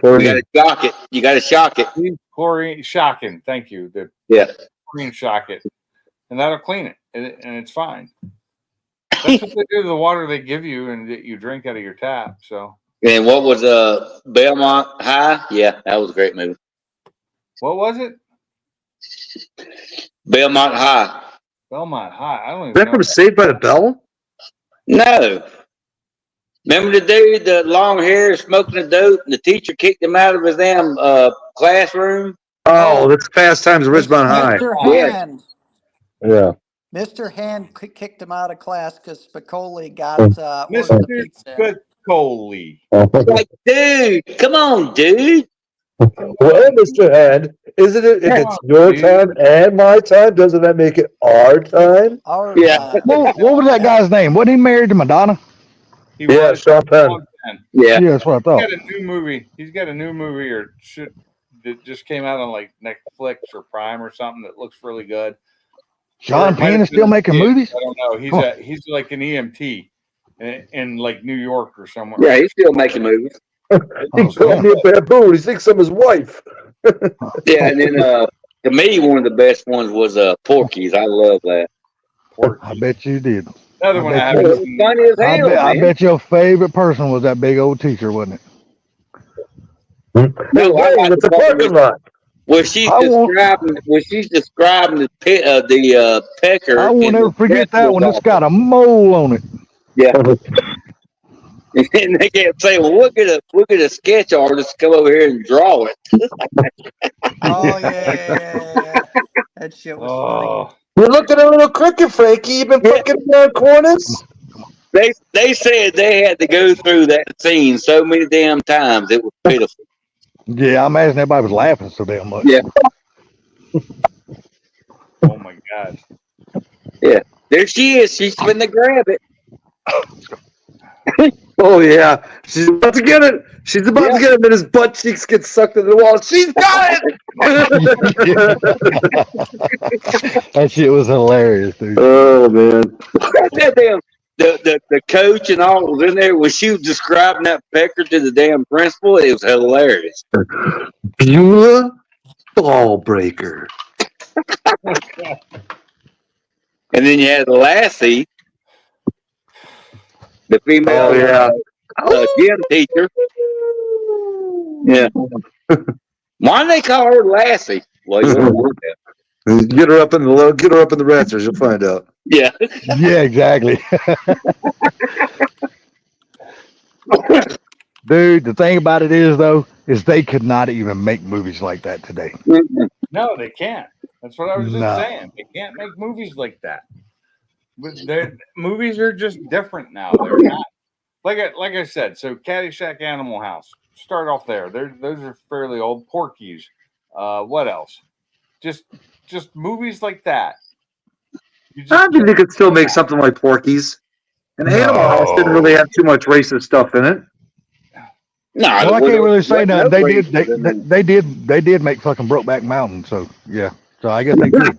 Chlorine. You got to shock it. You got to shock it. Chlorine shocking. Thank you. Chlorine shock it, and that'll clean it, and it's fine. That's what they do to the water they give you and that you drink out of your tap. So. And what was Belmont High? Yeah, that was a great movie. What was it? Belmont High. Belmont High. I don't even Is that know. from Saved by the Bell? No. Remember the dude, the long hair, smoking the dope, and the teacher kicked him out of his damn classroom? Oh, that's Fast Times at Ridgemont High. Mr. Hand. Yeah. Mr. Hand kicked him out of class because Spicoli got ordered the Mr. pizza. Spicoli. Like, dude, come on, dude. Well, Mr. Hand, isn't it? If it's your time and my time, doesn't that make it our time? Our Yeah. time. What was that guy's name? Wasn't he married to Madonna? He Yeah, was Sean Penn. Sean Penn. Yeah. Yeah, that's what I He's thought. got a new movie. He's got a new movie or shit that just came out on like Netflix or Prime or something that looks really good. Sean Penn is still making movies? I don't know. He's like an EMT in like New York or somewhere. Yeah, he's still making movies. He called me a baboon. He thinks I'm his wife. Yeah, and then to me, one of the best ones was Porky's. I love that. I bet you did. Another one I bet haven't It was seen. funny as hell, I man. bet your favorite person was that big old teacher, wasn't it? No, I like It's a the one parking lot. where she's I won't- describing the pecker. I won't in ever the forget that one. It's principal's got a mole on it. Yeah. And they kept saying, well, we'll get a sketch artist to come over here and draw it. Oh, yeah. That shit was funny. Oh, You're looking at a little crooked, Frankie. You've been fucking around corners. They said they had to go through that scene so many damn times. It was pitiful. Yeah, I imagine everybody was laughing so damn much. Yeah. oh my God. There she is. She's finna grab it. Oh, yeah. She's about to get it. She's about to get it, and his butt cheeks get sucked into the wall. She's got it! That shit was hilarious, dude. Oh, man. That damn the coach and all was in there when she was describing that pecker to the damn principal. It was hilarious. Beulah Ball Breaker. And then you had Lassie, the female. Oh, yeah. Gym teacher. Yeah. Why do they call her Lassie? Well, you don't know that. Get her up in the rafters. You'll find out. Yeah. Yeah, exactly. Dude, the thing about it is though, is they could not even make movies like that today. No, they can't. That's what I was just No. saying. They can't make movies like that. But movies are just different now. They're not like I said. So Caddyshack, Animal House. Start off there. Those are fairly old. Porky's. What else? Just movies like that. I think you could still make something like Porky's. And Animal House didn't really have too much racist stuff in it. No, Well, I can't really say nothing. They did make fucking Brokeback Mountain. So yeah. So I guess they could.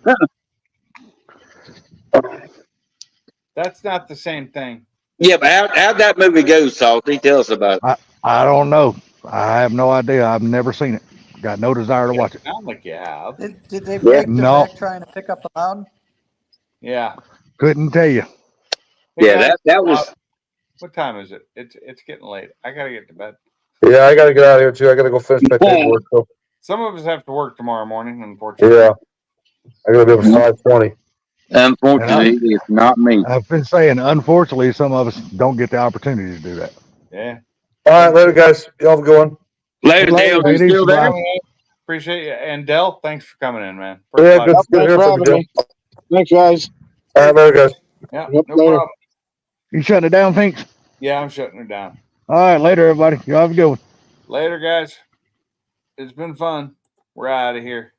That's not the same thing. Yeah, but how'd that movie go, Salty? Tell us about it. I don't know. I have no idea. I've never seen it. Got no desire to watch it. Sound like you have. Did they break their No. back trying to pick up the mountain? Yeah. Couldn't tell you. Hey, Yeah, guys, that was. What time is it? It's getting late. I gotta get to bed. Yeah, I got to get out of here too. I got to go finish my paperwork. So, Some of us have to work tomorrow morning, unfortunately. yeah, I got to be up at 5:20. Unfortunately, it's not me. I've been saying, unfortunately, some of us don't get the opportunity to do that. Yeah. All right, later, guys. Y'all have a good one. Later, Dale. You Ladies, still there? bye. Appreciate you. And Dell, thanks for coming in, man. Yeah, First good, live- good to hear from you, Joe. Thanks, guys. All right, later, guys. Yeah, Yep, no later. problem. You shutting it down, Finks? Yeah, I'm shutting her down. All right, later, everybody. Y'all have a good one. Later, guys. It's been fun. We're out of here.